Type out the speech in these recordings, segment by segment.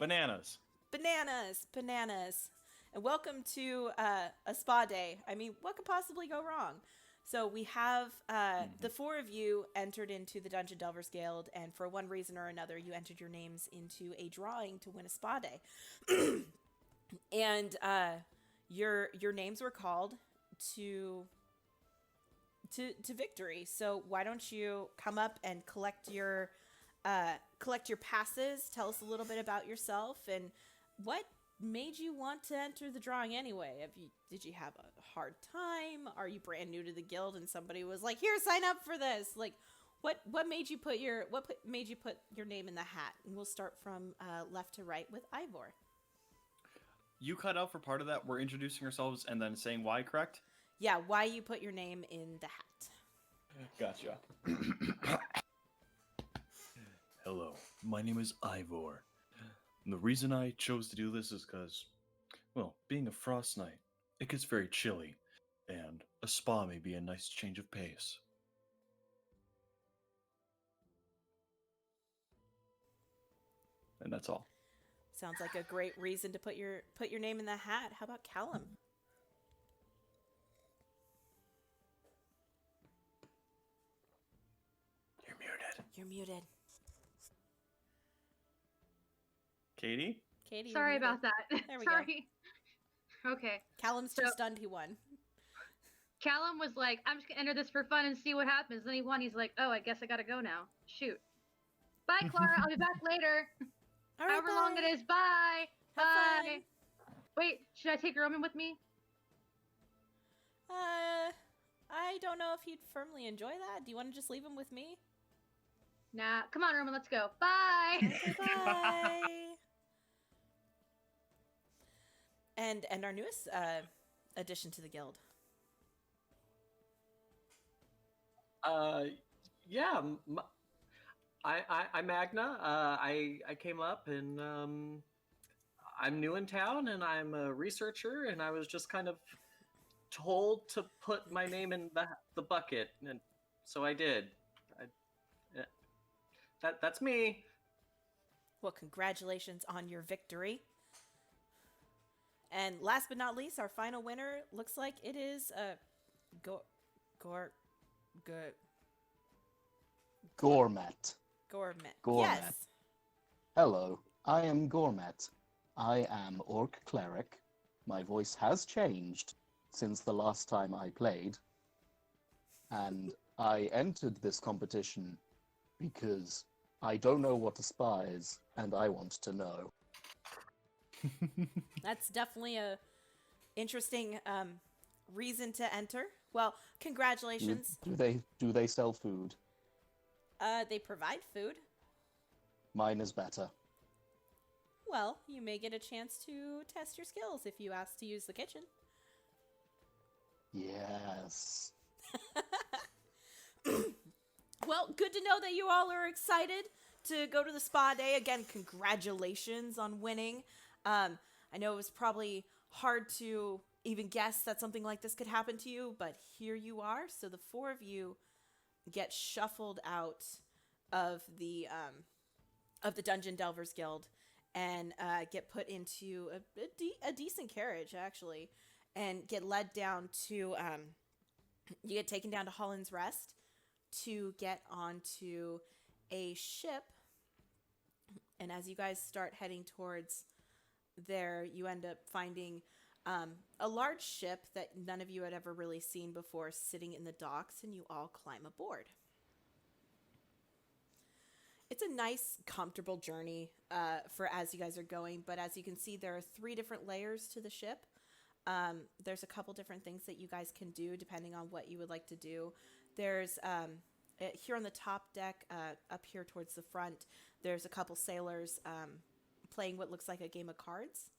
Bananas. Bananas. And welcome to a spa day. I mean, what could possibly go wrong? So we have the four of you entered into the Dungeon Delvers Guild, and for one reason or another, you entered your names into a drawing to win a spa day. And your names were called to victory. So why don't you come up and collect your passes? Tell us a little bit about yourself and what made you want to enter the drawing anyway. Did you have a hard time? Are you brand new to the guild and somebody was like, "Here, sign up for this"? Like, what made you put your name in the hat? And we'll start from left to right with Ivor. You cut out for part of that. We're introducing ourselves and then saying why, correct? Yeah, why you put your name in the hat. Gotcha. Hello, my name is Ivor. And the reason I chose to do this is because, well, being a frost knight, it gets very chilly, and a spa may be a nice change of pace. And that's all. Sounds like a great reason to put your name in the hat. How about Callum? You're muted. Katie? Katie, Sorry about that. There we Sorry. Go. Okay. Callum's too stunned he won. Callum was like, I'm just going to enter this for fun and see what happens. Then he won. He's like, oh, I guess I got to go now. Shoot. Bye, Clara. I'll be back later. All right, However bye. long it is. Bye. Have Bye. Wait, should I take Roman with me? I don't know if he'd firmly enjoy that. Do you want to just leave him with me? Nah. Come on, Roman. Let's go. Bye. Okay, bye. And our newest addition to the guild. Yeah, I'm Magna. I came up and I'm new in town and I'm a researcher and I was just kind of told to put my name in the bucket and so I did. That's me. Well, congratulations on your victory. And last but not least, our final winner looks like it is Gourmet. Gourmet. Yes. Hello, I am Gourmet. I am Orc Cleric. My voice has changed since the last time I played. And I entered this competition because I don't know what a spa is, and I want to know. That's definitely a interesting reason to enter. Well, congratulations. Do they sell food? They provide food. Mine is better. Well, you may get a chance to test your skills if you ask to use the kitchen. Yes. Well, good to know that you all are excited to go to the spa day. Again, congratulations on winning. I know it was probably hard to even guess that something like this could happen to you, but here you are. So the four of you get shuffled out of the Dungeon Delvers Guild and get put into a decent carriage, actually, and get led down to you get taken down to Holland's Rest to get onto a ship. And as you guys start heading towards there, you end up finding a large ship that none of you had ever really seen before sitting in the docks, and you all climb aboard. It's a nice, comfortable journey for as you guys are going, but as you can see, there are 3 different layers to the ship. There's a couple different things that you guys can do depending on what you would like to do. There's here on the top deck, up here towards the front, there's a couple sailors playing what looks like a game of cards.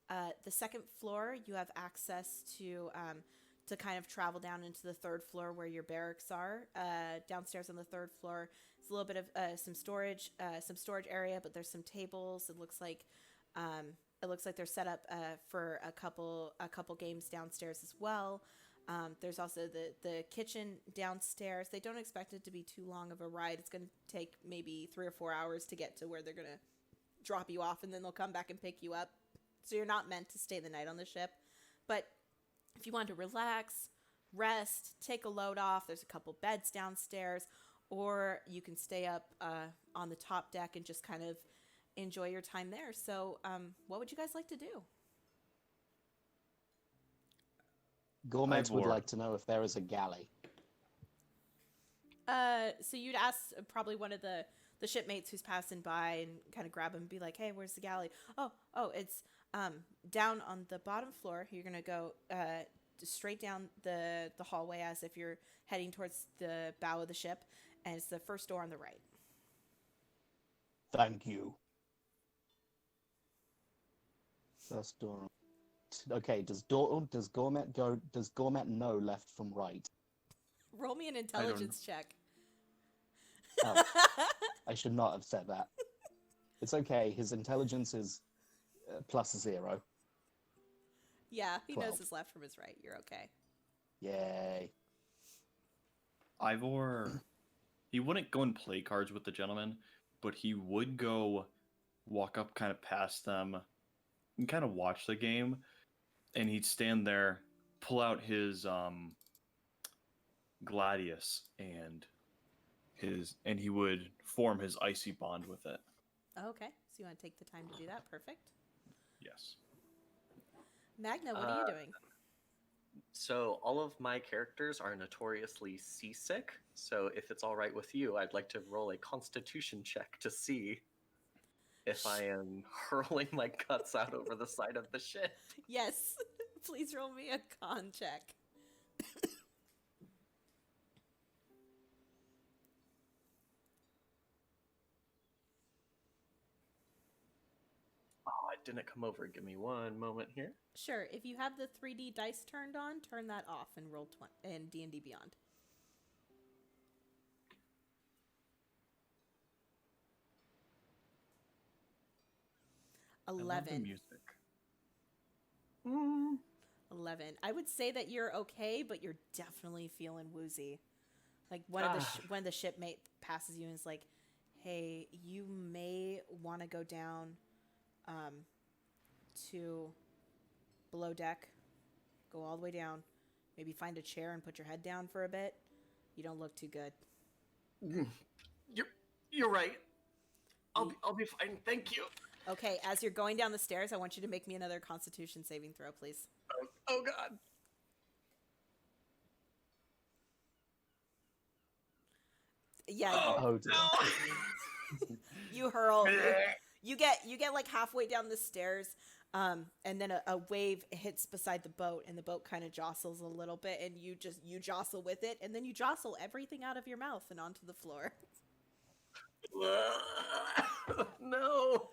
The second floor, you have access to kind of travel down into the 3rd floor where your barracks are. Downstairs on the 3rd floor, it's a little bit of some storage area, but there's some tables. It looks like they're set up for a couple games downstairs as well. There's also the kitchen downstairs. They don't expect it to be too long of a ride. It's going to take maybe 3 or 4 hours to get to where they're going to drop you off and then they'll come back and pick you up. So you're not meant to stay the night on the ship. But if you want to relax, rest, take a load off, there's a couple beds downstairs, or you can stay up on the top deck and just kind of enjoy your time there. So what would you guys like to do? Gourmet would Ivor. like to know if there is a galley. So you'd ask probably one of the shipmates who's passing by and kind of grab him and be like, hey, where's the galley? Oh, it's down on the bottom floor. You're going to go straight down the hallway as if you're heading towards the bow of the ship, and it's the first door on the right. Thank you. First door. Okay, does Gourmet know left from right? Roll me an intelligence check. Oh, I should not have said that. It's okay. His intelligence is +0. Yeah, he 12. knows his left from his right. You're okay. Yay. Ivor, he wouldn't go and play cards with the gentleman, but he would go walk up kind of past them and kind of watch the game, and he'd stand there, pull out his gladius, and he would form his icy bond with it. Okay, so you want to take the time to do that? Perfect. Yes. Magna, what are you doing? So all of my characters are notoriously seasick. So if it's all right with you, I'd like to roll a Constitution check to see if I am hurling my guts out over the side of the ship. Yes, please roll me a con check. Oh, it didn't come over. Give me one moment here. Sure, if you have the 3D dice turned on, turn that off and roll in D&D Beyond. I love the 11. music. 11. I would say that you're okay, but you're definitely feeling woozy. Like one of the shipmate passes you and is like, "Hey, you may want to go down to below deck. Go all the way down. Maybe find a chair and put your head down for a bit. You don't look too good." You're right. I'll be fine. Thank you. Okay, as you're going down the stairs, I want you to make me another Constitution saving throw, please. Oh God. Yeah, Oh dear. you hurl. You get like halfway down the stairs, and then a wave hits beside the boat, and the boat kind of jostles a little bit, and you jostle with it, and then you jostle everything out of your mouth and onto the floor. No.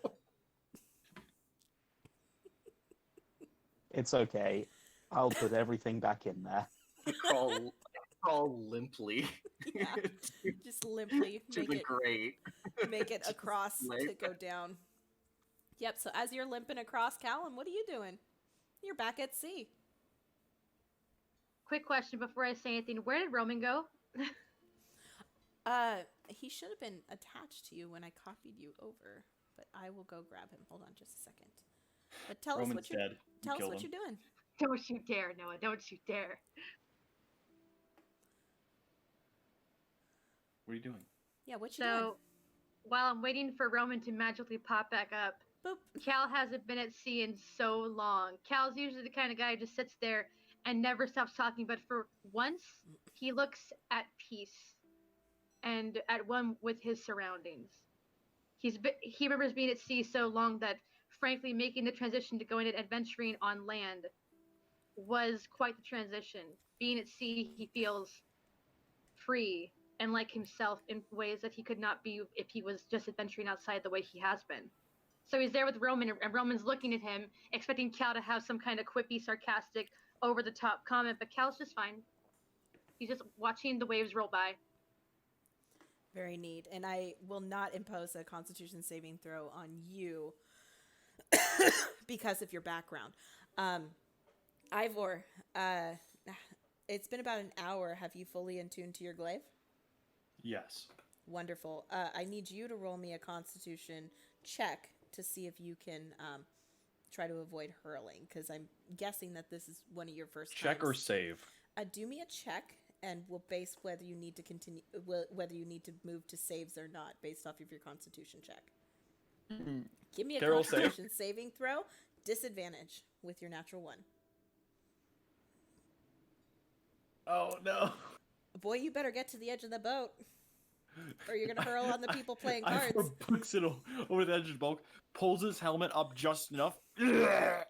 It's okay. I'll put everything back in there. Crawl limply. Yeah, just limply to the grate. make it across to limp. go down. Yep. So as you're limping across, Callum, what are you doing? You're back at sea. Quick question before I say anything. Where did Roman go? He should have been attached to you when I copied you over, but I will go grab him. Hold on just a second. But tell us what you're dead. tell us killed what him. you're doing. Don't you dare, Noah. Don't you dare. What are you doing? What are you doing? Yeah, what you doing? So, while I'm waiting for Roman to magically pop back up, Boop. Cal hasn't been at sea in so long. Cal's usually the kind of guy who just sits there and never stops talking, but for once, he looks at peace and at one with his surroundings. He remembers being at sea so long that, frankly, making the transition to going and adventuring on land was quite the transition. Being at sea, he feels free and like himself in ways that he could not be if he was just adventuring outside the way he has been. So he's there with Roman, and Roman's looking at him, expecting Cal to have some kind of quippy, sarcastic, over-the-top comment, but Cal's just fine. He's just watching the waves roll by. Very neat. And I will not impose a Constitution saving throw on you because of your background. Ivor, it's been about an hour. Have you fully attuned to your glaive? Yes. Wonderful. I need you to roll me a Constitution check to see if you can try to avoid hurling, because I'm guessing that this is one of your first Check or times. save? Do me a check, and we'll base whether you need to continue, whether you need to move to saves or not, based off of your Constitution check. Give me a Carol, save. Constitution saving throw. Disadvantage with your natural 1. Oh no! Boy, you better get to the edge of the boat, or you're gonna hurl on the people playing Ivor cards. books it over the edge of the boat, pulls his helmet up just enough. Can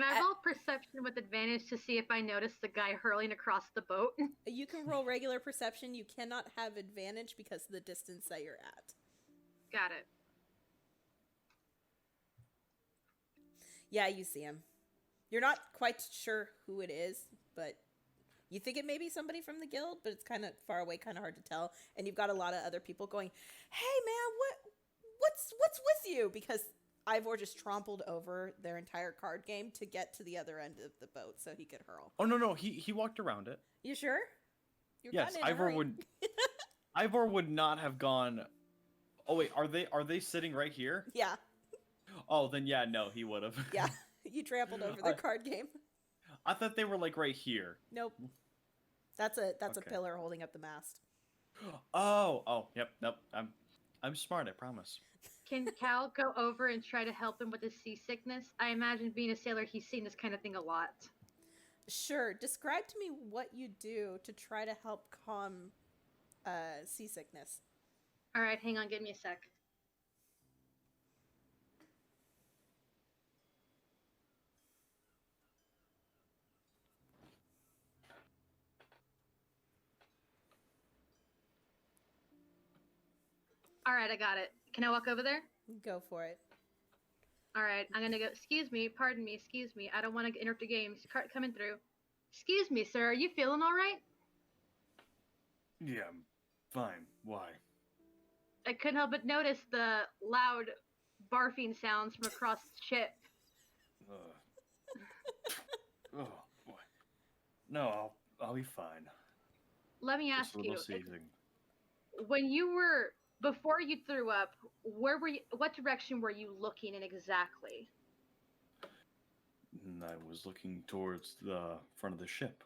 I roll perception with advantage to see if I notice the guy hurling across the boat? You can roll regular perception. You cannot have advantage because of the distance that you're at. Got it. Yeah, you see him. You're not quite sure who it is, but you think it may be somebody from the guild, but it's kind of far away, kind of hard to tell. And you've got a lot of other people going, "Hey, man, what's with you?" Because Ivor just trampled over their entire card game to get to the other end of the boat so he could hurl. Oh no, he walked around it. You sure? You're Yes, kinda in a Ivor hurry. would. Ivor would not have gone. Oh wait, are they sitting right here? Yeah, Oh, then yeah, no, he would have. yeah. You trampled over their card game. I thought they were like right here. Nope. That's a Okay. pillar holding up the mast. Oh, yep, nope. I'm smart, I promise. Can Cal go over and try to help him with his seasickness? I imagine being a sailor, he's seen this kind of thing a lot. Sure. Describe to me what you do to try to help calm seasickness. All right, hang on, give me a sec. All right, I got it. Can I walk over there? Go for it. All right, I'm gonna go. Excuse me, pardon me, excuse me. I don't want to interrupt the games. Cart coming through. Excuse me, sir. Are you feeling all right? Yeah, I'm fine. Why? I couldn't help but notice the loud barfing sounds from across the ship. Oh boy. No, I'll be fine. Let me Just ask a you, little seizing. when you were before you threw up, where were you? What direction were you looking in exactly? And I was looking towards the front of the ship.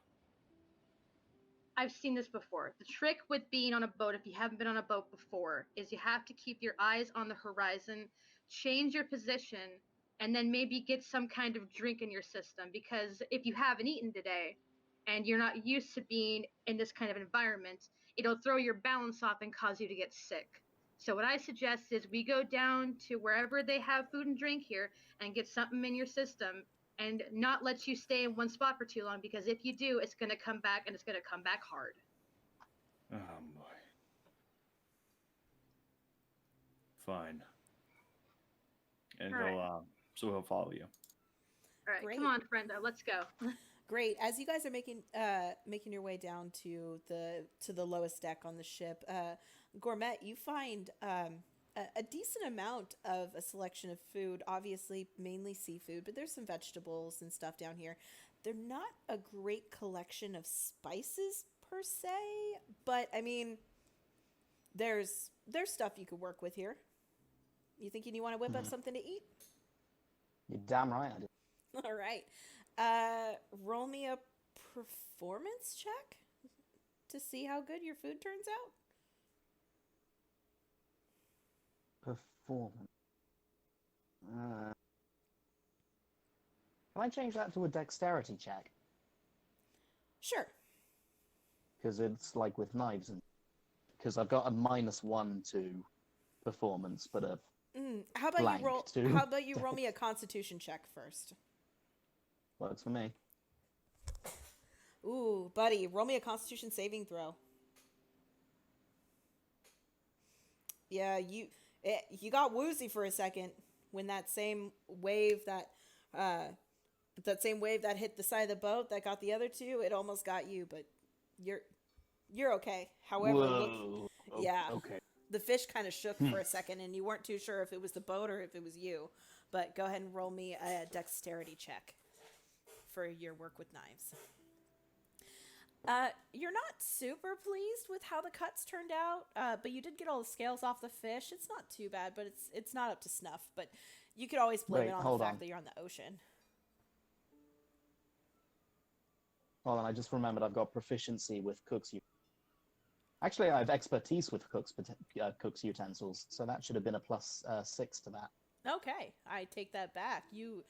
I've seen this before. The trick with being on a boat, if you haven't been on a boat before, is you have to keep your eyes on the horizon, change your position, and then maybe get some kind of drink in your system. Because if you haven't eaten today and you're not used to being in this kind of environment, it'll throw your balance off and cause you to get sick. So what I suggest is we go down to wherever they have food and drink here and get something in your system and not let you stay in one spot for too long, because if you do, it's going to come back, and it's going to come back hard. Oh boy. Fine. And All right. he'll follow you. All right, Great. come on, Brenda, let's go. Great. As you guys are making your way down to the lowest deck on the ship, Gourmet, you find a decent amount of a selection of food. Obviously, mainly seafood, but there's some vegetables and stuff down here. They're not a great collection of spices per se, but I mean, there's stuff you could work with here. You thinking you want to whip up something to eat? You're damn right I do. All right. Roll me a performance check to see how good your food turns out. Performance. Can I change that to a dexterity check? Sure. Because it's like with knives, and because I've got a -1 to performance, but a How about blank you roll? to How about you roll me a Constitution check first? works for me. Ooh, buddy, roll me a Constitution saving throw. Yeah, you got woozy for a second when that same wave that hit the side of the boat that got the other two. It almost got you, but you're okay. However, Whoa. yeah. Okay. The fish kind of shook for a second, and you weren't too sure if it was the boat or if it was you. But go ahead and roll me a dexterity check for your work with knives. You're not super pleased with how the cuts turned out, but you did get all the scales off the fish. It's not too bad, but it's not up to snuff. But you could always blame Wait, it on hold the fact on. that you're on the ocean. Hold on, I just remembered I've got proficiency with cook's Actually, I have expertise with cook's utensils, so that should have been a plus 6 to that. Okay, I take that back. You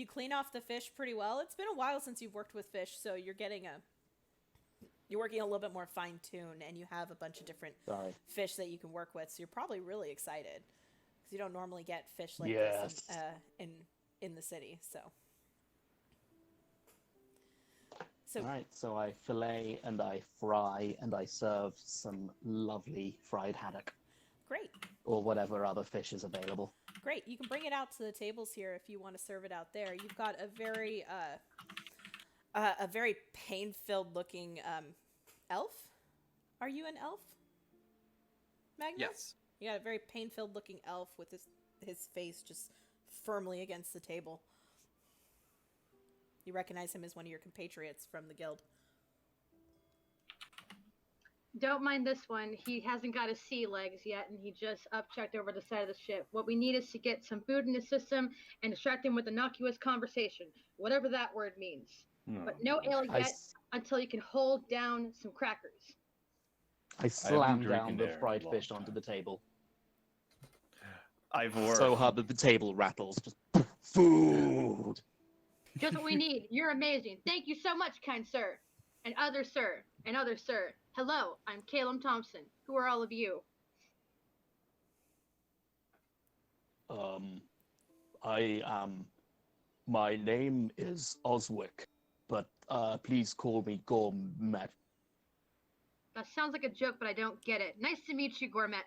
clean off the fish pretty well. It's been a while since you've worked with fish, so you're working a little bit more fine tuned, and you have a bunch of different Sorry. fish that you can work with. So you're probably really excited because you don't normally get fish like Yes. this in the city. So Alright, so I fillet and I fry and I serve some lovely fried haddock great. or whatever other fish is available. Great. You can bring it out to the tables here if you want to serve it out there. You've got a very pain-filled looking elf. Are you an elf, Magnus? Yes. You got a very pain-filled looking elf with his face just firmly against the table. You recognize him as one of your compatriots from the guild. Don't mind this one. He hasn't got his sea legs yet, and he just upchucked over the side of the ship. What we need is to get some food in his system and distract him with innocuous conversation, whatever that word means. But no ale yet until you can hold down some crackers. I slam drinking down the there in a fried long fish onto time. the table. Ivor. So hard that the table rattles. Just food! Just what we need. You're amazing. Thank you so much, kind sir. And other sir. And other sir. Hello, I'm Caleb Thompson. Who are all of you? My name is Oswick, but please call me Gourmet. That sounds like a joke, but I don't get it. Nice to meet you, Gourmet.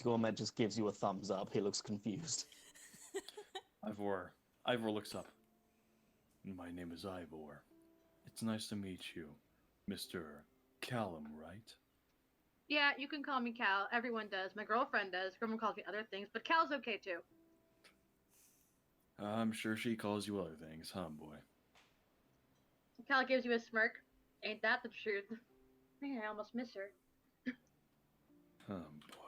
Gourmet just gives you a thumbs up. He looks confused. Ivor looks up. My name is Ivor. It's nice to meet you, Mr. Callum, right? Yeah, you can call me Cal. Everyone does. My girlfriend does. Everyone calls me other things, but Cal's okay too. I'm sure she calls you other things, huh, boy? Cal gives you a smirk. Ain't that the truth? Man, I almost miss her. Oh boy.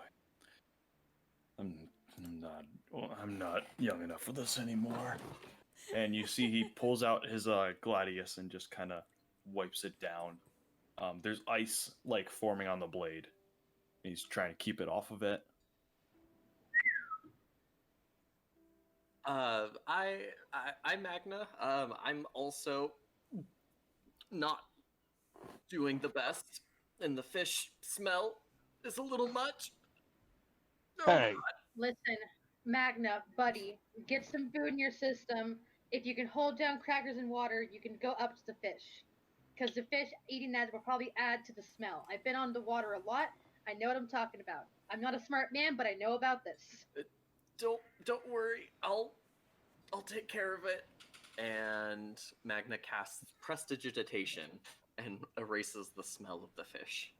I'm not young enough for this anymore. And you see he pulls out his gladius and just kind of wipes it down. There's ice like forming on the blade. He's trying to keep it off of it. I'm Magna. I'm also not doing the best, and the fish smell is a little much. Hey, Listen, Magna, buddy, get some food in your system. If you can hold down crackers and water, you can go up to the fish. Because the fish eating that will probably add to the smell. I've been on the water a lot. I know what I'm talking about. I'm not a smart man, but I know about this. Don't worry. I'll take care of it. And Magna casts Prestidigitation and erases the smell of the fish.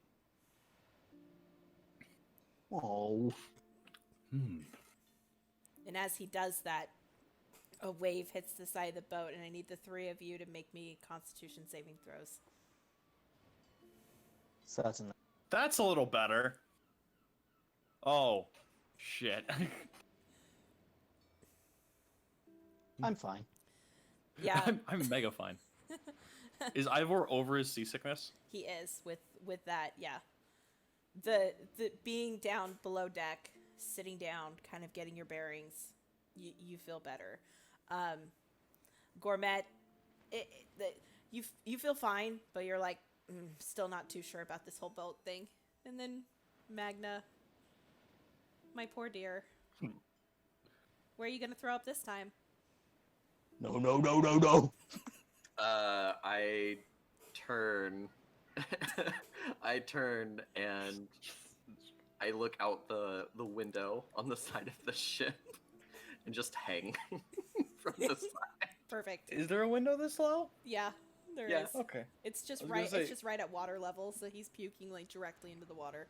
oh, And as he does that, a wave hits the side of the boat, and I need the three of you to make me Constitution saving throws. certainly. That's a little better. Oh, shit. I'm fine. Yeah, I'm mega fine. Is Ivor over his seasickness? he is with that. Yeah, the being down below deck, sitting down, kind of getting your bearings, you feel better. Gourmet, you feel fine, but you're like still not too sure about this whole boat thing. And then Magna, my poor dear, where are you gonna throw up this time? No, no, no, no, no. I turn. I turn and I look out the window on the side of the ship and just hang from the side. Perfect. Is there a window this low? Yeah, there is. Yeah. Okay. It's just I was gonna right. say- It's just right at water level, so he's puking like directly into the water.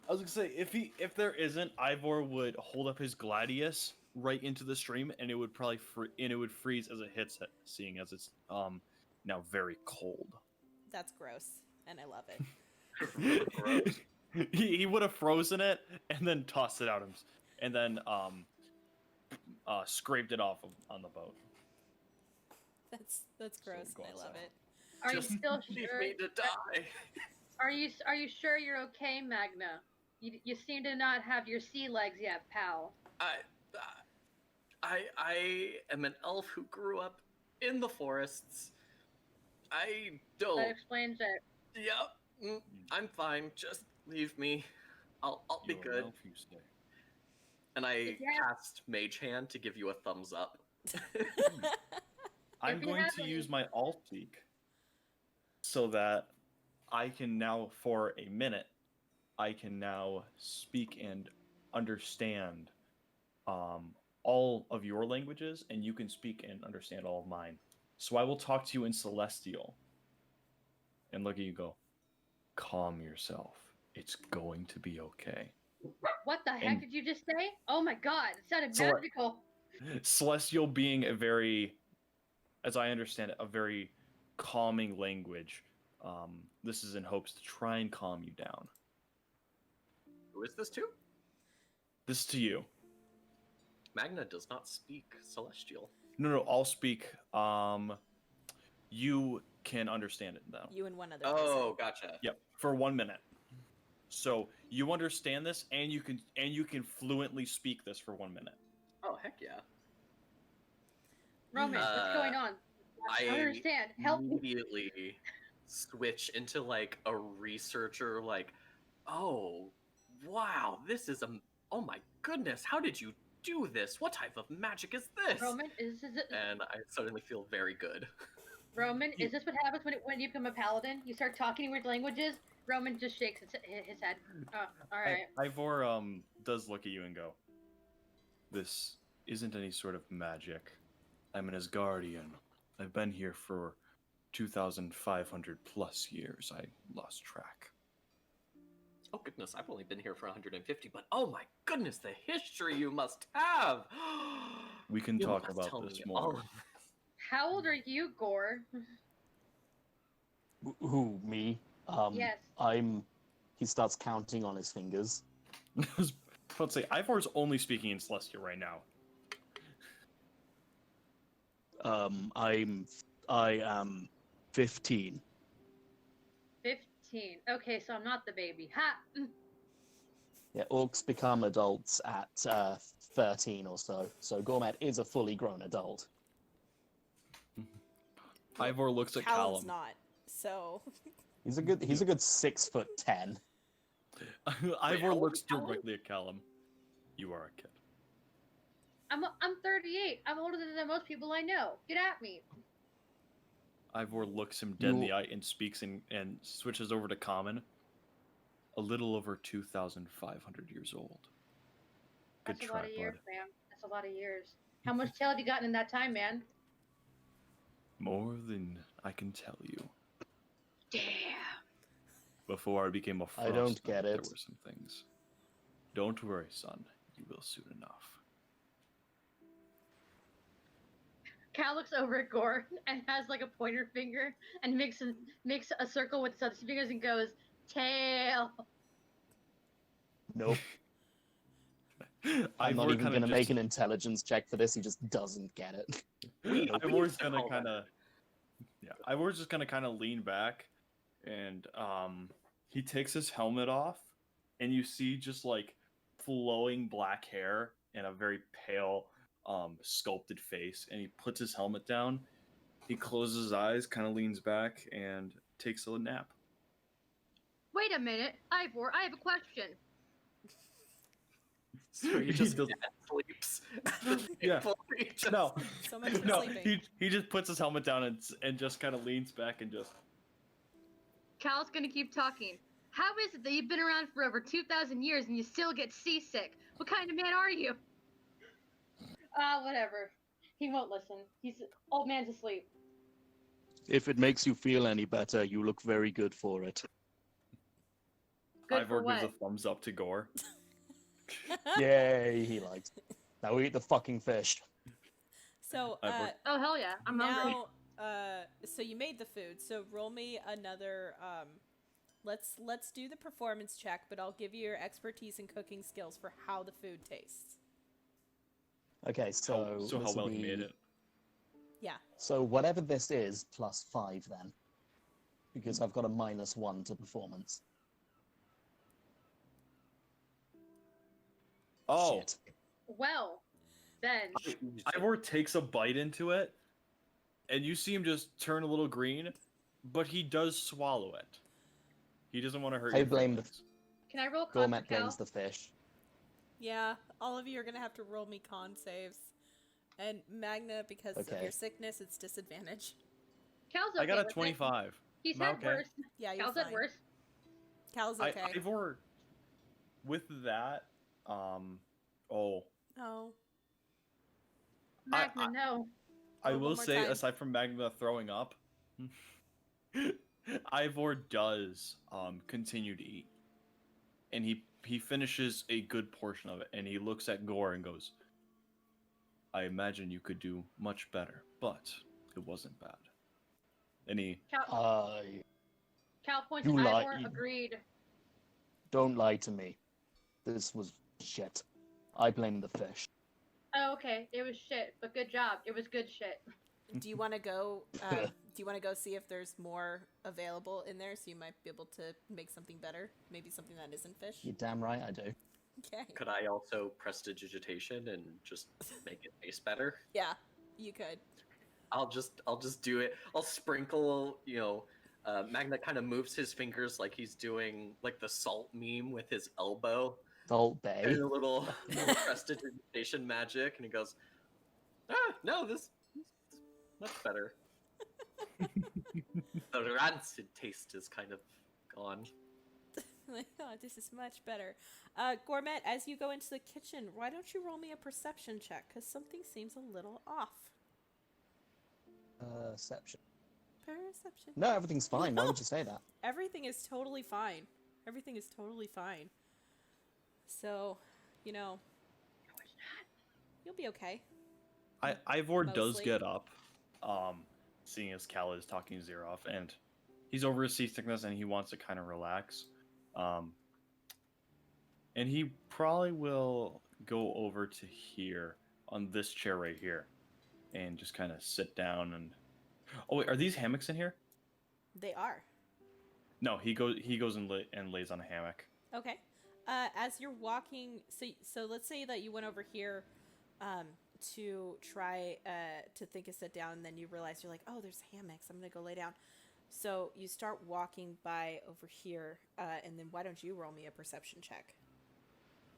I was gonna say if there isn't, Ivor would hold up his gladius right into the stream, and it would probably freeze as it hits it, seeing as it's now very cold. That's gross, and I love it. Gross. He would have frozen it and then tossed it out and then scraped it off on the boat. That's gross, go and I love outside. it. Are Just you still leave sure? me to die. Are you sure you're okay, Magna? You seem to not have your sea legs yet, pal. I am an elf who grew up in the forests. I don't. That explains it. Yep. I'm fine. Just leave me. I'll be You're an good. elf, you say. And I If you have- cast Mage Hand to give you a thumbs up. I'm If you going have to any- use my alt speak so that I can now, for a minute, I can now speak and understand all of your languages, and you can speak and understand all of mine. So I will talk to you in Celestial and look at you and go, calm yourself. It's going to be okay. What the heck And- did you just say? Oh my god, it sounded So what- magical. Celestial being a very, as I understand it, a very calming language. This is in hopes to try and calm you down. Who is this to? This is to you. Magna does not speak Celestial. No, I'll speak. You can understand it though. You and one other Oh, gotcha. Yep, for 1 minute. So you understand this, and you can fluently speak this for 1 minute. Oh, heck yeah. Roman, what's going on? I don't understand. Help me. Immediately switch into like a researcher, like, oh, wow, this is oh my goodness, how did you do this? What type of magic is this? Roman, is this And I suddenly feel very good. Roman? Is this what happens when you become a paladin? You start talking weird languages. Roman just shakes his head. Oh, all right. Ivor does look at you and go, "This isn't any sort of magic. I'm an Asgardian. I've been here for 2,500 plus years. I lost track." Oh goodness, I've only been here for 150, but oh my goodness, the history you must have! We can You talk must about tell this me more. all of this. How old are you, Gore? Who, me? Yes. He starts counting on his fingers. I was about to say, Ivor's only speaking in Celestial right now. I am 15. 15. Okay, so I'm not the baby. Ha! Yeah, orcs become adults at 13 or so. So Gormat is a fully grown adult. Ivor looks at Callum's Callum. not. So He's a good 6'10". Ivor how old looks is Callum? directly at Callum. You are a kid. I'm 38. I'm older than most people I know. Get at me. Ivor looks him dead in the You- eye and speaks and switches over to common. A little over 2,500 years old. Good That's a try, lot of years, bud. man. That's a lot of years. How much tail have you gotten in that time, man? More than I can tell you. Damn. Before I became a I frost don't knight, get there it. were some things. Don't worry, son. You will soon enough. Cal looks over at Gore and has like a pointer finger and makes a circle with his other fingers and goes, tail. Nope. I'm not even going to make an intelligence check for this. He just doesn't get it. Ivor's gonna kind of, yeah. Ivor's just gonna kind of lean back, and he takes his helmet off, and you see just like flowing black hair and a very pale, sculpted face, and he puts his helmet down. He closes his eyes, kind of leans back, and takes a nap. Wait a minute, Ivor, I have a question. So he He just does- sleeps. Yeah. He just- No, so much for no, sleeping. he just puts his helmet down and just kind of leans back and just. Cal's gonna keep talking. How is it that you've been around for over 2,000 years and you still get seasick? What kind of man are you? Whatever. He won't listen. Old man's asleep. If it makes you feel any better, you look very good for it. Good Ivor for what? gives a thumbs up to Gore. Yay, he likes. Now eat the fucking fish. So Ivor. Oh hell yeah, I'm hungry. now So you made the food. So roll me another. Let's do the performance check, but I'll give you your expertise in cooking skills for how the food tastes. Okay, so how this well will he made be- it. Yeah. So whatever this is, plus 5 then. Because I've got a -1 to performance. Oh, Shit. Well, then. Ivor takes a bite into it, and you see him just turn a little green, but he does swallow it. He doesn't want to hurt I your blame the- feelings. Can I roll con Gourmet for Cal? blames the fish. Yeah, all of you are gonna have to roll me con saves. And Magna, because of Okay. your sickness, it's disadvantage. Cal's okay I got with a it. 25. He's Am I had okay? worse. Yeah, you're Cal's fine. had worse. Cal's okay. Ivor, with that, oh, Oh. Magna, no. I Oh, will one more say, time. aside from Magma throwing up, Ivor does continue to eat, and he finishes a good portion of it, and he looks at Gore and goes, "I imagine you could do much better, but it wasn't bad." And he Cal points You at lie- Ivor. you- Agreed. Don't lie to me. This was shit. I blame the fish. Oh, okay. It was shit, but good job. It was good shit. Do you want to go? Do you want to go see if there's more available in there, so you might be able to make something better? Maybe something that isn't fish. You're damn right I do. Okay. Could I also prestidigitation and just make it taste better? Yeah, you could. I'll just do it. I'll sprinkle, Magna kind of moves his fingers like he's doing like the salt meme with his elbow. Salt Bay. And a little prestidigitation magic, and he goes, no, this much better. The rancid taste is kind of gone. Like, oh, this is much better. Gourmet, as you go into the kitchen, why don't you roll me a perception check? Because something seems a little off. Perception. Perception. No, everything's fine. Why would you say that? Everything is totally fine. Everything is totally fine. So, you'll be okay. Ivor does Mostly. get up, seeing as Cal is talking Zeroff, and he's over his seasickness and he wants to kind of relax. And he probably will go over to here on this chair right here and just kind of sit down and. Oh wait, are these hammocks in here? They are. No, he goes and lays on a hammock. Okay. As you're walking, so let's say that you went over here to try to think of sit down, and then you realize you're like, oh, there's hammocks. I'm gonna go lay down. So you start walking by over here, and then why don't you roll me a perception check?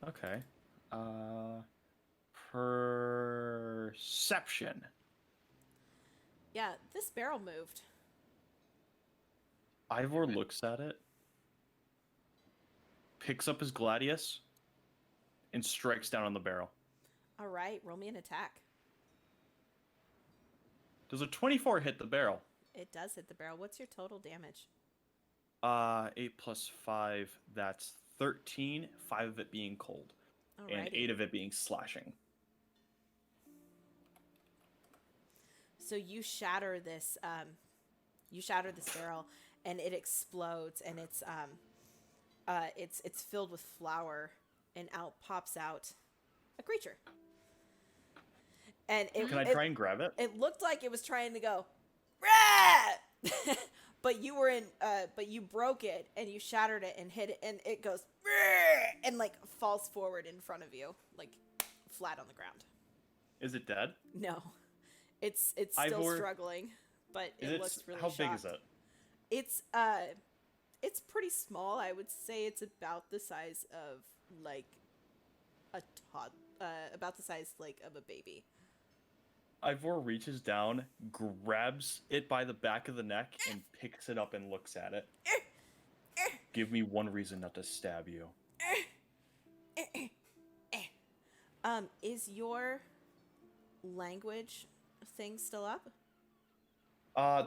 Okay. Perception. Yeah, this barrel moved. Ivor looks at it, picks up his gladius, and strikes down on the barrel. All right, roll me an attack. Does a 24 hit the barrel? It does hit the barrel. What's your total damage? 8 plus 5, that's 13, 5 of it being cold, and Alrighty. 8 of it being slashing. So you shatter this barrel, and it explodes, and it's filled with flour, and out pops out a creature. And Can I try and grab it? It looked like it was trying to go, "Rah!" but you broke it, and you shattered it and hit it, and it goes, "Rah!" and like falls forward in front of you, like flat on the ground. Is it dead? No, it's still Ivor, struggling, but it looks really How shocked. big is it? It's pretty small. I would say it's about the size of like about the size like of a baby. Ivor reaches down, grabs it by the back of the neck, and picks it up and looks at it. Give me one reason not to stab you. Is your language thing still up?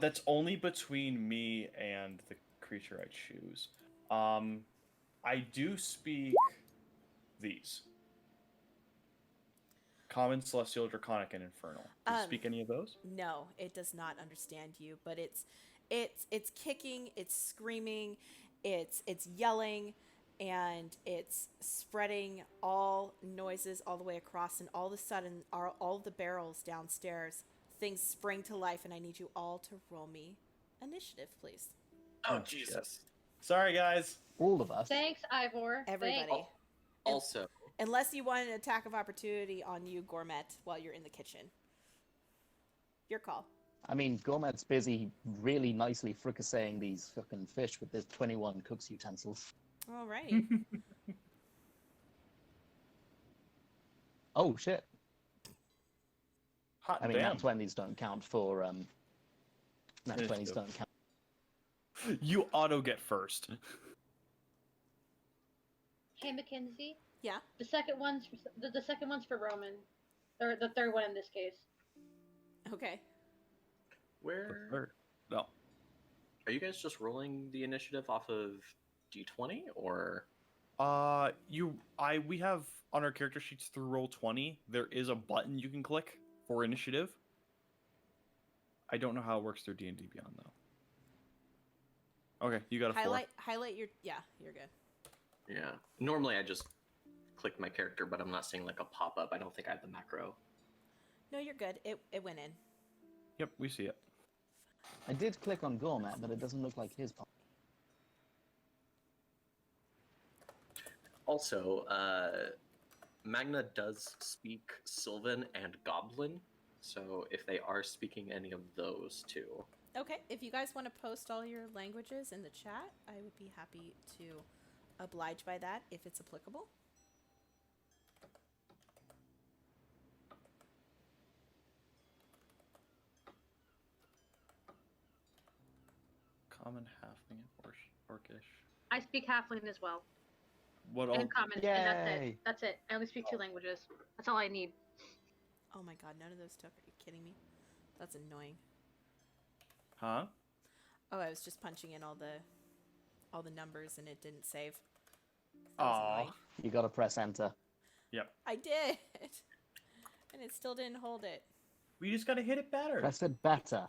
That's only between me and the creature I choose. I do speak these. Common, Celestial, Draconic, and Infernal. Does it Um, speak any of those? No, it does not understand you, but it's kicking, it's screaming, it's yelling, and it's spreading all noises all the way across, and all of a sudden all of the barrels downstairs, things spring to life, and I need you all to roll me initiative, please. Oh, shit. Jesus. Sorry, guys. All of us. Thanks, Ivor. Everybody. Thanks. Also, Unless you want an attack of opportunity on you, Gourmet, while you're in the kitchen. Your call. I mean, Gourmet's busy really nicely fricasseing these fucking fish with his 21 cook's utensils. Alrighty. Oh, shit. Hot I mean, damn. nat 20s don't count for, nat 20s Initiative. don't count. You auto get first. Hey, Mckenzie. Yeah. The second one's for Roman, or the third one in this case. Okay. where Third. No. are you guys just rolling the initiative off of D20 or? We have on our character sheets through roll 20. There is a button you can click for initiative. I don't know how it works through D&D Beyond though. Okay, you got a 4. Highlight your. Yeah, you're good. Yeah. Normally I just click my character, but I'm not seeing like a pop up. I don't think I have the macro. No, you're good. It went in. Yep, we see it. I did click on Gourmet, but it doesn't look like his part. Also, Magna does speak Sylvan and Goblin, so if they are speaking any of those too. Okay, if you guys want to post all your languages in the chat, I would be happy to oblige by that if it's applicable. Common, halfling, and orcish. I speak Halfling as well, What all? and Common, and that's it. Yay. That's it. I only speak 2 languages. That's all I need. Oh my god, none of those took. Are you kidding me? That's annoying. Huh? Oh, I was just punching in all the numbers and it didn't save. That was Aw. annoying. You gotta press enter. Yep. I did, and it still didn't hold it. We just gotta hit it better. Press it better.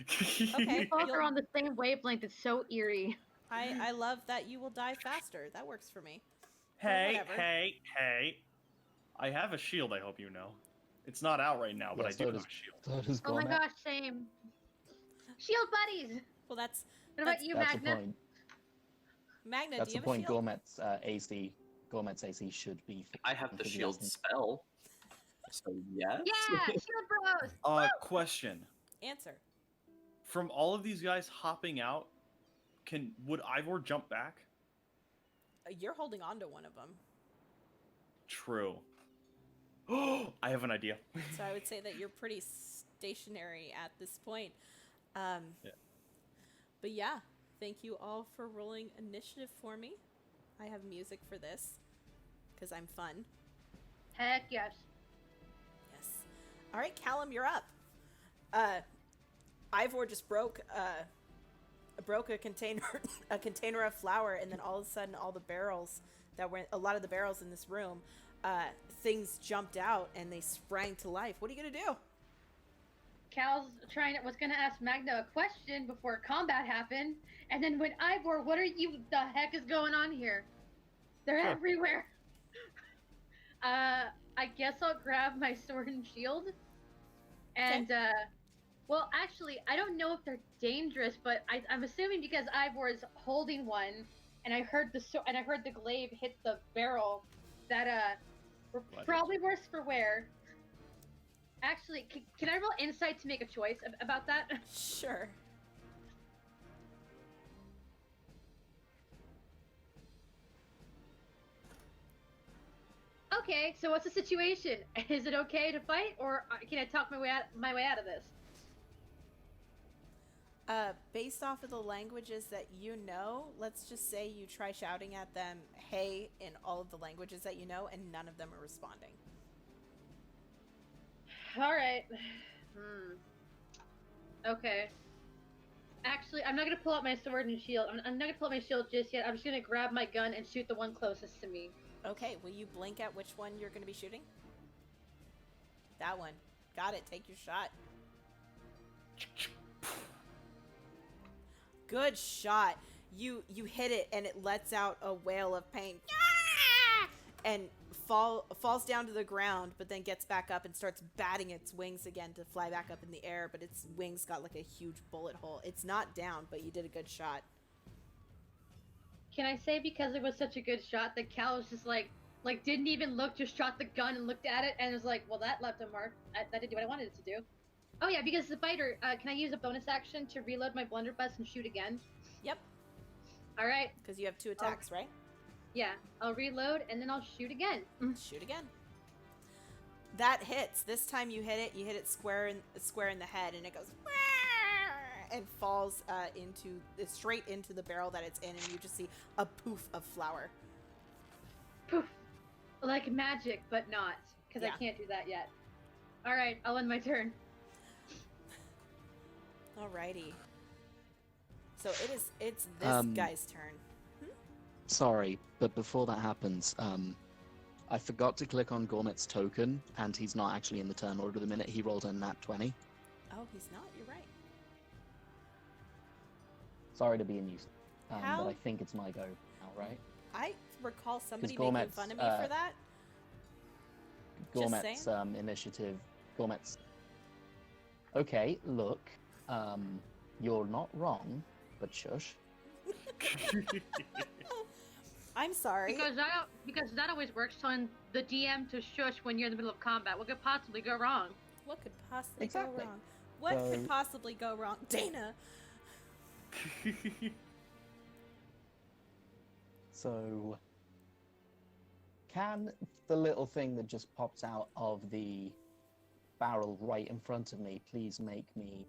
Okay. Both You'll- are on the same wavelength. It's so eerie. I love that you will die faster. That works for me. Hey, whatever. hey. I have a shield, I hope you know. It's not out right now, but Yeah, I so do have does- a shield. So does Oh my Gourmet. gosh, same. Shield buddies. Well, that's What about you, That's the Magna? point. Magna. That's do you the have a point. shield? Gourmet's AC should be. I have the for shield essence. spell. So yes. Yeah, Shield Bros. Question. Answer. From all of these guys hopping out, would Ivor jump back? You're holding on to one of them, True. I have an idea. so I would say that you're pretty stationary at this point. Yeah. But yeah, thank you all for rolling initiative for me. I have music for this because I'm fun. Heck yes. Yes. All right, Callum, you're up. Ivor just broke a container a container of flour, and then all of a sudden, all the barrels that were a lot of the barrels in this room, things jumped out and they sprang to life. What are you gonna do? Cal's was gonna ask Magna a question before combat happened, and then when Ivor, what are you? The heck is going on here? They're Huh. everywhere. I guess I'll grab my sword and shield, and well, actually, I don't know if they're dangerous, but I'm assuming because Ivor is holding one, and I heard the glaive hit the barrel, that we're What? probably worse for wear. Actually, can I roll insight to make a choice about that? Sure. Okay, so what's the situation? Is it okay to fight, or can I talk my way out of this? Based off of the languages that you know, let's just say you try shouting at them, hey, in all of the languages that you know, and none of them are responding. All right. Okay. Actually, I'm not gonna pull out my sword and shield. I'm not gonna pull out my shield just yet. I'm just gonna grab my gun and shoot the one closest to me. Okay, will you blink at which one you're going to be shooting? That one. Got it. Take your shot. Good shot. You hit it and it lets out a wail of pain. And falls down to the ground, but then gets back up and starts batting its wings again to fly back up in the air, but its wings got like a huge bullet hole. It's not down, but you did a good shot. Can I say because it was such a good shot that Cal was just like didn't even look, just shot the gun and looked at it and was like, well, that left a mark. That did what I wanted it to do. Oh yeah, because the fighter, can I use a bonus action to reload my blunderbuss and shoot again? Yep. All right. Because you have 2 attacks, right? Yeah, I'll reload and then I'll shoot again. Shoot again. That hits. This time you hit it square in the head, and it goes and falls straight into the barrel that it's in, and you just see a poof of flour. Poof. Like magic, but not, because Yeah. I can't do that yet. All right, I'll end my turn. Alrighty. So it's this guy's turn. Sorry, but before that happens, I forgot to click on Gormet's token, and he's not actually in the turn order at the minute. He rolled a nat 20. Oh, he's not. You're right. Sorry to be a nuisance, How? but I think it's my go now, right? I recall somebody 'Cause making Gormet's, fun of me for that. Just Gormet's initiative. Gormet's. Okay, look, you're not wrong, but shush. I'm sorry. Because that always works, telling the DM to shush when you're in the middle of combat. What could possibly go wrong? What could possibly Exactly. go wrong? What could So- possibly go wrong? Dana! So, can the little thing that just pops out of the barrel right in front of me please make me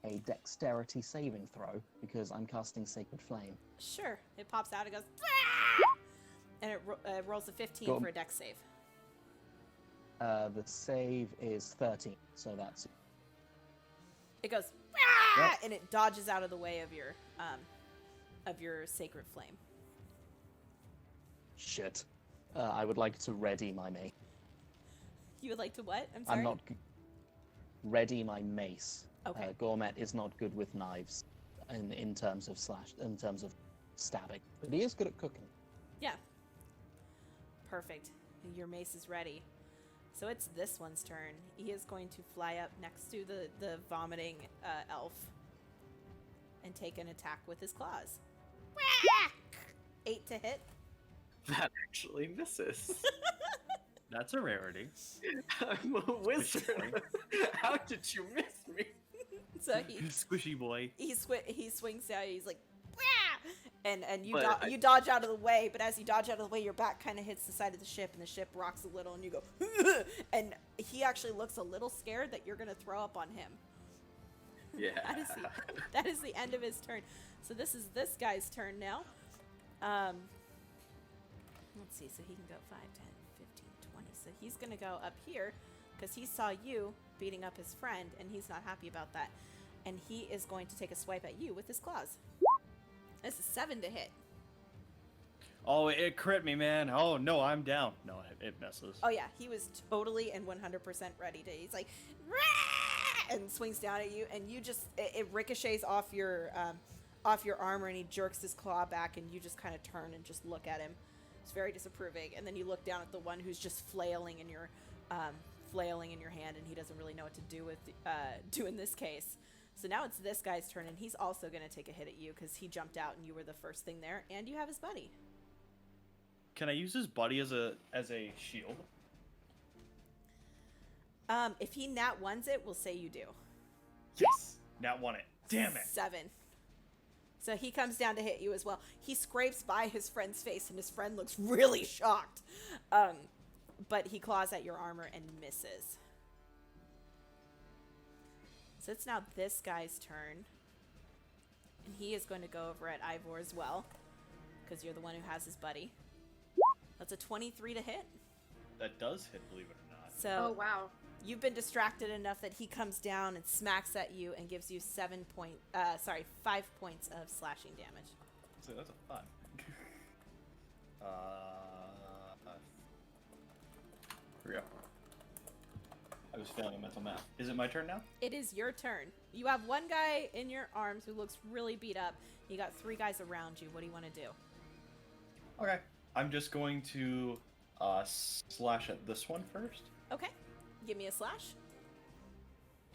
a dexterity saving throw, because I'm casting Sacred Flame? Sure. It pops out, it goes, "Ah!" And it rolls a 15 Go on. for a dex save. The save is 13, so that's... It goes, "Ah!" Yep. And it dodges out of the way of your sacred flame. Shit. I would like to ready my mace. You would like to what? I'm sorry? I'm not... Ready my mace. Okay. Gourmet is not good with knives in terms of stabbing, but he is good at cooking. Yeah. Perfect. Your mace is ready. So it's this one's turn. He is going to fly up next to the vomiting elf and take an attack with his claws. 8 to hit. That actually misses. That's a rarity. I'm a wizard. How did you miss me? So he Squishy boy. he swings down. He's like, "Wah!" and you But you dodge out of the way. But as you dodge out of the way, your back kind of hits the side of the ship, and the ship rocks a little, and you go, and he actually looks a little scared that you're gonna throw up on him. Yeah. That is the end of his turn. So this is this guy's turn now. Let's see. So he can go 5, 10, 15, 20. So he's gonna go up here because he saw you beating up his friend, and he's not happy about that. And he is going to take a swipe at you with his claws. This is 7 to hit. Oh, it crit me, man. Oh, no, I'm down. No, it misses. Oh yeah, he was totally and 100% ready to. He's like, "Rah!" and swings down at you, and you just it ricochets off your armor, and he jerks his claw back, and you just kind of turn and just look at him. It's very disapproving, and then you look down at the one who's just flailing in your hand, and he doesn't really know what to do in this case. So now it's this guy's turn, and he's also going to take a hit at you because he jumped out, and you were the first thing there, and you have his buddy. Can I use his buddy as a shield? If he nat ones it, we'll say you do. Yes. Nat won it. Damn it. 7. So he comes down to hit you as well. He scrapes by his friend's face, and his friend looks really shocked. But he claws at your armor and misses. So it's now this guy's turn. And he is going to go over at Ivor as well, because you're the one who has his buddy. That's a 23 to hit. That does hit, believe it or not. So Oh wow. you've been distracted enough that he comes down and smacks at you and gives you 5 points of slashing damage. So that's a 5. Here we go. I was failing mental math. Is it my turn now? It is your turn. You have one guy in your arms who looks really beat up. You got 3 guys around you. What do you want to do? Okay. I'm just going to slash at this one first. Okay. Give me a slash.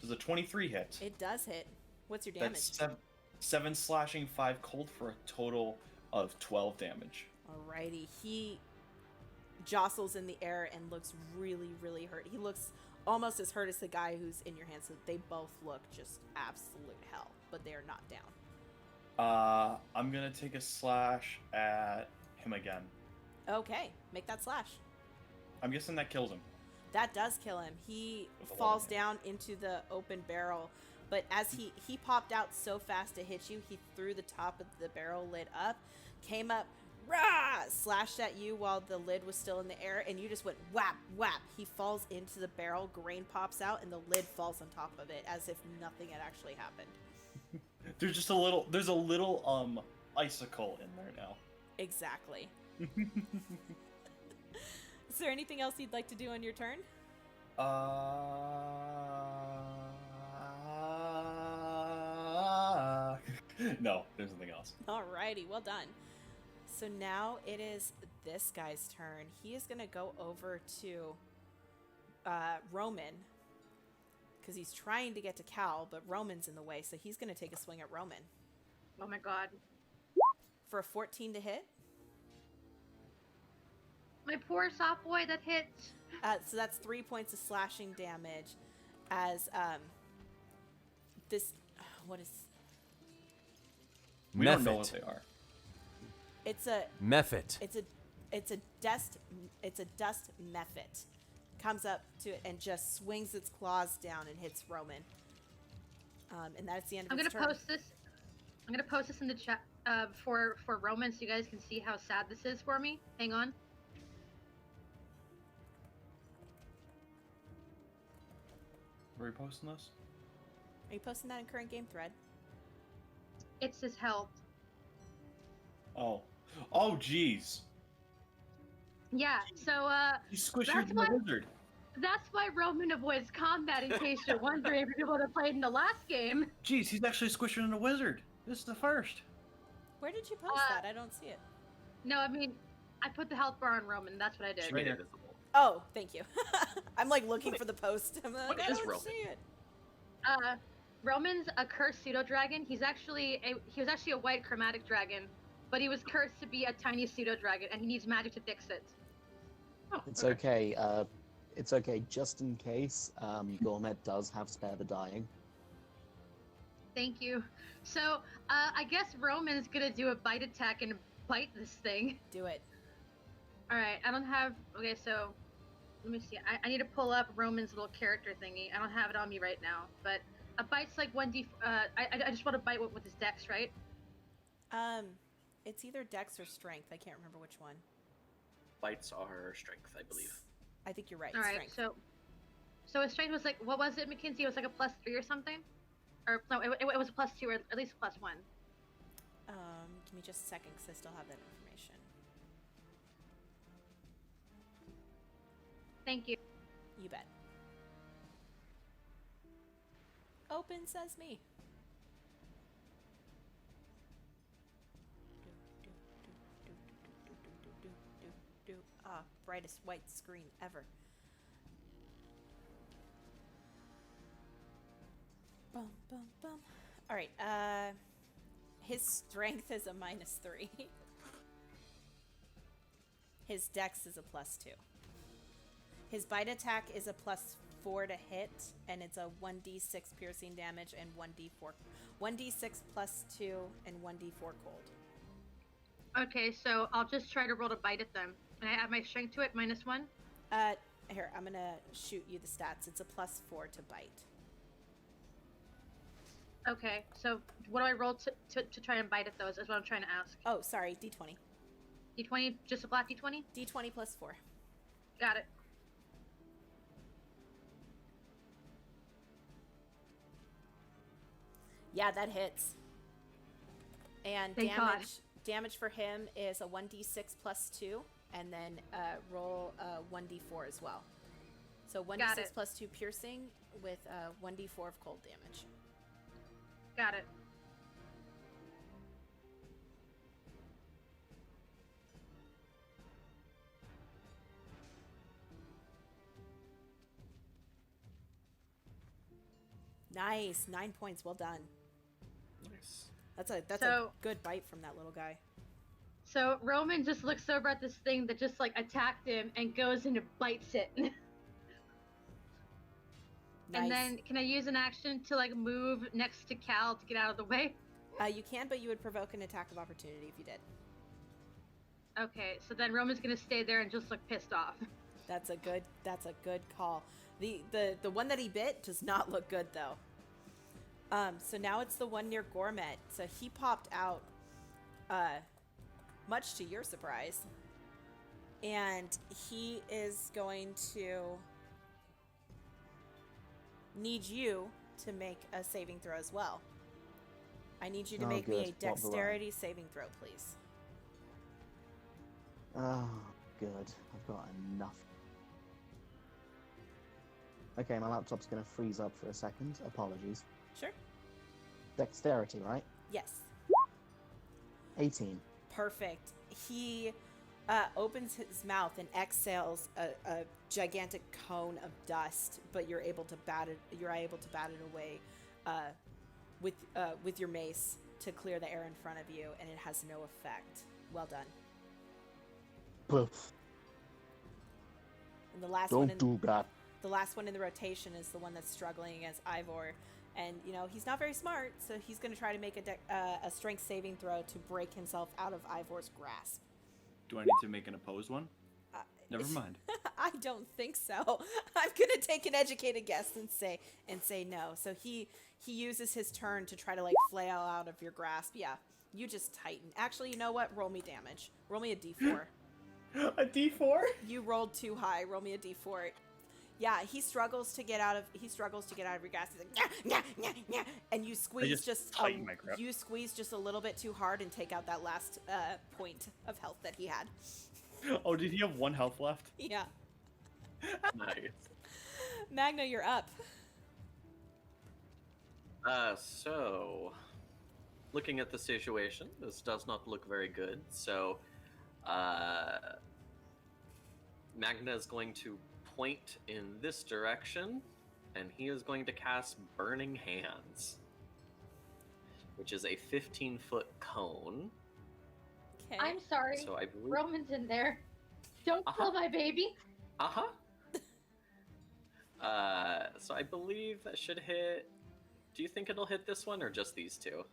Does a 23 hit? It does hit. What's your damage? That's 7 slashing, 5 cold for a total of 12 damage. Alrighty. He jostles in the air and looks really, really hurt. He looks almost as hurt as the guy who's in your hands. So they both look just absolute hell, but they are not down. I'm gonna take a slash at him again. Okay. Make that slash. I'm guessing that kills him. That does kill him. He With a falls one hit. down into the open barrel, but as he popped out so fast to hit you, he threw the top of the barrel lid up, came up, rah, slashed at you while the lid was still in the air, and you just went whap, whap. He falls into the barrel, grain pops out, and the lid falls on top of it as if nothing had actually happened. There's a little icicle in there now. Exactly. Is there anything else you'd like to do on your turn? No, there's nothing else. Alrighty, well done. So now it is this guy's turn. He is going to go over to Roman because he's trying to get to Cal, but Roman's in the way, so he's going to take a swing at Roman. Oh my god. For a 14 to hit. My poor soft boy that hit. So that's 3 points of slashing damage as this, what is, We don't know what they are. it's a Mephit. It's a dust mephit. Comes up to it and just swings its claws down and hits Roman. And that's the end of I'm its gonna turn. post this. I'm gonna post this in the chat for Roman, so you guys can see how sad this is for me. Hang on. Are we posting this? Are you posting that in current game thread? It's his health. Oh, jeez. Yeah. So He squished That's the what- wizard. that's why Roman avoids combat. In case you're wondering, for people that played in the last game. Jeez, he's actually squishing a wizard. This is the first. Where did you post that? I don't see it. No, I mean, I put the health bar on Roman. That's what I did. She made here. it visible. Oh, thank you. I'm like looking for the post. I'm like, what I is don't Roman? see it. Roman's a cursed pseudo dragon. He was actually a white chromatic dragon, but he was cursed to be a tiny pseudo dragon, and he needs magic to fix it. Oh, It's okay. It's okay. Just in case, Gourmet does have spare the dying. Thank you. So I guess Roman's gonna do a bite attack and bite this thing. Do it. All right. I don't have. Okay, so let me see. I need to pull up Roman's little character thingy. I don't have it on me right now, but a bite's like 1d. I just want to bite with his dex, right? It's either Dex or Strength. I can't remember which one. Bites are strength, I believe. I think you're right. All right. Strength. So his strength was like, what was it, Mckenzie? It was like a +3 or something, or no, it was a +2 or at least +1. Give me just a second because I still have that information. Thank you. You bet. Open sesame. Ah, brightest white screen ever. Bum, bum, bum. All right. His strength is a -3. His dex is a +2. His bite attack is a +4 to hit, and it's a 1d6 piercing damage and 1d4, 1d6 +2 and 1d4 cold. Okay, so I'll just try to roll to bite at them, and I add my strength to it, -1. Here, I'm gonna shoot you the stats. It's a +4 to bite. Okay, so what do I roll to try and bite at those? Is what I'm trying to ask. Oh, sorry, d20. D20, just a flat D20. D20 +4. Got it. Yeah, that hits. And Thank God. damage for him is a 1d6 +2, and then roll 1d4 as well. So 1d6 Got it. plus 2 piercing with 1d4 of cold damage. Got it. Nice. 9 points. Well done. Nice. That's a So- good bite from that little guy. So Roman just looks over at this thing that just like attacked him and goes and bites it. Nice. And then can I use an action to like move next to Cal to get out of the way? You can, but you would provoke an attack of opportunity if you did. Okay, so then Roman's gonna stay there and just look pissed off. That's a good call. The one that he bit does not look good though. So now it's the one near Gourmet. So he popped out, much to your surprise, and he is going to need you to make a saving throw as well. I need you to Oh, make me a good. What variety? dexterity saving throw, please. Oh, good. I've got enough. Okay, my laptop's going to freeze up for a second. Apologies. Sure. Dexterity, right? Yes. 18. Perfect. He opens his mouth and exhales a gigantic cone of dust, but you're able to bat it. You're able to bat it away with your mace to clear the air in front of you, and it has no effect. Well done. Poof. And the last Don't do that. the last one in the rotation is the one that's struggling against Ivor, and he's not very smart, so he's going to try to make a strength saving throw to break himself out of Ivor's grasp. Do I need to make an opposed one? Never mind. I don't think so. I'm gonna take an educated guess and say no. So he uses his turn to try to like flail out of your grasp. Yeah, you just tighten. Actually, you know what? Roll me damage. Roll me a d4. A D4? You rolled too high. Roll me a d4. Yeah, he struggles to get out of your grasp. He's like, "Nyah, nyah, nyah, nyah," and you squeeze just tighten my grip. you squeeze just a little bit too hard and take out that last point of health that he had. Oh, did he have 1 health left? Yeah, Nice. Magna, you're up. So, looking at the situation, this does not look very good. So, Magna is going to point in this direction, and he is going to cast Burning Hands, which is a 15-foot cone. Okay. I'm sorry. So I believe. Roman's in there. Don't kill my baby. Uh-huh. So I believe that should hit. Do you think it'll hit this one or just these two?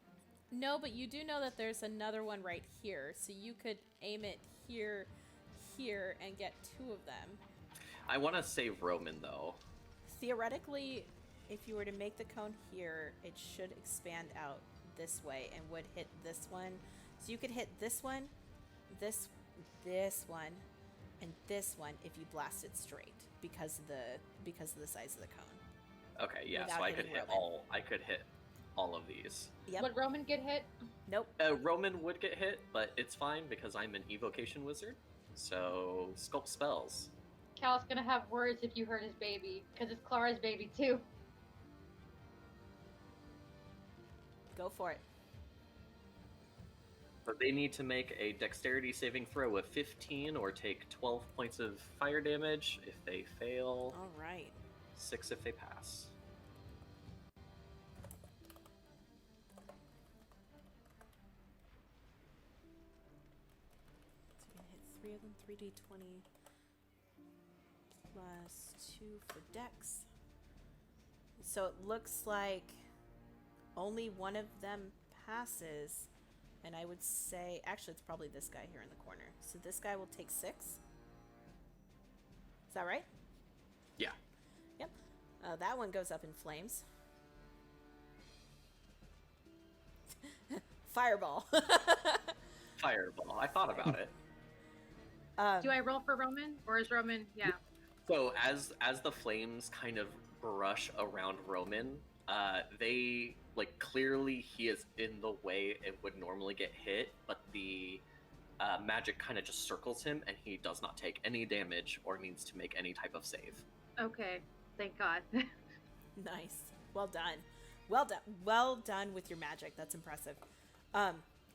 No, but you do know that there's another one right here, so you could aim it here, and get 2 of them. I want to save Roman though. Theoretically, if you were to make the cone here, it should expand out this way and would hit this one. So you could hit this one, this one, and this one if you blast it straight because of the size of the cone. Okay, yeah. Without So I could hitting hit Roman. all. I could hit all of these. Yep. Would Roman get hit? Nope. Roman would get hit, but it's fine because I'm an evocation wizard. So sculpt spells. Cal's gonna have words if you hurt his baby, because it's Clara's baby too. Go for it. But they need to make a dexterity saving throw of 15 or take 12 points of fire damage if they fail, All right. 6 if they pass. So we're gonna hit 3 of them, 3d20 plus 2 for dex. So it looks like only one of them passes, and I would say, actually, it's probably this guy here in the corner. So this guy will take 6. Is that right? Yeah. Yep. That one goes up in flames. Fireball. Fireball. I thought about it. Do I roll for Roman, or is Roman? Yeah. So as the flames kind of brush around Roman, they like clearly he is in the way it would normally get hit, but the magic kind of just circles him, and he does not take any damage or needs to make any type of save. Okay, thank God. Nice. Well done. Well done. Well done with your magic. That's impressive.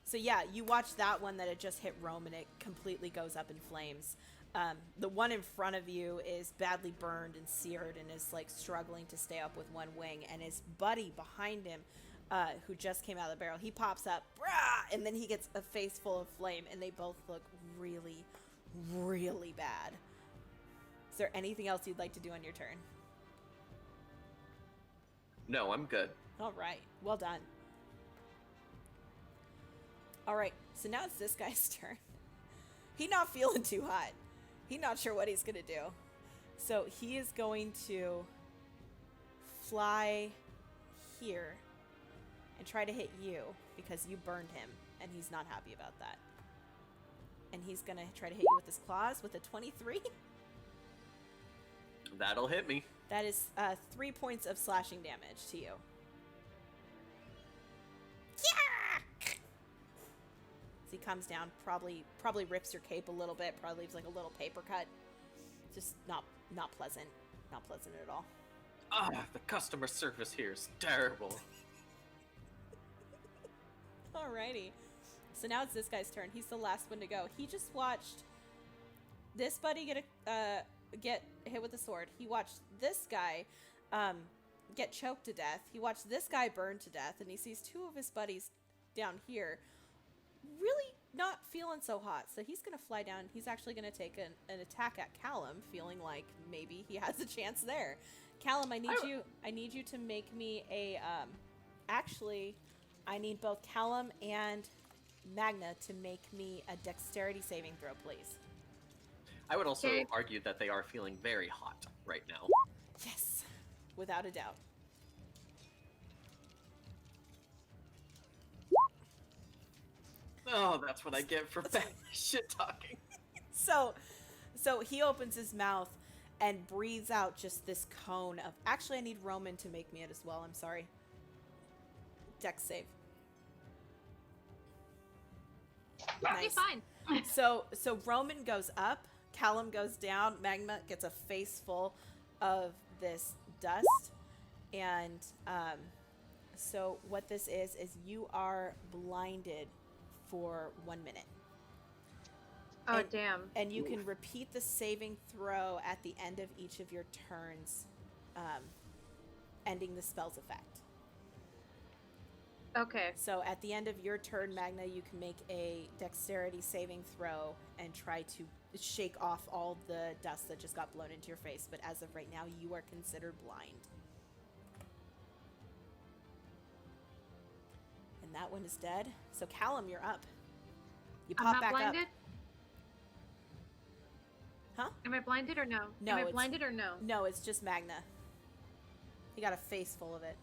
So yeah, you watch that one that had just hit Rome and it completely goes up in flames. The one in front of you is badly burned and seared and is like struggling to stay up with one wing. And his buddy behind him, who just came out of the barrel, he pops up, brah, and then he gets a face full of flame, and they both look really, really bad. Is there anything else you'd like to do on your turn? No, I'm good. All right. Well done. All right. So now it's this guy's turn. He not feeling too hot. He not sure what he's going to do. So he is going to fly here and try to hit you because you burned him and he's not happy about that. And he's going to try to hit you with his claws with a 23. That'll hit me. That is 3 points of slashing damage to you. Yeah! So he comes down, probably rips your cape a little bit, probably leaves like a little paper cut. Just not pleasant. Not pleasant at all. The customer service here is terrible. Alrighty. So now it's this guy's turn. He's the last one to go. He just watched this buddy get hit with a sword. He watched this guy get choked to death. He watched this guy burn to death, and he sees two of his buddies down here really not feeling so hot. So he's going to fly down. He's actually going to take an attack at Callum, feeling like maybe he has a chance there. Callum, I need you to make me a actually I need both Callum and Magna to make me a dexterity saving throw, please. I would also Okay. argue that they are feeling very hot right now. Yes, without a doubt. Oh, that's what I get for bad shit talking. So he opens his mouth and breathes out just this cone of. Actually, I need Roman to make me it as well. I'm sorry. Dex save. Okay, fine. So Roman goes up, Callum goes down, Magma gets a face full of this dust, and so what this is you are blinded for 1 minute. Oh, And- damn. And you can repeat the saving throw at the end of each of your turns, ending the spell's effect. Okay. So at the end of your turn, Magna, you can make a dexterity saving throw and try to shake off all the dust that just got blown into your face. But as of right now, you are considered blind. And that one is dead. So Callum, you're up. You I'm pop not back blinded? up. Huh? Am I blinded or no? No, Am I it's- blinded or no? No, it's just Magna. He got a face full of it.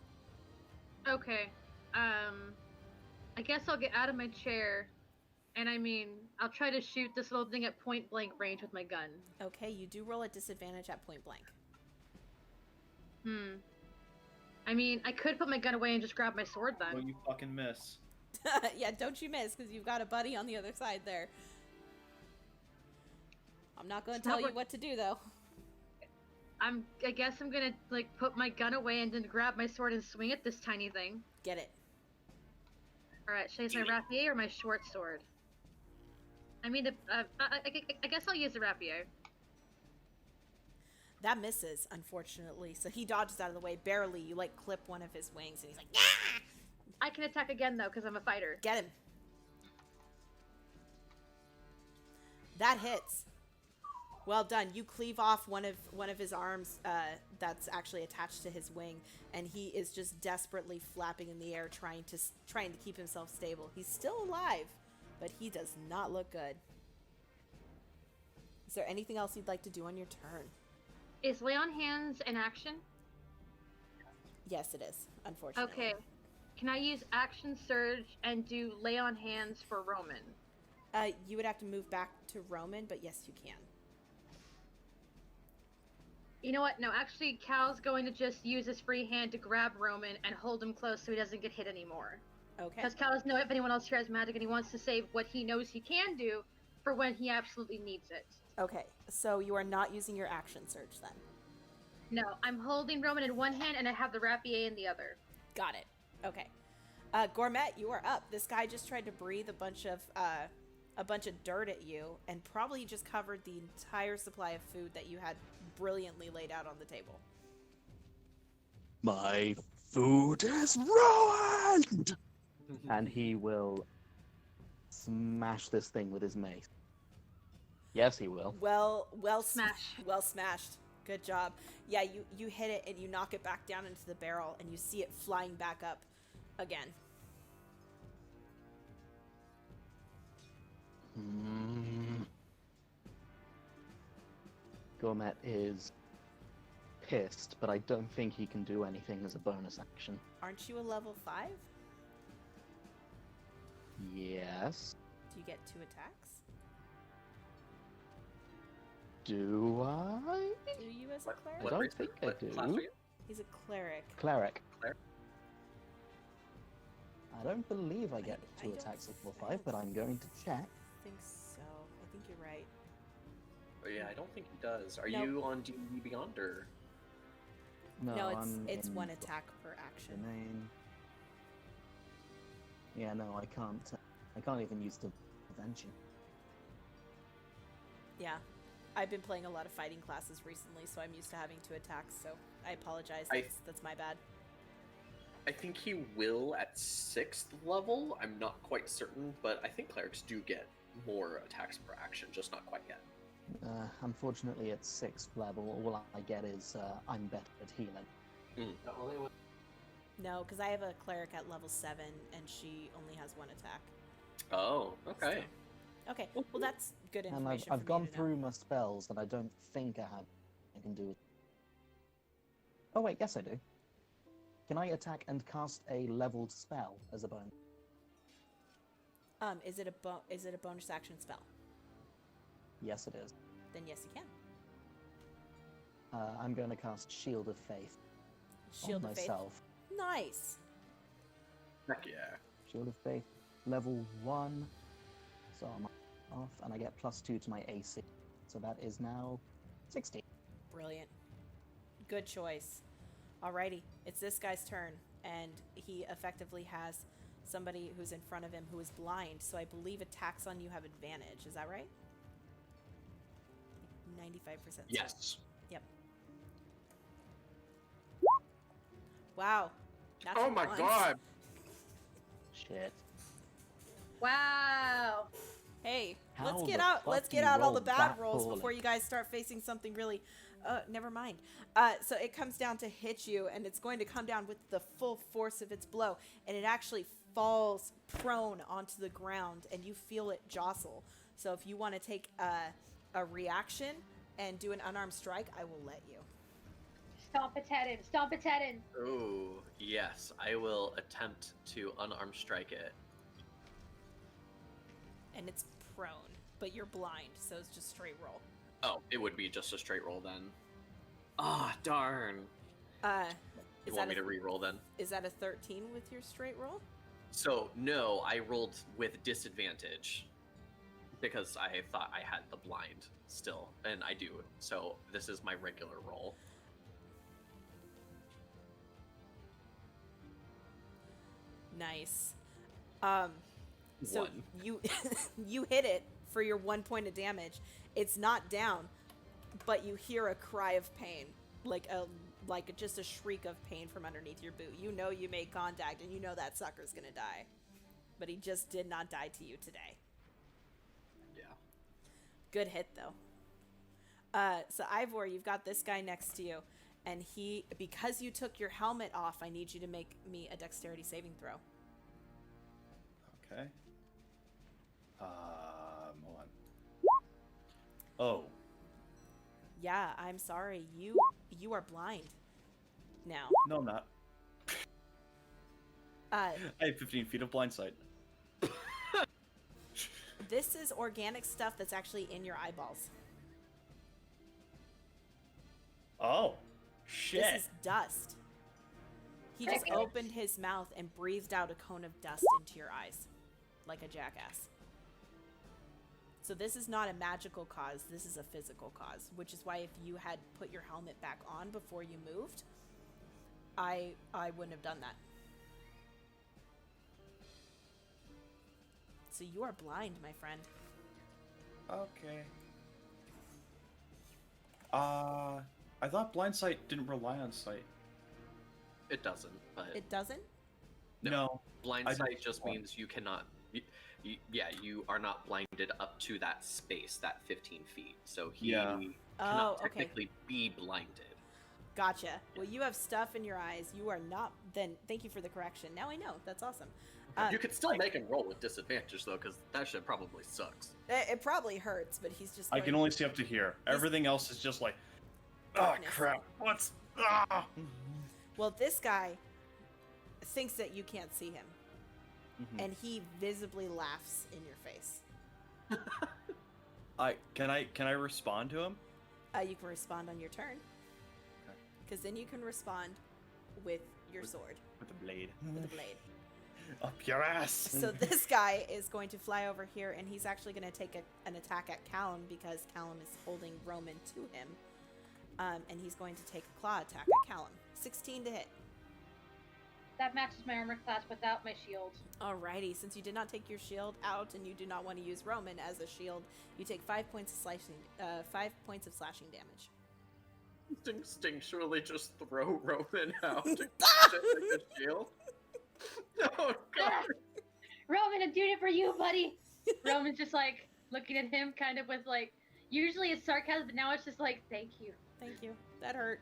Okay. I guess I'll get out of my chair, and I'll try to shoot this little thing at point blank range with my gun. Okay, you do roll at disadvantage at point blank. I could put my gun away and just grab my sword then. Well, you fucking miss. Yeah, don't you miss, because you've got a buddy on the other side there. I'm not going to It's not tell you work- what to do, though. I guess I'm gonna, put my gun away and then grab my sword and swing at this tiny thing. Get it. Alright, should I use my rapier or my short sword? I guess I'll use the rapier. That misses, unfortunately. So he dodges out of the way, barely. You, clip one of his wings, and he's like, yeah! I can attack again, though, because I'm a fighter. Get him. That hits. Well done. You cleave off one of his arms that's actually attached to his wing, and he is just desperately flapping in the air, trying to keep himself stable. He's still alive, but he does not look good. Is there anything else you'd like to do on your turn? Is lay on hands an action? Yes, it is, unfortunately. Okay. Can I use action surge and do lay on hands for Roman? You would have to move back to Roman, but yes, you can. You know what? No, actually, Cal's going to just use his free hand to grab Roman and hold him close so he doesn't get hit anymore. Okay. Because Cal doesn't know if anyone else here has magic and he wants to save what he knows he can do for when he absolutely needs it. Okay, so you are not using your action surge then. No, I'm holding Roman in one hand and I have the rapier in the other. Got it. Okay. Gourmet, you are up. This guy just tried to breathe a bunch of dirt at you, and probably just covered the entire supply of food that you had brilliantly laid out on the table. My food is ruined! And he will smash this thing with his mace. Yes, he will. Well Smash. well smashed. Good job. Yeah, you hit it and you knock it back down into the barrel, and you see it flying back up again. Gourmet is pissed, but I don't think he can do anything as a bonus action. Aren't you a level 5? Yes. Do you get 2 attacks? Do I? Do you as a cleric? What? don't race- think I what do. class are you? He's a cleric. Cleric. Cleric? I don't believe I get I 2 don't attacks at level I 5, don't but I'm going to check. I think so. I think you're right. Oh, yeah, I don't think he does. Are Nope. you on D&D Beyond or? No, I'm it's in 1 attack per action. domain. Yeah, no, I can't. I can't even use the prevention. Yeah. I've been playing a lot of fighting classes recently, so I'm used to having 2 attacks, so I apologize. That's my bad. I think he will at 6th level. I'm not quite certain, but I think clerics do get more attacks per action, just not quite yet. Unfortunately, at 6th level, all I get is I'm better at healing. No, because I have a cleric at level 7, and she only has 1 attack. Oh, okay. Okay, well that's good And information. I've for gone me to know. through my spells, and I don't think I can do it. Oh wait, yes I do. Can I attack and cast a leveled spell as a bonus? Is it a bonus action spell? Yes, it is. Then yes, you can. I'm going to cast Shield of Faith Shield on of Faith. myself. Nice. Heck yeah. Shield of Faith, level 1. So I'm off, and I get +2 to my AC. So that is now 60. Brilliant. Good choice. Alrighty, it's this guy's turn, and he effectively has somebody who's in front of him who is blind, so I believe attacks on you have advantage. Is that right? 95%. Yes. Yep. Wow. Natural Oh my ones. god! Shit. Wow. Hey, How let's the get out. fuck Let's do you get out all roll the bad that rolls poorly? before you guys start facing something really. Never mind. So it comes down to hit you, and it's going to come down with the full force of its blow, and it actually falls prone onto the ground, and you feel it jostle. So if you want to take a reaction and do an unarmed strike, I will let you. Stomp its head in. Stomp its head in. Oh, yes. I will attempt to unarmed strike it. And it's prone, but you're blind, so it's just straight roll. Oh, it would be just a straight roll then. Ah, darn. Is You that want me a, to re-roll then? is that a 13 with your straight roll? So, no, I rolled with disadvantage because I thought I had the blind still, and I do. So, this is my regular roll. Nice. So One. you you hit it for your 1 point of damage. It's not down, but you hear a cry of pain, like just a shriek of pain from underneath your boot. You know you made contact, and you know that sucker's gonna die, but he just did not die to you today. Yeah. Good hit though. So Ivor, you've got this guy next to you, and because you took your helmet off, I need you to make me a dexterity saving throw. Okay. Hold on. Oh, Yeah, I'm sorry. You are blind now. no, I'm not. I have 15 feet of blind sight. This is organic stuff that's actually in your eyeballs. Oh, shit. This is dust. He just Okay. opened his mouth and breathed out a cone of dust into your eyes, like a jackass. So this is not a magical cause, this is a physical cause, which is why if you had put your helmet back on before you moved, I wouldn't have done that. So you are blind, my friend. Okay. I thought blind sight didn't rely on sight. It doesn't, but It doesn't? No. blind I sight didn't- just means you cannot. You are not blinded up to that space, that 15 feet. So he Yeah. cannot Oh, okay. technically be blinded. Gotcha. Well, you have stuff in your eyes. You are not. Then thank you for the correction. Now I know. That's awesome. You could still make him roll with disadvantage though, because that shit probably sucks. It probably hurts, but he's just. I going- can only see up to here. Everything else is just like, oh Darkness. crap, what's, ah! Well, this guy thinks that you can't see him, Mhm. and he visibly laughs in your face. Can I respond to him? You can respond on your turn, Okay. because then you can respond with your sword, With the blade. with the blade. Up your ass! So this guy is going to fly over here, and he's actually going to take an attack at Callum because Callum is holding Roman to him. And he's going to take a claw attack at Callum. 16 to hit. That matches my armor class without my shield. Alrighty, since you did not take your shield out and you do not want to use Roman as a shield, you take 5 points of slashing damage. Instinctually just throw Roman out to get the shield. Oh god. Roman, I'm doing it for you, buddy. Roman's just like looking at him kind of with like, usually it's sarcasm, but now it's just like, thank you. Thank you. That hurt.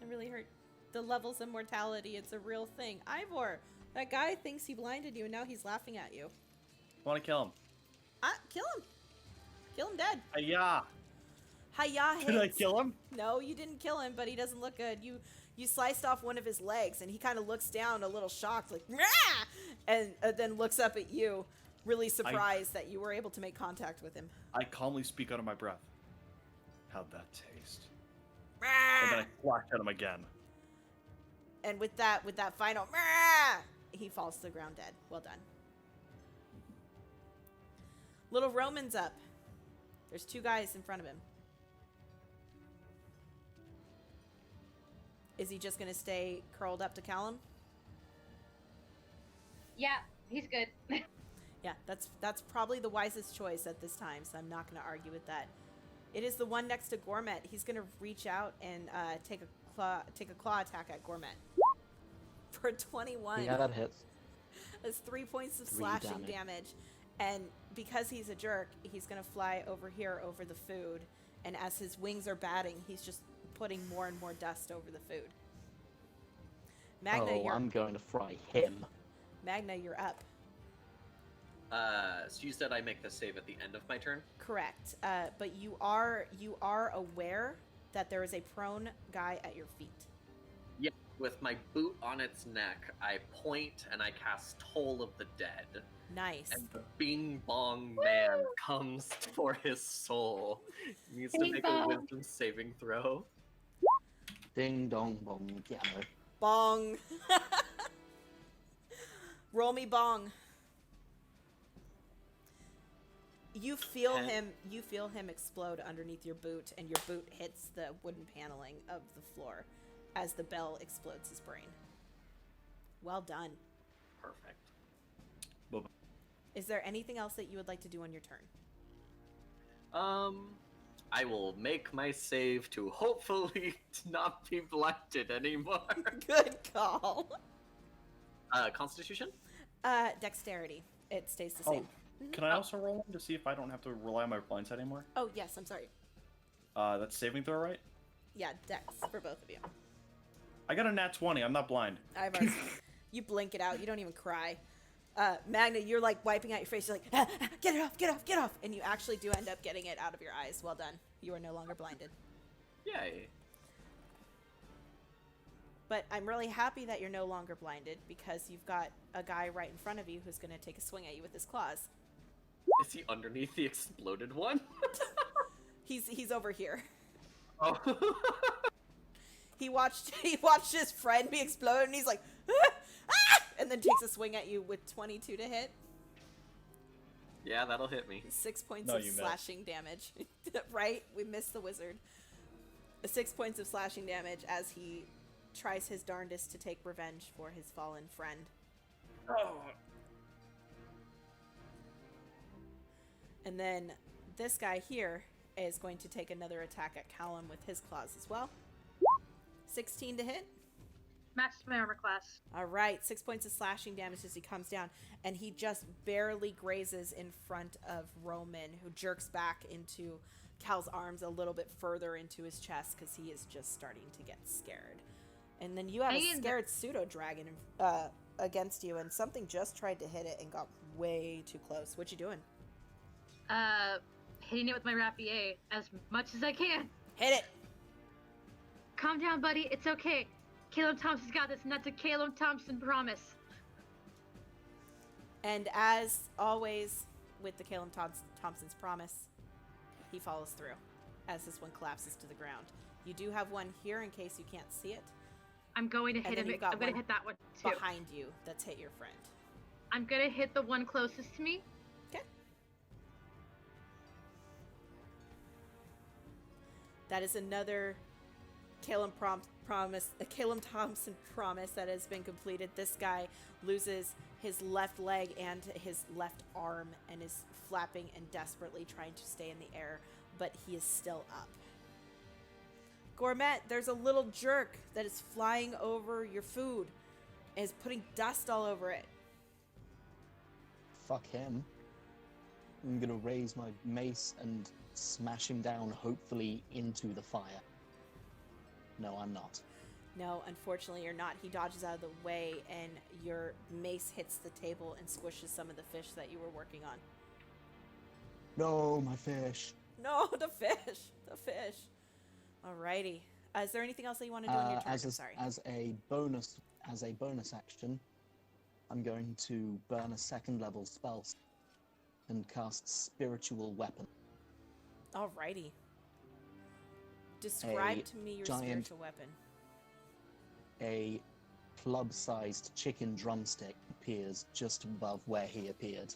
It really hurt. The levels of mortality, it's a real thing. Ivor, that guy thinks he blinded you and now he's laughing at you. I want to kill him. Kill him. Kill him dead. Yeah. Hiya hits. Did I kill him? No, you didn't kill him, but he doesn't look good. You sliced off one of his legs, and he kind of looks down a little shocked, like, "Rah!" and then looks up at you, really surprised that you were able to make contact with him. I calmly speak under my breath. How'd that taste? "Rah!" And then I whack at him again. And with that final, "Rah!" he falls to the ground dead. Well done. Little Roman's up. There's 2 guys in front of him. Is he just gonna stay curled up to Callum? Yeah, he's good. Yeah, that's probably the wisest choice at this time, so I'm not going to argue with that. It is the one next to Gourmet. He's going to reach out and take a claw attack at Gourmet. For 21. Yeah, that hits. That's 3 points of 3 slashing damage. And because he's a jerk, he's going to fly over here over the food. And as his wings are batting, he's just putting more and more dust over the food. Magna, I'm going to fry him. Magna, you're up. So you said I make the save at the end of my turn? Correct. But you are aware that there is a prone guy at your feet. Yeah. With my boot on its neck, I point and I cast Toll of the Dead. Nice. And the Bing Bong Man comes for his soul. He needs to Bing make bong. a wisdom saving throw. Ding dong bong piano. Bong. Roll me bong. You feel Okay. him. You feel him explode underneath your boot, and your boot hits the wooden paneling of the floor as the bell explodes his brain. Well done. Perfect. Is there anything else that you would like to do on your turn? I will make my save to hopefully not be blinded anymore. Good call. Constitution? Dexterity. It stays the Oh, same. can I also roll one to see if I don't have to rely on my blind sight anymore? Oh yes, I'm sorry. That's saving throw, right? Yeah, Dex for both of you. I got a nat 20. I'm not blind. I've already you blink it out. You don't even cry. Magna, you're like wiping out your face. You're like, "Ah, ah, get it off, get off, get off. And you actually do end up getting it out of your eyes. Well done. You are no longer blinded. Yay. But I'm really happy that you're no longer blinded because you've got a guy right in front of you who's going to take a swing at you with his claws. Is he underneath the exploded one? He's over here. Oh. He watched his friend be exploded and he's like, ah, ah, and then takes a swing at you with 22 to hit. Yeah, that'll hit me. 6 points No, of you missed. slashing damage. Right? We missed the wizard. 6 points of slashing damage as he tries his darndest to take revenge for his fallen friend. Oh. And then this guy here is going to take another attack at Callum with his claws as well. 16 to hit. Matched my armor class. All right, 6 points of slashing damage as he comes down, and he just barely grazes in front of Roman, who jerks back into Cal's arms a little bit further into his chest because he is just starting to get scared. And then you have a scared pseudo dragon against you, and something just tried to hit it and got way too close. What you doing? Hitting it with my rapier as much as I can. Hit it. Calm down, buddy. It's okay. Caleb Thompson's got this, and that's a Caleb Thompson promise. And as always, with the Caleb Thompson's promise, he follows through as this one collapses to the ground. You do have one here in case you can't see it. I'm going to And hit then him. you've got I'm going to one hit that one too. behind you that's hit your friend. I'm going to hit the one closest to me. Okay. That is another Caleb Thompson promise that has been completed. This guy loses his left leg and his left arm and is flapping and desperately trying to stay in the air, but he is still up. Gourmet, there's a little jerk that is flying over your food and is putting dust all over it. Fuck him. I'm gonna raise my mace and smash him down, hopefully into the fire. No, I'm not. No, unfortunately you're not. He dodges out of the way and your mace hits the table and squishes some of the fish that you were working on. No, my fish. No, the fish. The fish. Alrighty. Is there anything else that you want to do on your turn? As a bonus action, I'm going to burn a second level spell and cast Spiritual Weapon. Alrighty. Describe A to me your giant- spiritual weapon. A club-sized chicken drumstick appears just above where he appeared.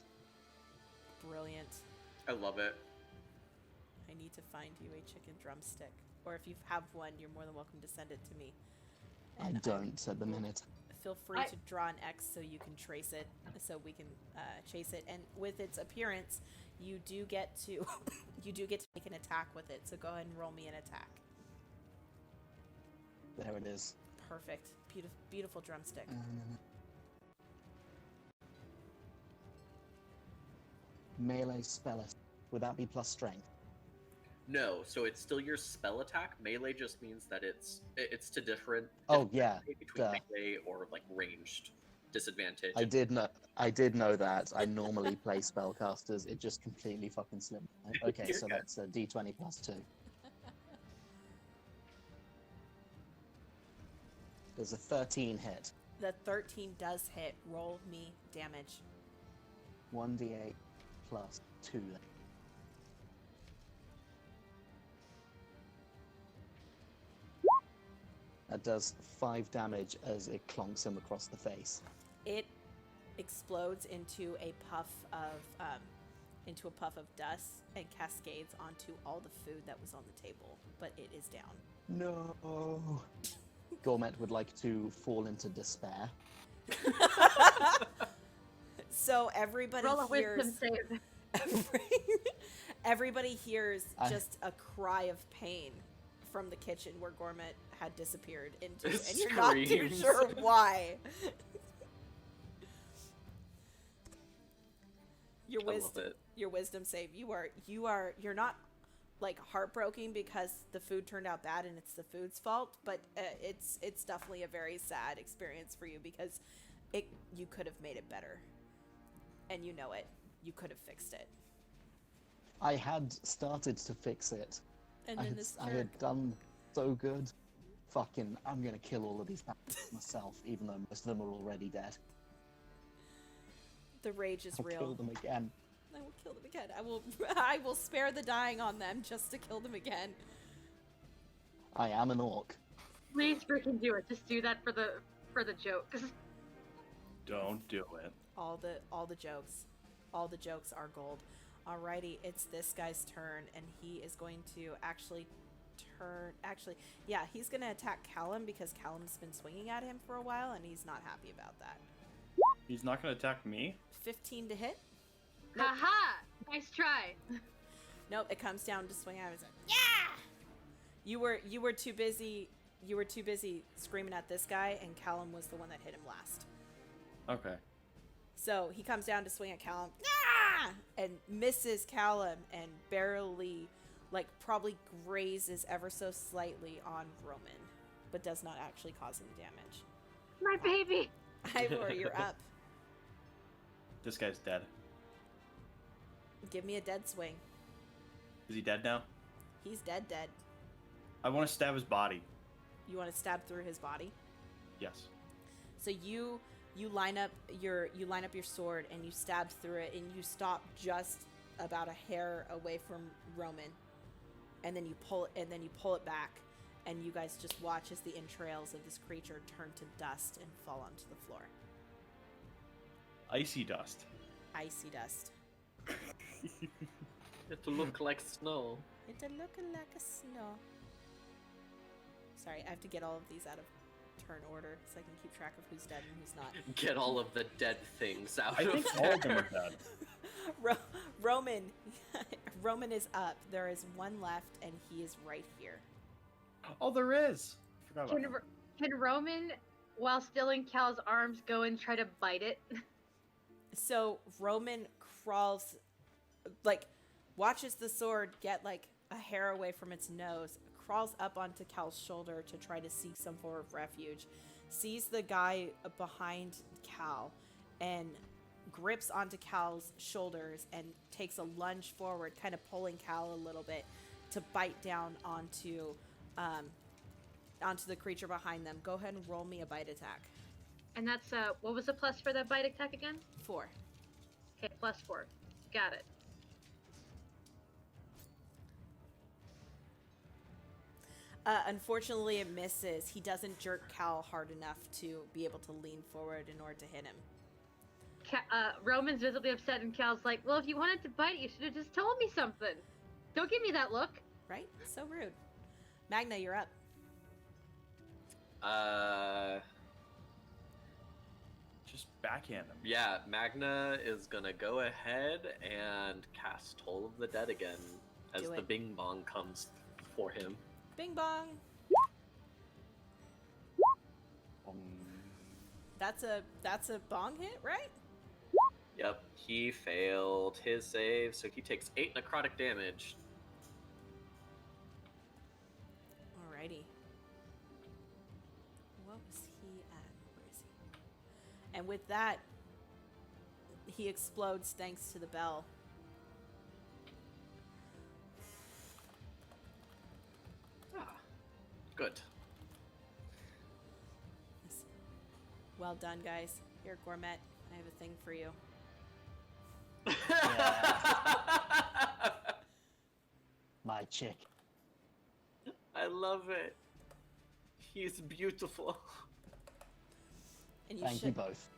Brilliant. I love it. I need to find you a chicken drumstick. Or if you have one, you're more than welcome to send it to me. I And don't at the minute. feel free to draw an X so you can trace it, so we can chase it. And with its appearance, you do get to make an attack with it. So go ahead and roll me an attack. There it is. Perfect. Beautiful, beautiful drumstick. Melee spell. Would that be plus strength? No, so it's still your spell attack. Melee just means that it's to different. Oh, yeah, Between duh. melee or like ranged disadvantage. I did know that. I normally play spellcasters. It just completely fucking slipped. Okay, You're so good. that's a d20 plus 2. There's a 13 hit. The 13 does hit. Roll me damage. 1d8 plus 2. That does 5 damage as it clonks him across the face. It explodes into a puff of dust and cascades onto all the food that was on the table, but it is down. No. Gourmet would like to fall into despair. So everybody Roll a hears wisdom save. everybody hears I- just a cry of pain from the kitchen where Gourmet had disappeared into, and you're not too Screams. sure why. Your I love wisdom, it. your wisdom save. You're not like heartbroken because the food turned out bad and it's the food's fault, but it's definitely a very sad experience for you because you could have made it better, and you know it. You could have fixed it. I had started to fix it. And then this I jerk. had done so good. Fucking, I'm gonna kill all of these bastards myself, even though most of them are already dead. The rage is I'll real. kill them again. I will kill them again. I will spare the dying on them just to kill them again. I am an orc. Please freaking do it. Just do that for the joke. Don't do it. All the jokes. all the jokes are gold. Alrighty, it's this guy's turn, and he is going to actually he's going to attack Callum because Callum's been swinging at him for a while, and he's not happy about that. He's not going to attack me? 15 to hit? Nope. Haha! Nice try. Nope, it comes down to swing at him. It's like, yeah! You were too busy screaming at this guy, and Callum was the one that hit him last. Okay. So he comes down to swing at Callum, ah! And misses Callum and barely, probably grazes ever so slightly on Roman, but does not actually cause any damage. My baby. Ivor, you're up. This guy's dead. Give me a dead swing. Is he dead now? He's dead. I want to stab his body. You want to stab through his body? Yes. So you line up your sword and you stab through it, and you stop just about a hair away from Roman, and then you pull it back, and you guys just watch as the entrails of this creature turn to dust and fall onto the floor. Icy dust. Icy dust. It'll look like snow. It'll look like a snow. Sorry, I have to get all of these out of turn order so I can keep track of who's dead and who's not. Get all of the dead things out I of think all of them are dead. Roman is up. There is one left, and he is right here. Oh, there is. Forgot about him. Can Roman, while still in Cal's arms, go and try to bite it? So Roman crawls, watches the sword get a hair away from its nose, crawls up onto Cal's shoulder to try to seek some form of refuge, sees the guy behind Cal, and grips onto Cal's shoulders and takes a lunge forward, kind of pulling Cal a little bit to bite down onto the creature behind them. Go ahead and roll me a bite attack. And that's, what was the plus for that bite attack again? 4. Okay, +4. Got it. Unfortunately, it misses. He doesn't jerk Cal hard enough to be able to lean forward in order to hit him. Roman's visibly upset, and Cal's like, well, if you wanted to bite, you should have just told me something. Don't give me that look. Right? So rude. Magna, you're up. Just backhand him. Yeah, Magna is gonna go ahead and cast Toll of the Dead again as Do the it. Bing Bong comes for him. Bing bong. That's a bong hit, right? Yep, he failed his save, so he takes 8 necrotic damage. Alrighty. What was he at? Where is he? And with that, he explodes thanks to the bell. Ah, good. Well done, guys. Here, Gourmet, I have a thing for you. My chick. I love it. He's beautiful. And Thank you both.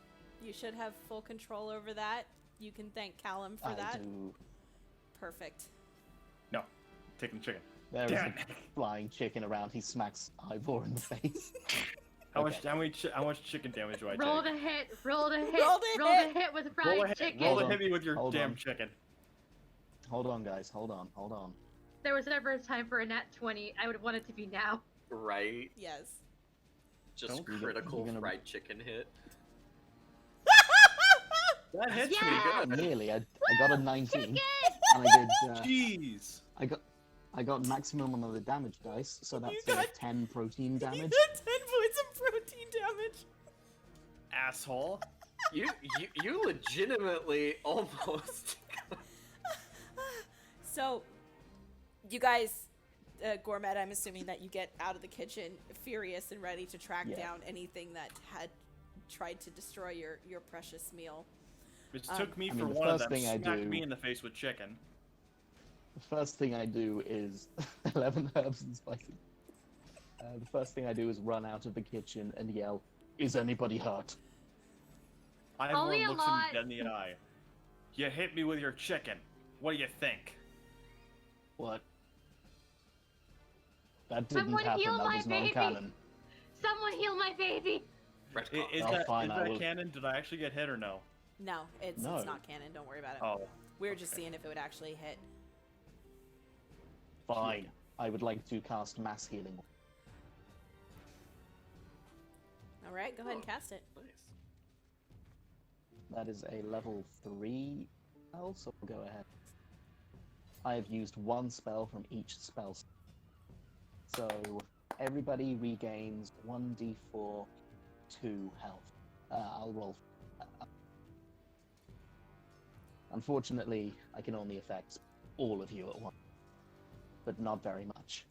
You should have full control over that. You can thank Callum for I that. do. Perfect. No, taking the chicken. There is Damn a it. flying chicken around. He smacks Ivor in the face. How Okay. much chicken damage do I Roll take? the hit. Roll the hit. Roll the Roll hit. the hit with Roll fried a hit. chicken. Roll Hold a on. hit me with your Hold damn on. chicken. Hold on, guys. Hold on. Hold on. If there was ever a time for a nat 20, I would want it to be now. Right? Yes. Just Don't- critical you're gonna- fried chicken hit. That hits Yeah! me good. Nearly. I got a 19, Chicken! and I did. Jeez. I got maximum on the damage dice, so that's got- 10 protein You damage. did 10 points of protein damage. Asshole. You legitimately almost. So, you guys, Gourmet, I'm assuming that you get out of the kitchen furious and ready to track Yeah. down anything that had tried to destroy your precious meal. Which took me I mean, for the one of first them. thing I Smacked do- me in the face with chicken. The first thing I do is 11 herbs and spices. The first thing I do is run out of the kitchen and yell, "Is anybody hurt?" Ivor Only a looks him lot. dead in the eye. You hit me with your chicken. What do you think? What? That didn't Someone happen. heal That my was baby! non-canon. Someone heal my baby! Retcon. Is Oh, that, fine, is I that will- canon? Did I actually get hit or no? No, it's No. not canon. Don't worry about it. Oh. We were just okay. seeing if it would actually hit. Fine. I would like to cast mass healing. All right, go ahead and Oh. cast it. Nice. That is a level 3 spell, so we'll go ahead. I have used one spell from each spell. So everybody regains 1d4 2 health. I'll roll. Unfortunately, I can only affect all of you at once, but not very much.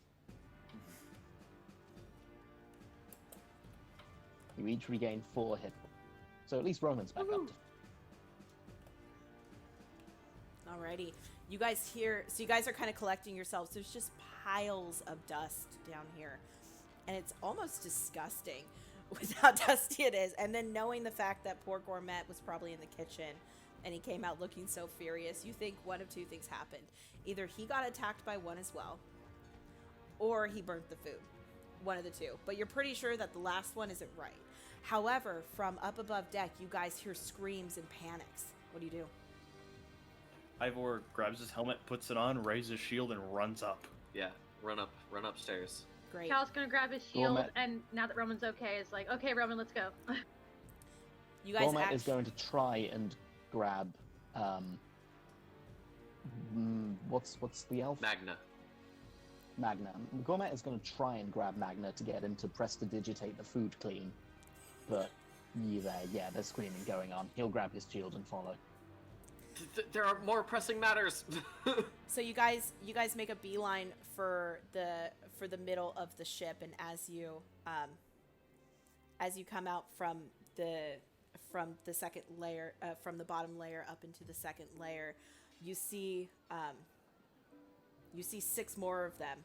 You each regain 4 hit points. So at least Roman's back up to Alrighty. You guys hear, so you guys are kind of collecting yourselves. There's just piles of dust down here. And it's almost disgusting with how dusty it is. And then knowing the fact that poor Gourmet was probably in the kitchen and he came out looking so furious, you think one of two things happened. Either he got attacked by one as well, or he burnt the food. One of the two. But you're pretty sure that the last one isn't right. However, from up above deck, you guys hear screams and panics. What do you do? Ivor grabs his helmet, puts it on, raises his shield, and runs up. Yeah, run upstairs. Great. Cal's gonna grab his shield, Gourmet. and now that Roman's okay, it's like, okay, Roman, let's go. You guys Gourmet is going to try and grab what's the elf? Magna. Magna. Gourmet is going to try and grab Magna to get him to prestidigitate the food clean. But there's screaming going on. He'll grab his shield and follow. There are more pressing matters. So you guys make a beeline for the middle of the ship, and as you come out from the second layer, from the bottom layer up into the second layer, you see 6 more of them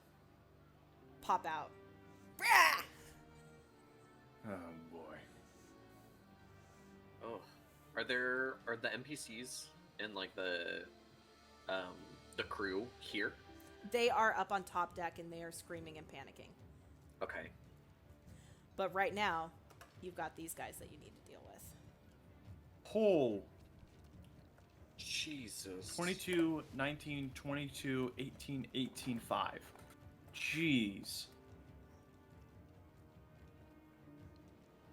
pop out. Brah! Oh boy. Oh, are the NPCs and like the crew here? They are up on top deck and they are screaming and panicking. Okay. But right now, you've got these guys that you need to deal with. Oh. Jesus. 22, 19, 22, 18, 18, 5. Jeez.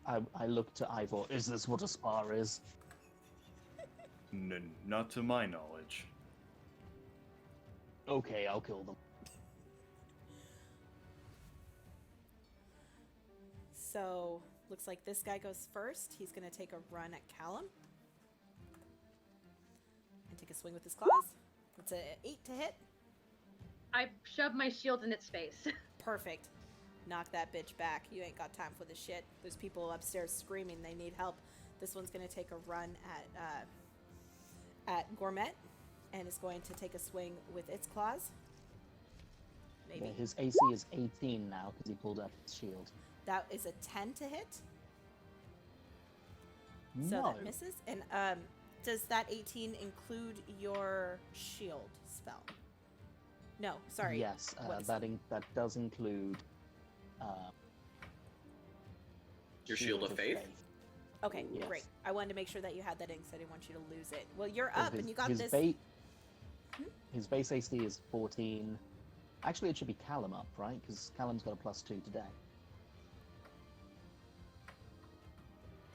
I look to Ivor. Is this what a spar is? Not to my knowledge. Okay, I'll kill them. So, looks like this guy goes first. He's going to take a run at Callum. And take a swing with his claws. It's a 8 to hit. I shove my shield in its face. Perfect. Knock that bitch back. You ain't got time for this shit. There's people upstairs screaming they need help. This one's going to take a run at Gourmet. And is going to take a swing with its claws. Maybe. Yeah, his AC is 18 now because he pulled up his shield. That is a 10 to hit. So No. that misses. And does that 18 include your shield spell? No, sorry. Yes, What is that does include Your Shield of Faith? Okay, Yes. great. I wanted to make sure that you had that in because I didn't want you to lose it. Well, you're up and you got his this. His base AC is 14. Actually, it should be Callum up, right? Because Callum's got a +2 today.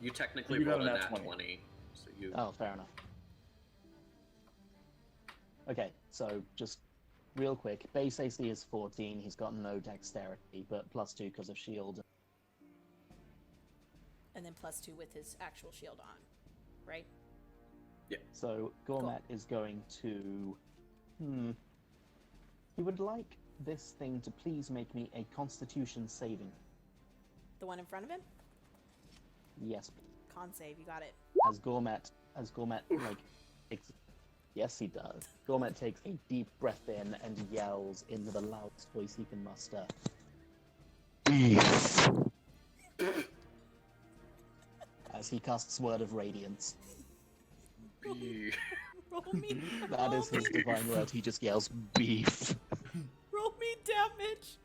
You technically You got rolled a a nat nat 20. 20. So you. Oh, fair enough. Okay, so just real quick, base AC is 14. He's got no dexterity, but +2 because of shield. And then +2 with his actual shield on, right? So Gourmet is going to. He would like this thing to please make me a Constitution saving. The one in front of him? Yes, Con save, you got it. as Gourmet like. Yes, he does. Gourmet takes a deep breath in and yells into the loudest voice he can muster. As he casts Word of Radiance. Be- Roll Roll me. That is his divine word. He just yells, beef. Roll me damage.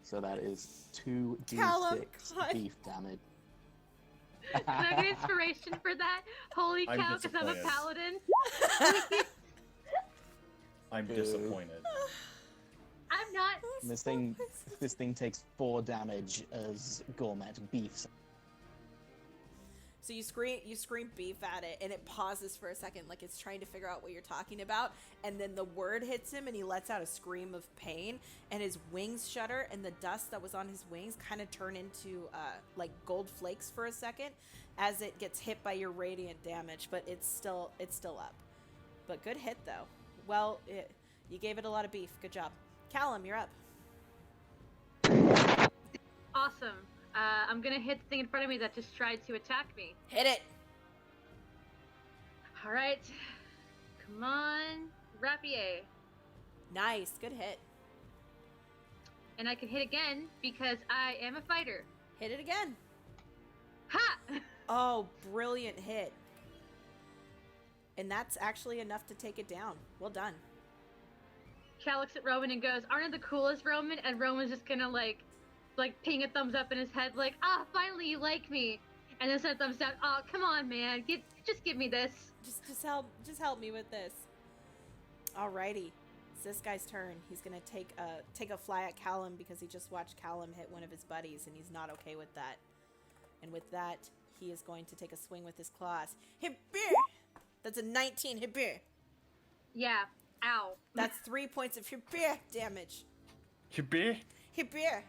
So that is 2d6 Callum, God. beef damage. Can I get inspiration for that? Holy I'm cow, because I'm a disappointed. paladin. I'm Boo. disappointed. I'm not. This thing takes 4 damage as Gourmet beefs. So you scream beef at it, and it pauses for a second, like it's trying to figure out what you're talking about, and then the word hits him, and he lets out a scream of pain, and his wings shudder, and the dust that was on his wings kind of turn into like gold flakes for a second, as it gets hit by your radiant damage, but it's still up. But good hit though. Well, you gave it a lot of beef. Good job, Callum. You're up. Awesome. I'm gonna hit the thing in front of me that just tried to attack me. Hit it. All right. Come on, rapier. Nice. Good hit. And I can hit again because I am a fighter. Hit it again. Ha! Oh, brilliant hit. And that's actually enough to take it down. Well done. Cal looks at Roman and goes, "Aren't I the coolest, Roman?" And Roman's just gonna like ping a thumbs up in his head, like, "Ah, finally you like me." And then send a thumbs down. "Oh, come on, man, just give me this." Just help me with this. Alrighty, it's this guy's turn. He's gonna take a fly at Callum because he just watched Callum hit one of his buddies, and he's not okay with that. And with that, he is going to take a swing with his claws. Hit beer. That's a 19 hit beer. Yeah. Ow. That's 3 points of hit beer damage. Yippee! Hit beer.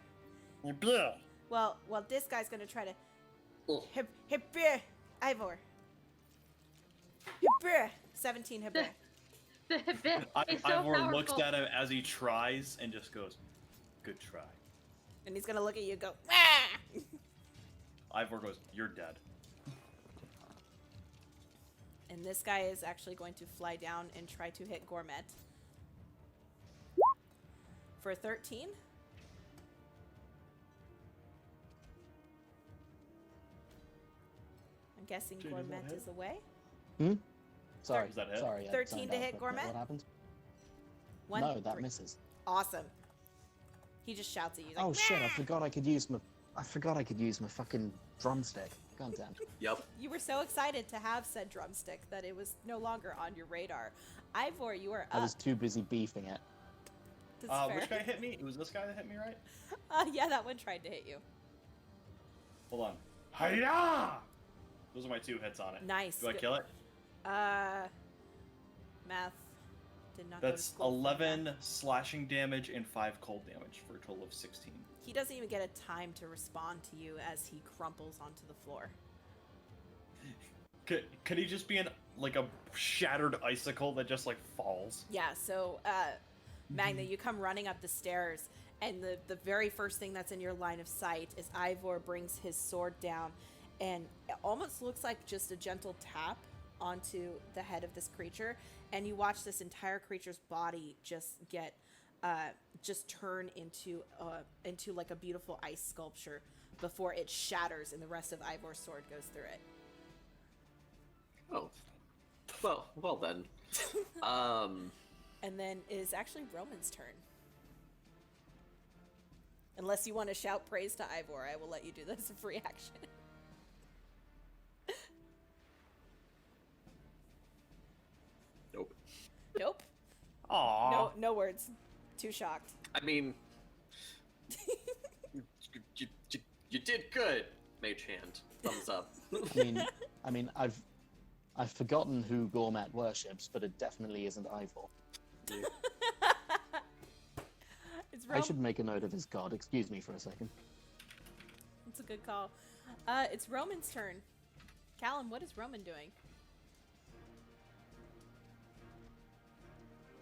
Yippee! Well, this guy's gonna try to hit beer. Ivor. Hit beer. 17 hit beer. The bit is so Ivor powerful. looks at him as he tries and just goes, "Good try." And he's gonna look at you and go, ah! Ivor goes, "You're dead." And this guy is actually going to fly down and try to hit Gourmet. For 13. I'm guessing Jay, does that Gourmet hit? is away. Sorry, Does that hit? sorry. I 13 zoned to out. hit Gourmet? What happened? One, No, that three. misses. Awesome. He just shouts at you. He's like, Oh shit! I "Rah!" forgot I could use my fucking drumstick. Goddamn. Yep. You were so excited to have said drumstick that it was no longer on your radar. Ivor, you are I up. was too busy beefing it. That's fair. Which guy hit me? It was this guy that hit me, right? Yeah, that one tried to hit you. Hold on. Hiya! Those are my 2 hits on it. Nice. Do I Good. kill it? Math did not go to That's school for 11 math. slashing damage and 5 cold damage for a total of 16. He doesn't even get a time to respond to you as he crumples onto the floor. Could he just be like a shattered icicle that just like falls? Yeah, so Magna, you come running up the stairs, and the very first thing that's in your line of sight is Ivor brings his sword down, and it almost looks like just a gentle tap onto the head of this creature, and you watch this entire creature's body just get just turn into like a beautiful ice sculpture before it shatters and the rest of Ivor's sword goes through it. Oh. Well then. And then it is actually Roman's turn. Unless you want to shout praise to Ivor, I will let you do this as a free action. Nope. Nope. Aww. No words. Too shocked. I mean, you did good, Mage Hand. Thumbs up. I mean, I've forgotten who Gourmet worships, but it definitely isn't Ivor. It's I should make a note of his god. Excuse me for a second. It's a good call. It's Roman's turn. Callum, what is Roman doing?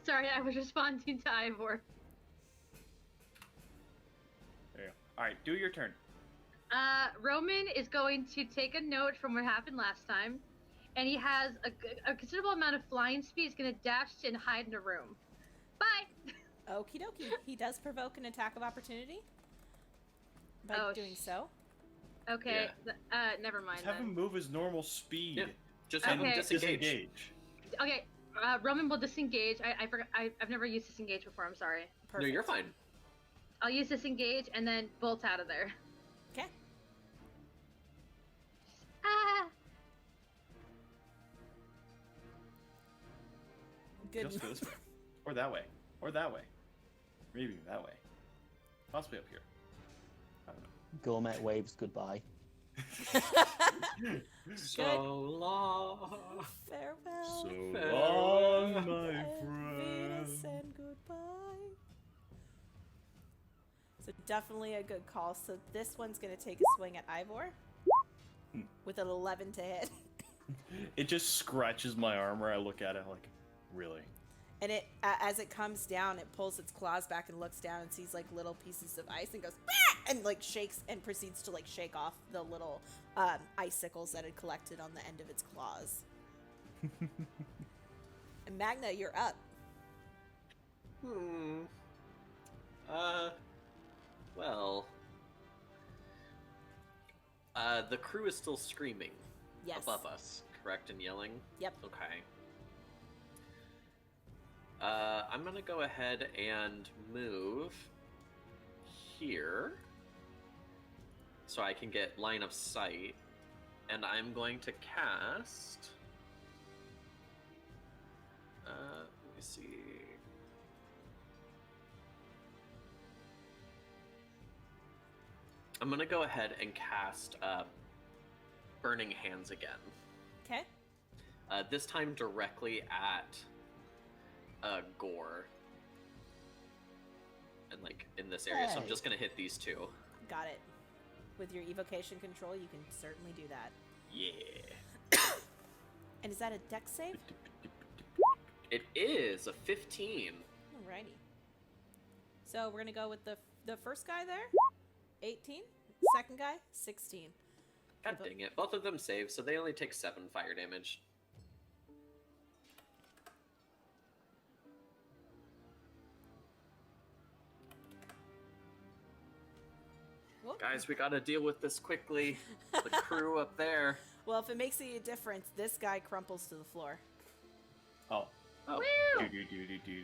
Sorry, I was responding to Ivor. There you go. Alright, do your turn. Roman is going to take a note from what happened last time, and he has a considerable amount of flying speed. He's going to dash and hide in a room. Bye! Okie dokie. He does provoke an attack of opportunity by Oh, doing so. Okay, never mind Just have then. him move his normal speed. Yeah. Just have him Okay. disengage. Okay, Roman will disengage. I forgot. I've never used disengage before. I'm sorry. No, you're fine. I'll use disengage and then bolt out of there. Okay. Ah! Good. Just this way. Or that way. Or that way. Maybe that way. Possibly up here. I don't know. Gourmet waves goodbye. So long. Farewell. So Farewell. long, my Venus, friend. and goodbye. So definitely a good call. So this one's going to take a swing at Ivor with an 11 to hit. It just scratches my arm where I look at it like, really? And it, as it comes down, it pulls its claws back and looks down and sees like little pieces of ice and goes, "Bah!" and like shakes and proceeds to like shake off the little icicles that had collected on the end of its claws. And Magna, you're up. Well. The crew is still screaming Yes. above us, correct, and yelling? Yep. Okay. I'm gonna go ahead and move here so I can get line of sight, and I'm going to cast. Let me see. I'm gonna go ahead and cast Burning Hands again. Okay. This time directly at Gore. And like in this area, so I'm Hey. just gonna hit these two. Got it. With your evocation control, you can certainly do that. Yeah. And is that a dex save? It is a 15. Alrighty. So we're gonna go with the first guy there, 18. Second guy, 16. God dang it. Both of them save, so they only take 7 fire damage. Whoop. Guys, we gotta deal with this quickly. The crew up there. Well, if it makes any difference, this guy crumples to the floor. Oh. Oh. Woo!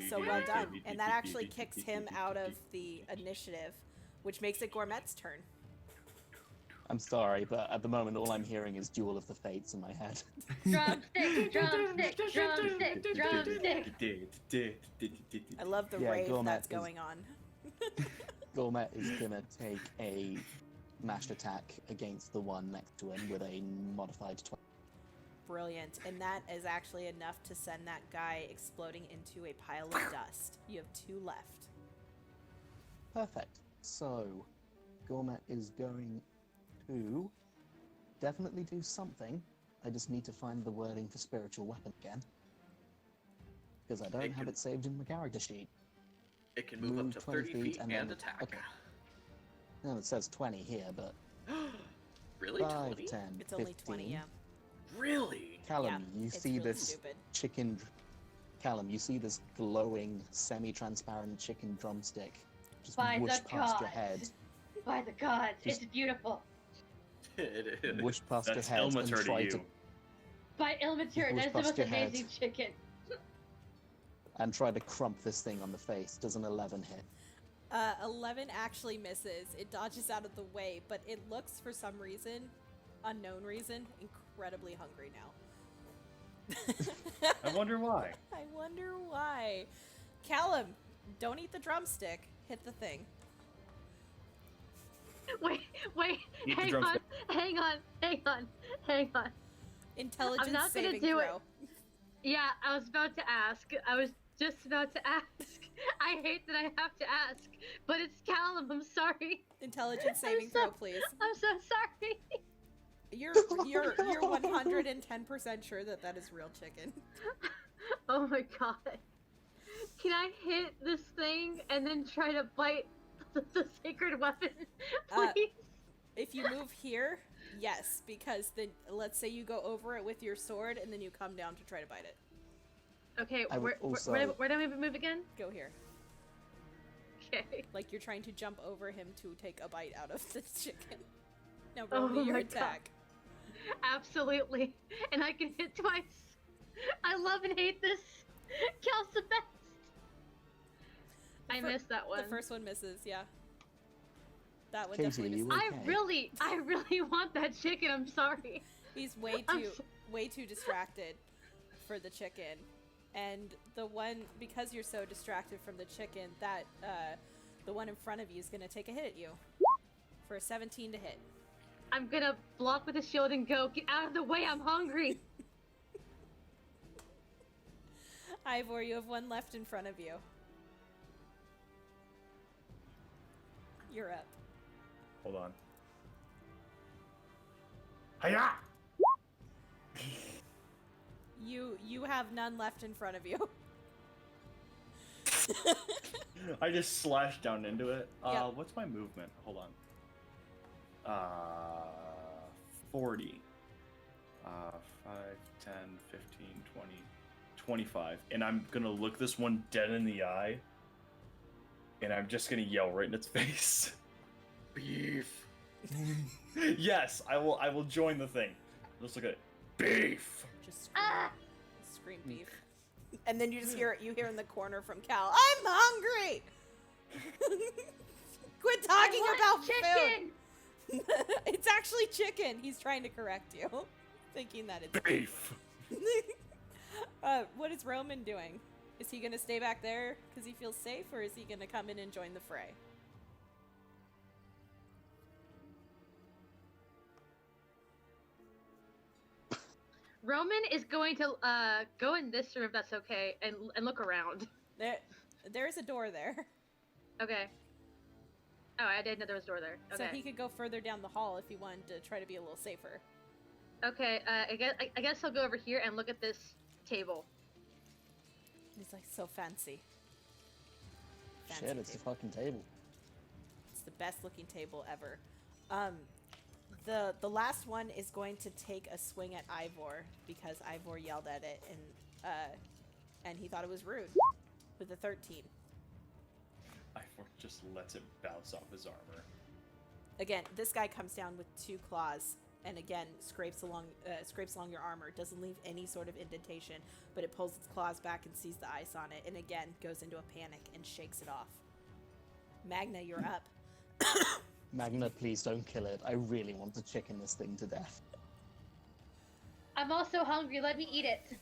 So well done. And that actually kicks him out of the initiative, which makes it Gourmet's turn. I'm sorry, but at the moment all I'm hearing is Duel of the Fates in my head. Drumstick, drumstick, drumstick, drumstick. I love the Yeah, rave Gourmet that's is- going on. Gourmet is gonna take a mashed attack against the one next to him with a modified 20. Brilliant. And that is actually enough to send that guy exploding into a pile of dust. You have 2 left. Perfect. So, Gourmet is going to definitely do something. I just need to find the wording for spiritual weapon again. Because I don't It have can- it saved in the character sheet. It can move up Move to 20 30 feet feet and and then- attack. okay. No, it says 20 here, but Really? 5, 20? 10, It's only 15. 20, yeah. Really? Callum, Yeah, you it's see really this stupid. chicken... Callum, you see this glowing, semi-transparent chicken drumstick just By whoosh the past your gods. head. By the gods, Just- it's beautiful. It is. Whoosh past That's your head and Ilmater to try you. to By Ilmater, Whoosh that's the past most your head. amazing chicken. crump this thing on the face. Does an 11 hit? 11 actually misses. It dodges out of the way, but it looks, for some reason, unknown reason, incredibly hungry now. I wonder why. I wonder why. Callum, don't eat the drumstick. Hit the thing. Wait, Eat the hang on, drumstick. hang on, hang on, hang on. Intelligence not gonna saving do it. throw. Yeah, I was about to ask. I was just about to ask. I hate that I have to ask, but it's Callum. I'm sorry. Intelligence I'm saving so- throw, please. I'm so sorry. You're 110% sure that that is real chicken. Oh my god. Can I hit this thing and then try to bite the sacred weapon, Uh, please? If you move here, yes, because then let's say you go over it with your sword and then you come down to try to bite it. Okay, I would where do I move again? Go here. Okay. Like you're trying to jump over him to take a bite out of the chicken. Now Oh roll me your my God. attack. Absolutely. And I can hit twice. I love and hate this. Cal's the best. I missed that one. The first one misses, yeah. That one Casey, definitely you misses. okay? I really want that chicken. I'm sorry. He's I'm way too distracted for the chicken. And the one, because you're so distracted from the chicken, that the one in front of you is going to take a hit at you for a 17 to hit. I'm gonna block with a shield and go. Get out of the way. I'm hungry. Ivor, you have one left in front of you. You're up. Hold on. Hiya! You have none left in front of you. I just slashed down into it. Yep. What's my movement? Hold on. 40. 5, 10, 15, 20, 25. And I'm gonna look this one dead in the eye. And I'm just gonna yell right in its face. Beef. Yes, I will join the thing. Let's look at it. Beef. Just Ah! scream beef. And then you just hear in the corner from Cal, I'm hungry! Quit talking about chicken. food! It's actually chicken. He's trying to correct you, thinking that it's Beef. what is Roman doing? Is he gonna stay back there because he feels safe, or is he gonna come in and join the fray? Roman is going to go in this room if that's okay, and look around. There's a door there. Okay. Oh, I didn't know there was a door there. Okay. So he could go further down the hall if he wanted to try to be a little safer. Okay. I guess I'll go over here and look at this table. He's like so fancy. Shit, it's a fucking table. It's the best looking table ever. The last one is going to take a swing at Ivor because Ivor yelled at it and he thought it was rude with a 13. Ivor just lets it bounce off his armor. Again, this guy comes down with 2 claws and again scrapes along your armor. Doesn't leave any sort of indentation, but it pulls its claws back and sees the ice on it, and again goes into a panic and shakes it off. Magna, you're up. Magna, please don't kill it. I really want to chicken this thing to death. I'm also hungry. Let me eat it.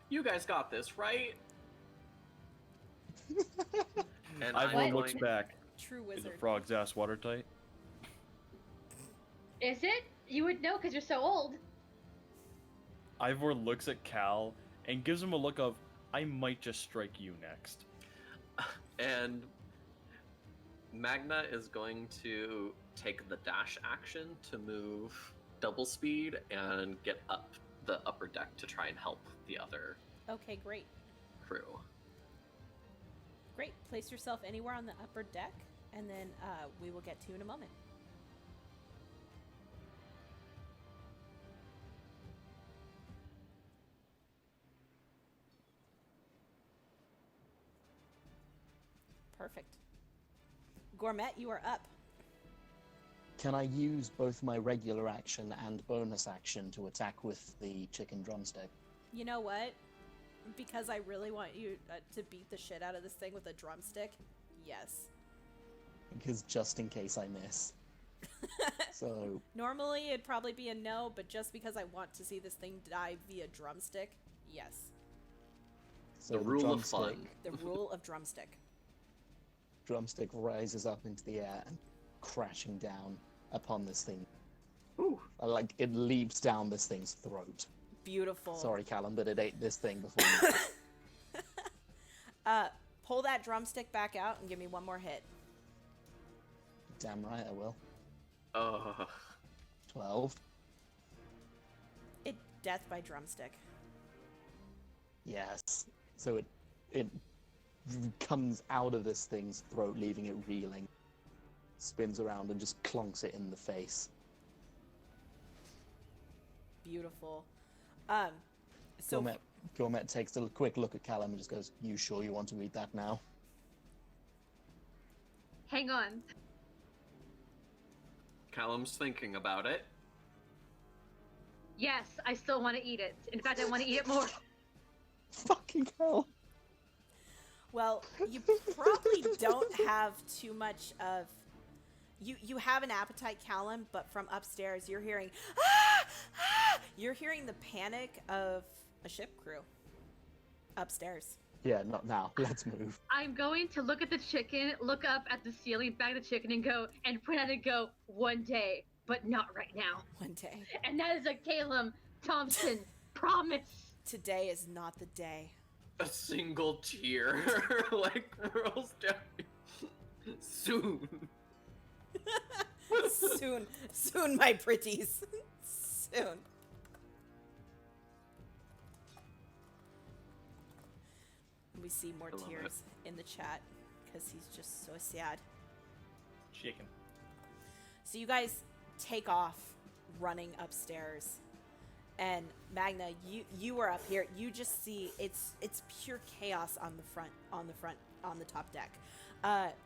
You guys got this, right? And Ivor What? looks back. True Is wizard. a frog's ass watertight? Is it? You would know because you're so old. Ivor looks at Cal and gives him a look of, I might just strike you next. And Magna is going to take the dash action to move double speed and get up the upper deck to try and help the other Okay, great. crew. Great. Place yourself anywhere on the upper deck, and then we will get to you in a moment. Perfect. Gourmet, you are up. Can I use both my regular action and bonus action to attack with the chicken drumstick? You know what? Because I really want you to beat the shit out of this thing with a drumstick. Yes. Because just in case I miss. So, Normally it'd probably be a no, but just because I want to see this thing die via drumstick, yes. so The rule of drumstick, fun. The rule of drumstick. drumstick rises up into the air and crashing down upon this thing. Ooh. Like, it leaps down this thing's throat. Beautiful. Sorry, Callum, but it ate this thing before you. Pull that drumstick back out and give me one more hit. Damn right I will. 12. Death by drumstick. Yes. So it comes out of this thing's throat, leaving it reeling. Spins around and just clonks it in the face. Beautiful. So Gourmet takes a quick look at Callum and just goes, "You sure you want to eat that now?" Hang on. Callum's thinking about it. Yes, I still want to eat it. In fact, I want to eat it more. Fucking hell. Well, you probably don't have too much of... You have an appetite, Callum, but from upstairs you're hearing... Ah! Ah! You're hearing the panic of a ship crew upstairs. Yeah, not now. Let's move. I'm going to look at the chicken, look up at the ceiling, back at the chicken, and point at it and go, one day, but not right now. One day. And that is a Caleb Thompson promise. Today is not the day. A single tear like rolls down. Soon. Soon, my pretties. Soon. We see more I love tears in the chat because he's just so sad. Chicken. So you guys take off running upstairs. And Magna, you are up here. You just see it's pure chaos on the top deck.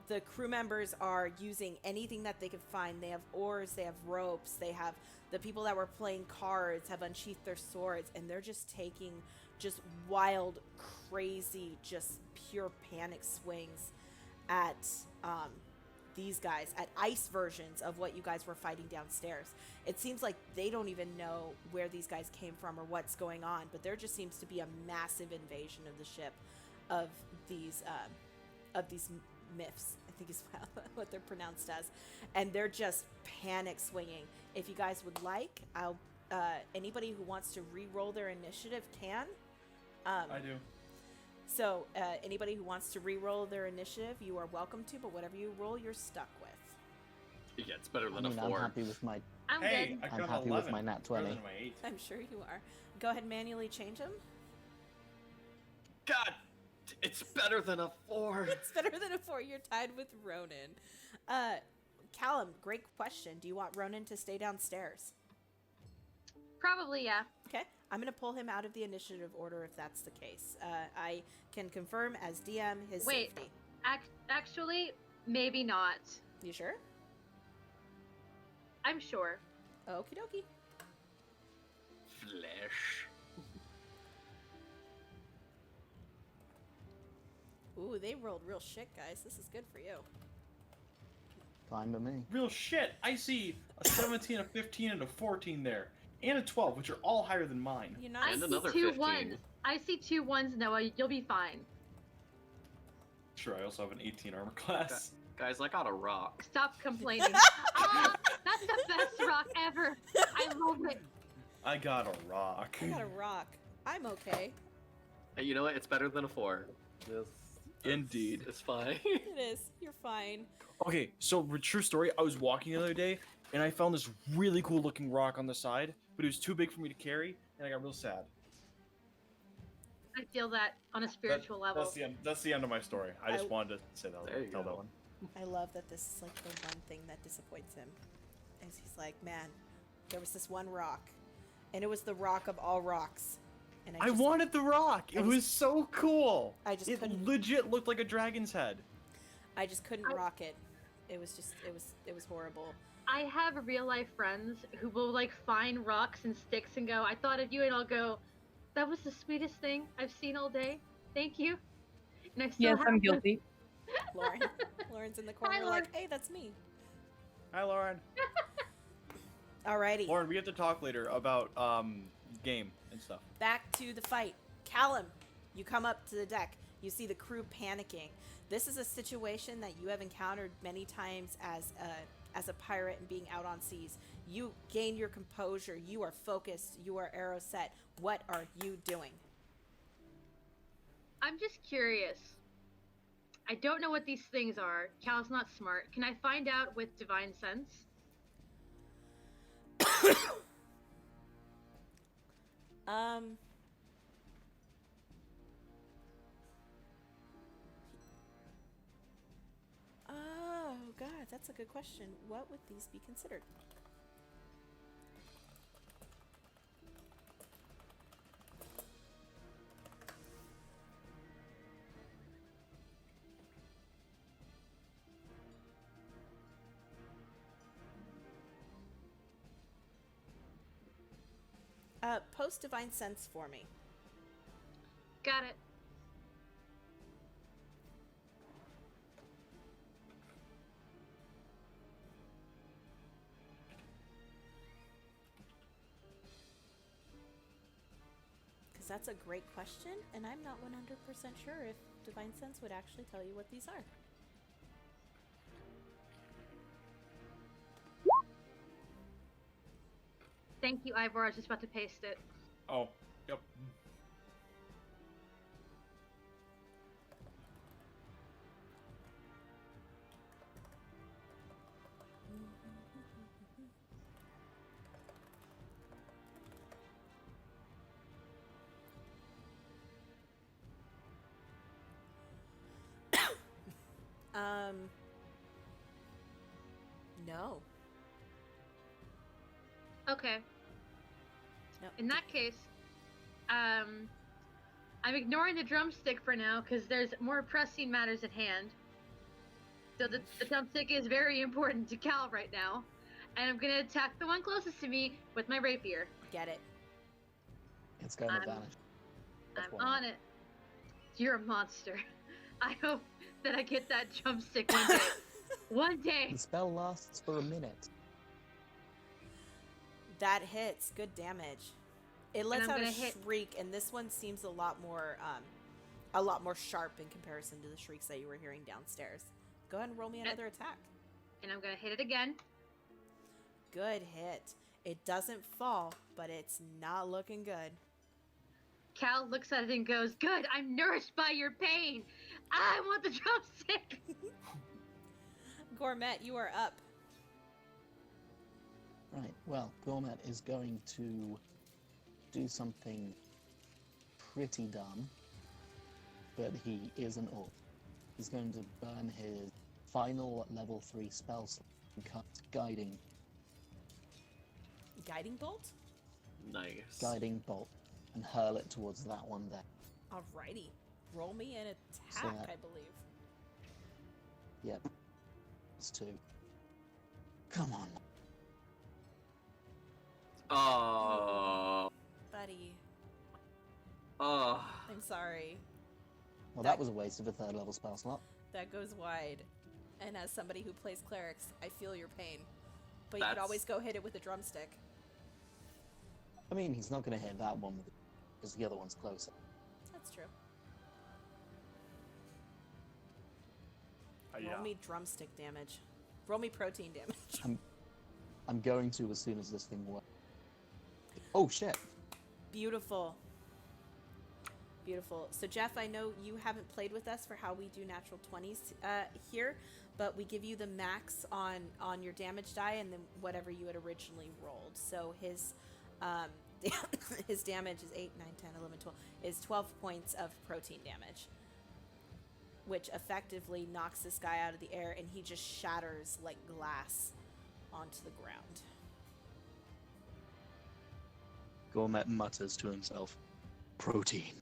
The crew members are using anything that they could find. They have oars, they have ropes, they have the people that were playing cards have unsheathed their swords, and they're just taking just wild, crazy, just pure panic swings at these guys, at ice versions of what you guys were fighting downstairs. It seems like they don't even know where these guys came from or what's going on, but there just seems to be a massive invasion of the ship of these myths, I think is what they're pronounced as, and they're just panic swinging. If you guys would like, I'll anybody who wants to re-roll their initiative can. I do. So anybody who wants to re-roll their initiative, you are welcome to, but whatever you roll, you're stuck with. Yeah, it's better I than mean, a I'm 4. happy with my. I'm Hey, good. I I'm got happy 11. with my nat Better 20. than my 8. I'm sure you are. Go ahead and manually change them. God, it's better than a 4. It's better than a 4. You're tied with Ronan. Callum, great question. Do you want Ronan to stay downstairs? Probably, yeah. Okay, I'm going to pull him out of the initiative order if that's the case. I can confirm as DM his Wait. safety. Actually, maybe not. You sure? I'm sure. Okie dokie. Flesh. Ooh, they rolled real shit, guys. This is good for you. Fine with me. Real shit. I see a 17, a 15, and a 14 there. And a 12, which are all higher than mine. You're not. I And see another 2 15. ones. I see 2 ones, Noah. You'll be fine. Sure, I also have an 18 armor class. Guys, I got a rock. Stop complaining. That's the best rock ever. I love it. I got a rock. I got a rock. I'm okay. Hey, you know what? It's better than a 4. This, Indeed. It's fine. It is. You're fine. Okay, so true story. I was walking the other day, and I found this really cool looking rock on the side, but it was too big for me to carry, and I got real sad. I feel that on a spiritual level. That's the end of my story. I just wanted to say that. There you Tell go. that one. I love that this is like the one thing that disappoints him. Is he's like, man, there was this one rock, and it was the rock of all rocks. And I just, wanted the rock. It was so cool. I just it couldn't- legit looked like a dragon's head. I just couldn't rock it. It was just, it was horrible. I have real life friends who will like find rocks and sticks and go, I thought of you, and I'll go, that was the sweetest thing I've seen all day. Thank you. And I still Yes, have I'm them. guilty. Lauren's in the corner Lauren. like, hey, that's me. Hi, Lauren. Alrighty, Lauren, we have to talk later about game and stuff. back to the fight. Callum, you come up to the deck. You see the crew panicking. This is a situation that you have encountered many times as a pirate and being out on seas. You gain your composure. You are focused. You are arrow set. What are you doing? I'm just curious. I don't know what these things are. Cal's not smart. Can I find out with divine sense? Oh God, that's a good question. What would these be considered? Post divine sense for me. Got it. Because that's a great question, and I'm not 100% sure if divine sense would actually tell you what these are. Thank you, Ivor. I was just about to paste it. Oh, yep. No. Okay. No. In that case, I'm ignoring the drumstick for now because there's more pressing matters at hand. So the drumstick is very important to Cal right now, and I'm gonna attack the one closest to me with my rapier. Get it. It's going to I'm- vanish. That's I'm why. on it. You're a monster. I hope that I get that drumstick one day. One day. The spell lasts for a minute. That hits. Good damage. It lets I'm out a gonna hit- shriek, and this one seems a lot more sharp in comparison to the shrieks that you were hearing downstairs. Go ahead and roll me another attack. And I'm gonna hit it again. Good hit. It doesn't fall, but it's not looking good. Cal looks at it and goes, "Good, I'm nourished by your pain. I want the drumstick." Gourmet, you are up. Right, well, Gourmet is going to do something pretty dumb, but he is an orc. He's going to burn his final level 3 spell slot and cast Guiding bolt? Nice. Guiding Bolt and hurl it towards that one there. Alrighty. Roll me an attack, So that- I believe. Yep. It's 2. Come on. Oh. Buddy, Oh. I'm sorry. Well, that was a waste of a 3rd level spell slot. That goes wide. And as somebody who plays clerics, I feel your pain. But you could That's- always go hit it with a drumstick. I mean, he's not going to hit that one because the other one's closer. That's true. Yeah. Roll me drumstick damage. Roll me protein damage. I'm going to as soon as this thing works. Oh, shit. Beautiful. Beautiful. So Jeff, I know you haven't played with us for how we do natural 20s here, but we give you the max on your damage die and then whatever you had originally rolled. So his his damage is 8, 9, 10, 11, 12 is 12 points of protein damage, which effectively knocks this guy out of the air and he just shatters like glass onto the ground. Gourmet mutters to himself, protein.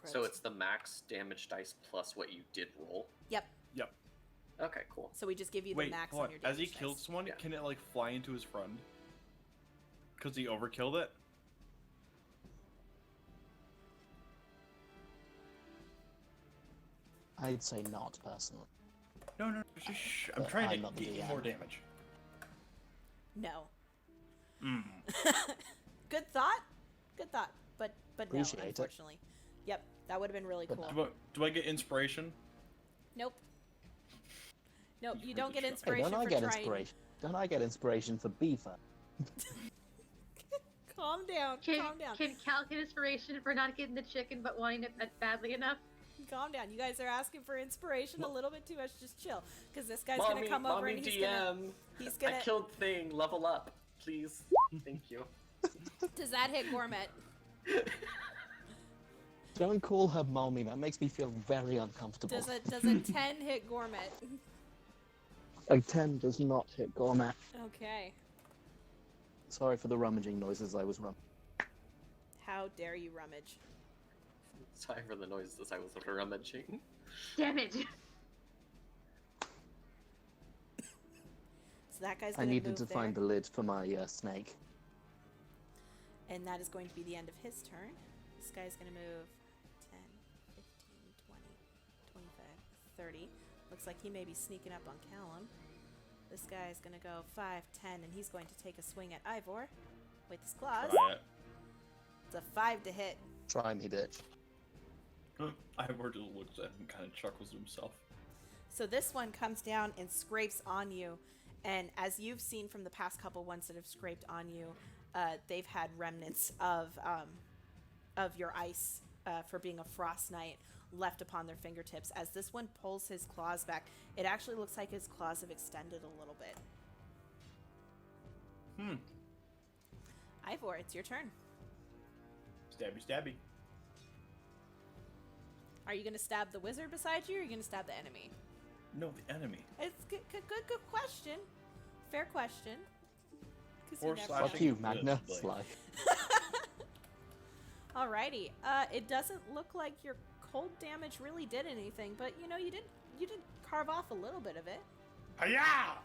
So it's the max damage dice plus what you did roll? Yep. Yep. Okay, cool. So we just give you the Wait, max hold on on. your damage As he dice. killed someone, Yeah. can it like fly into his friend? Because he overkilled it? I'd say not, personally. No. Shh. I'm But trying I'm to not the get you DM. more damage. No. Mm. Good thought. Good thought. But no, Appreciate it. unfortunately. Yep, that would have been really But cool. Do I get inspiration? Nope. Nope, you Where's don't the get shot? inspiration Don't I for get trying. inspiration? Don't I get inspiration for beaver? Calm down. Calm down. Can Cal get inspiration for not getting the chicken but wanting it badly enough? Calm down. You guys are asking for inspiration a little bit too much. Just chill, because this guy's Mommy, gonna come over mommy and he's DM. gonna. I killed Thing. Level up, please. Thank you. Does that hit Gourmet? Don't call her mommy, that makes me feel very uncomfortable. Does a 10 hit Gourmet? A 10 does not hit Gourmet. Okay. Sorry for the rummaging noises I was rummaging. How dare you rummage? Sorry for the noises I was rummaging. Damage. So that guy's I gonna needed move to there. find the lid for my snake. And that is going to be the end of his turn. This guy's going to move 10, 15, 20, 25, 30. Looks like he may be sneaking up on Callum. This guy's going to go 5, 10, and he's going to take a swing at Ivor with his claws. Try it. It's a 5 to hit. Try me, bitch. Ivor just looks at him and kind of chuckles to himself. So this one comes down and scrapes on you. And as you've seen from the past couple ones that have scraped on you, they've had remnants of your ice for being a frost knight left upon their fingertips. As this one pulls his claws back, it actually looks like his claws have extended a little bit. Ivor, it's your turn. Stabby, stabby. Are you going to stab the wizard beside you, or are you going to stab the enemy? No, the enemy. It's good question. Fair question. 'Cause Or you never slashing know. Fuck you, Good, Magna. like- Sly. Alrighty. It doesn't look like your cold damage really did anything, but you know you did carve off a little bit of it. Hiya!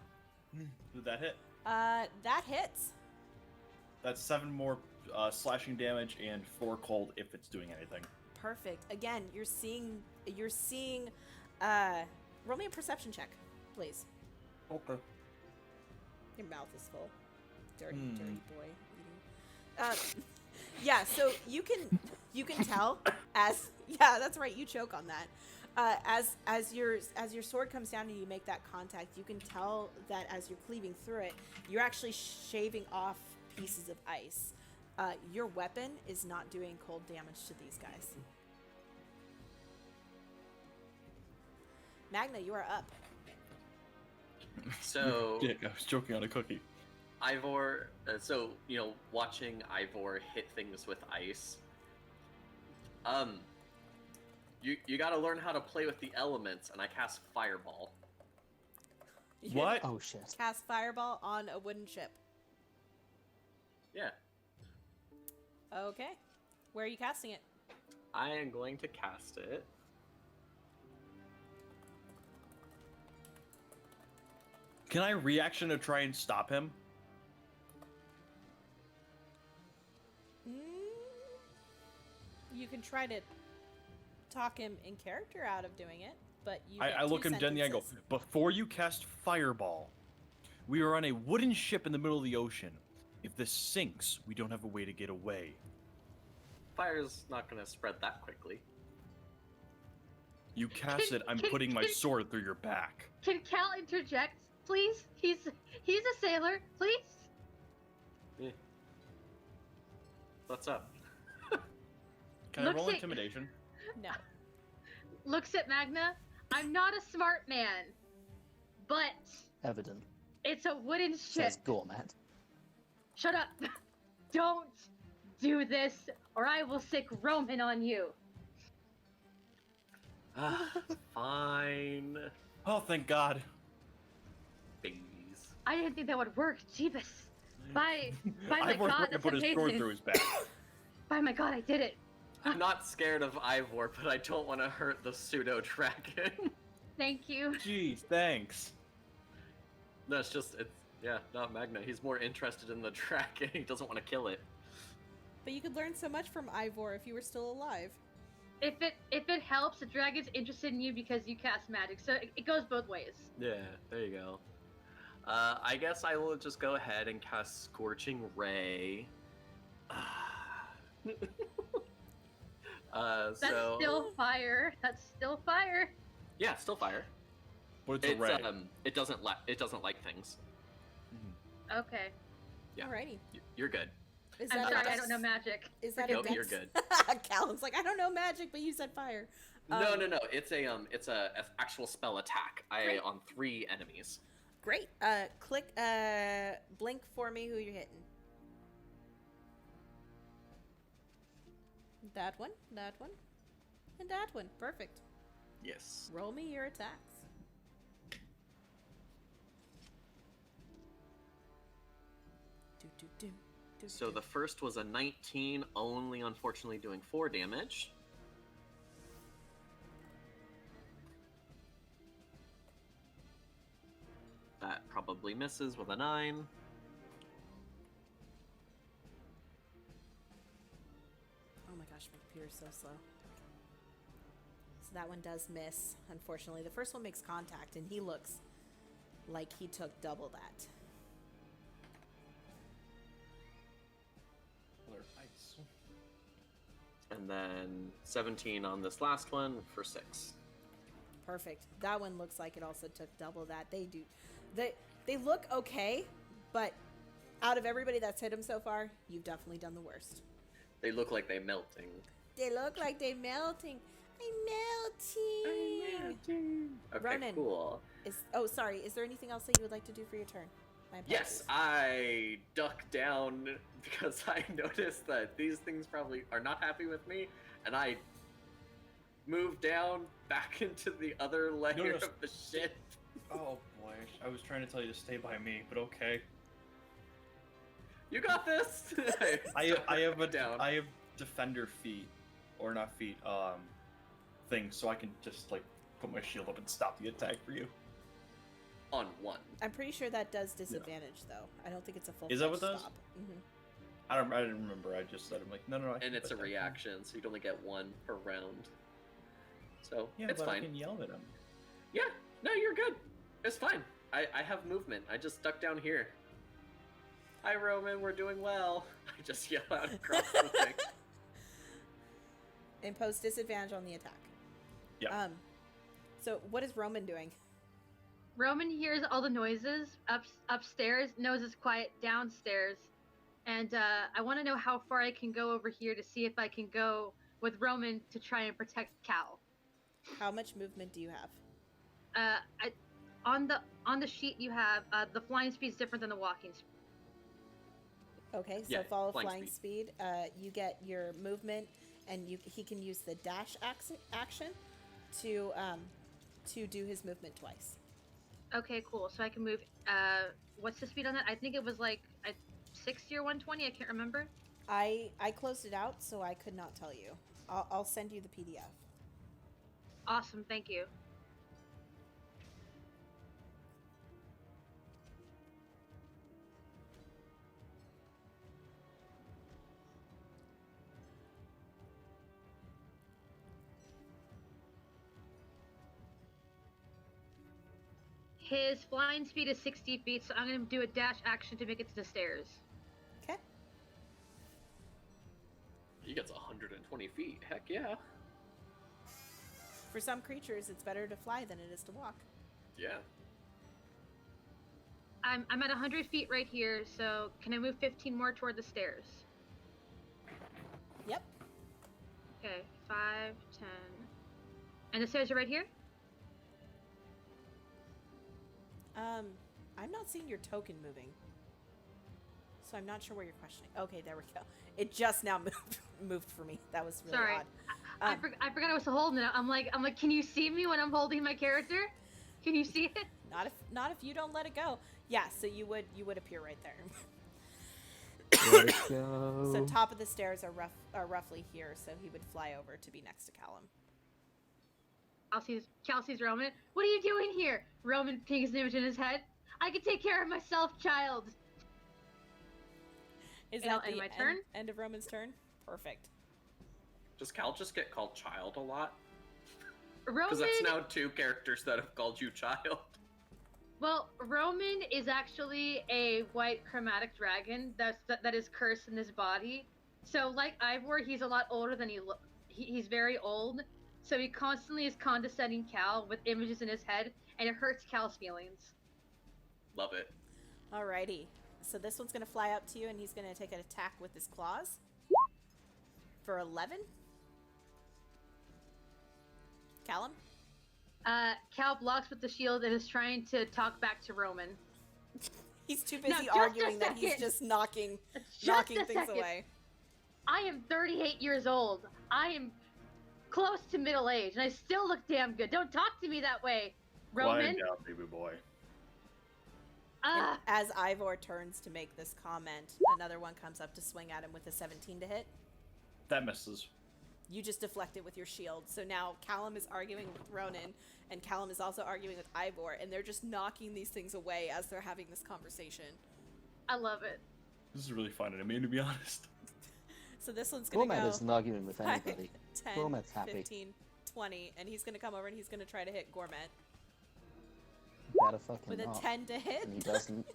Did that hit? That hits. That's 7 more slashing damage and 4 cold if it's doing anything. Perfect. Again, you're seeing roll me a perception check, please. Okay. Your mouth is full. Dirty boy eating. Yeah, so you can tell as that's right, you choke on that. As your sword comes down and you make that contact, you can tell that as you're cleaving through it, you're actually shaving off pieces of ice. Your weapon is not doing cold damage to these guys. Magna, you are up. So Dick, I was joking on a cookie. Ivor, watching Ivor hit things with ice. You got to learn how to play with the elements, and I cast Fireball. You What? Oh shit. cast Fireball on a wooden ship. Yeah, Okay. Where are you casting it? I am going to cast it. Can I reaction to try and stop him? You can try to talk him in character out of doing it, but you. I look him dead in the eye and go, before you cast Fireball, we are on a wooden ship in the middle of the ocean. If this sinks, we don't have a way to get away. Fire's not going to spread that quickly. You cast it, I'm putting my sword through your back. Can Cal interject, please? He's a sailor, please. Yeah. What's up? Can I Looks roll at- intimidation? No. Looks at Magna. I'm not a smart man, but Evident. it's a wooden ship. Says Gourmet. Shut up. Don't do this, or I will sick Roman on you. Fine. Oh, thank God. Babies. I didn't think that would work. Jeebus. By my Ivor's god, going to that's put his sword amazing. through his back. By my god, I did it. I'm not scared of Ivor, but I don't want to hurt the pseudo dragon. Thank you. Jeez, thanks. No, it's not Magna. He's more interested in the dragon. He doesn't want to kill it. But you could learn so much from Ivor if you were still alive. If it helps, the dragon's interested in you because you cast magic, so it goes both ways. Yeah, there you go. I guess I will just go ahead and cast Scorching Ray. That's so still fire. That's still fire. yeah, still fire. But it's a ray. It doesn't like things. Okay. Yeah. Alrighty. You're good. Is I'm that sorry, a I don't know magic. Is that Nope, a you're dex? good. Callum's like, I don't know magic, but you said fire. No. It's a actual spell attack. Great. On 3 enemies. Great. Click. Blink for me. Who you're hitting? That one. That one. And that one. Perfect. Yes. Roll me your attacks. Do, So the first was a 19, only unfortunately doing 4 damage. That probably misses with a 9. computer's so slow. So that one does miss, unfortunately. The first one makes contact, and he looks like he took double that. Color ice. And then 17 on this last one for 6. Perfect. That one looks like it also took double that. They look okay, but out of everybody that's hit him so far, you've definitely done the worst. They look like they're melting. They look like they're melting. I'm melting. Okay, Ronan. cool. Sorry. Is there anything else that you would like to do for your turn? My Yes, apologies. I duck down because I noticed that these things probably are not happy with me, and I move down back into the other layer No. of the shit. Oh boy, I was trying to tell you to stay by me, but okay. You got this. I have down. I have defender feet, or not feet, thing, so I can just like put my shield up and stop the attack for you. On 1. I'm pretty sure that does disadvantage, though. I don't think it's a full. Is that what it does? stop. Mm-hmm. I didn't remember. I just said I'm like no. I And can it's put a that. reaction, so you'd only get 1 per round. So Yeah, it's but fine. I can yell at him. Yeah, no, you're good. It's fine. I have movement. I just stuck down here. Hi, Roman. We're doing well. I just yell out across the thing. Impose disadvantage on the attack. Yeah. So what is Roman doing? Roman hears all the noises upstairs, knows it's quiet downstairs, and I want to know how far I can go over here to see if I can go with Roman to try and protect Cal. How much movement do you have? On the sheet you have the flying speed is different than the walking speed. Okay, so Yeah, follow flying flying speed. You get your movement, and he can use the dash action to do his movement twice. Okay, cool. So I can move. What's the speed on that? I think it was like 60 or 120. I can't remember. I closed it out, so I could not tell you. I'll send you the PDF. Awesome, thank you. His flying speed is 60 feet, so I'm going to do a dash action to make it to the stairs. Okay. He gets 120 feet. Heck yeah. For some creatures, it's better to fly than it is to walk. Yeah. I'm at 100 feet right here, so can I move 15 more toward the stairs? Yep. Okay, 5, 10. And the stairs are right here? I'm not seeing your token moving. So I'm not sure what you're questioning. Okay, there we go. It just now moved for me. That was really Sorry. odd. I forgot I was holding it. I'm like, can you see me when I'm holding my character? Can you see it? Not if you don't let it go. Yeah, so you would appear right there. Let's go. So top of the stairs are roughly here, so he would fly over to be next to Callum. Cal sees Roman. What are you doing here? Roman pings an image in his head. I can take care of myself, child. Is And that I'll end the my turn? end of Roman's turn? Perfect. Does Cal just get called child a lot? Roman. Because that's now 2 characters that have called you child. Well, Roman is actually a white chromatic dragon that is cursed in his body. So, like Ivor, he's a lot older than he's very old. So he constantly is condescending Cal with images in his head, and it hurts Cal's feelings. Love it. Alrighty. So this one's gonna fly up to you, and he's gonna take an attack with his claws for 11. Callum. Cal blocks with the shield and is trying to talk back to Roman. He's too Now, busy just a arguing that he's second. just knocking Just a things second. away. I am 38 years old. I am close to middle age, and I still look damn good. Don't talk to me that way, Roman. Quiet down, baby boy. And as Ivor turns to make this comment, another one comes up to swing at him with a 17 to hit. That misses. You just deflect it with your shield. So now Callum is arguing with Ronan, and Callum is also arguing with Ivor, and they're just knocking these things away as they're having this conversation. I love it. This is really fun to me, to be honest. So this one's gonna Gormat go isn't arguing with 5, anybody. 10, Gormat's happy. 15, 20, and he's gonna come over and he's gonna try to hit Gourmet Better fucking with a not. 10 to hit. And he doesn't.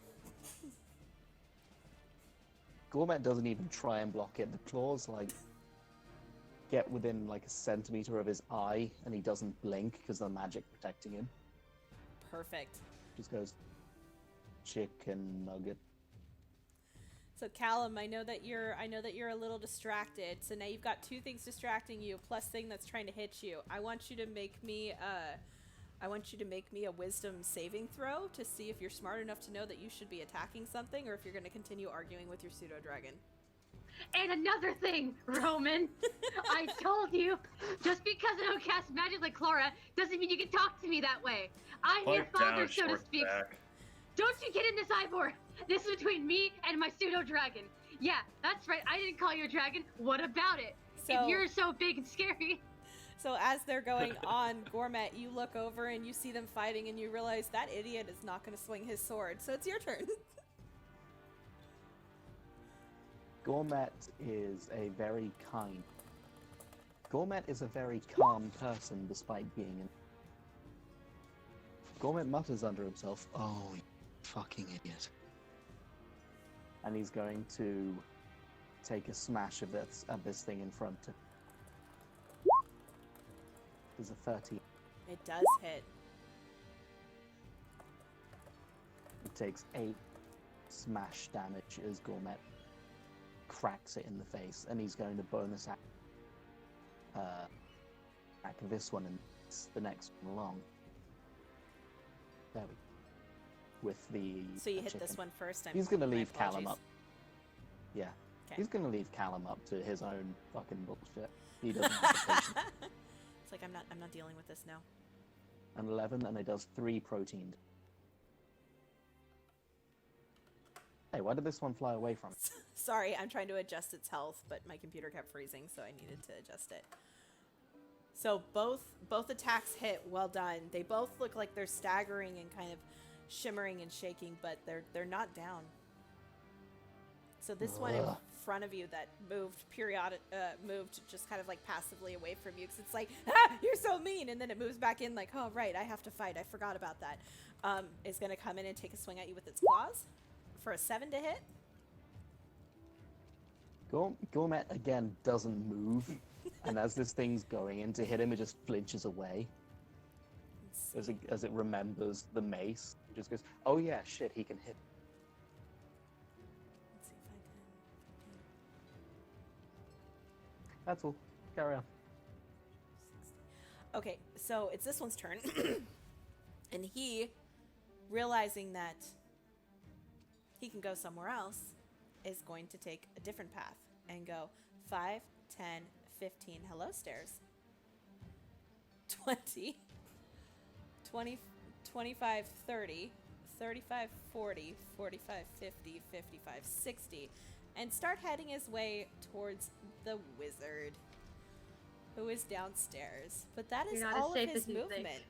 Gormat doesn't even try and block it. The claws, like, get within, like, a centimeter of his eye, and he doesn't blink because the magic protecting him. Perfect. Just goes, chicken nugget. So Callum, I know that you're a little distracted. So now you've got 2 things distracting you, plus thing that's trying to hit you. I want you to make me a wisdom saving throw to see if you're smart enough to know that you should be attacking something, or if you're going to continue arguing with your pseudo dragon. And another thing, Roman, I told you, just because I don't cast magic like Clara doesn't mean you can talk to me that way. I'm your Pipe father, down, so to short speak. back. Don't you get in this, Ivor? This is between me and my pseudo dragon. Yeah, that's right. I didn't call you a dragon. What about it? So- If you're so big and scary. So as they're going on, Gourmet, you look over and you see them fighting, and you realize that idiot is not going to swing his sword. So it's your turn. Gormat is a very kind. Gormat is a very calm person despite being in. Gormat mutters under himself, "Oh, you fucking idiot." And he's going to take a smash of this thing in front of. There's a 30. It does hit. It takes 8 smash damage as Gourmet cracks it in the face, and he's going to bonus act this one and the next one along. There we go. With the So you hit chicken. this one first. He's going to my leave Callum apologies. up. Yeah. 'Kay. He's going to leave Callum up to his own fucking bullshit. He doesn't have the patience. It's like I'm not dealing with this now. An 11, and it does 3 protein. Hey, why did this one fly away from it? Sorry, I'm trying to adjust its health, but my computer kept freezing, so I needed to adjust it. So both attacks hit. Well done. They both look like they're staggering and kind of shimmering and shaking, but they're not down. So this one in Ugh. front of you that moved just kind of like passively away from you, because it's like, ah, you're so mean, and then it moves back in like, oh right, I have to fight. I forgot about that. Is going to come in and take a swing at you with its claws for a 7 to hit. Gourmet again doesn't move, and as this thing's going in to hit him, it just flinches away Let's see. as it remembers the mace. It just goes, "Oh yeah, shit, he can hit." Let's see if I can. That's all. Carry on. 60. Okay, so it's this one's turn. And he, realizing that he can go somewhere else, is going to take a different path and go 5, 10, 15, hello stairs. 20, 20, 25, 30, 35, 40, 45, 50, 55, 60, and start heading his way towards the wizard, who is downstairs. But that is You're not as all of safe his as you think. movement.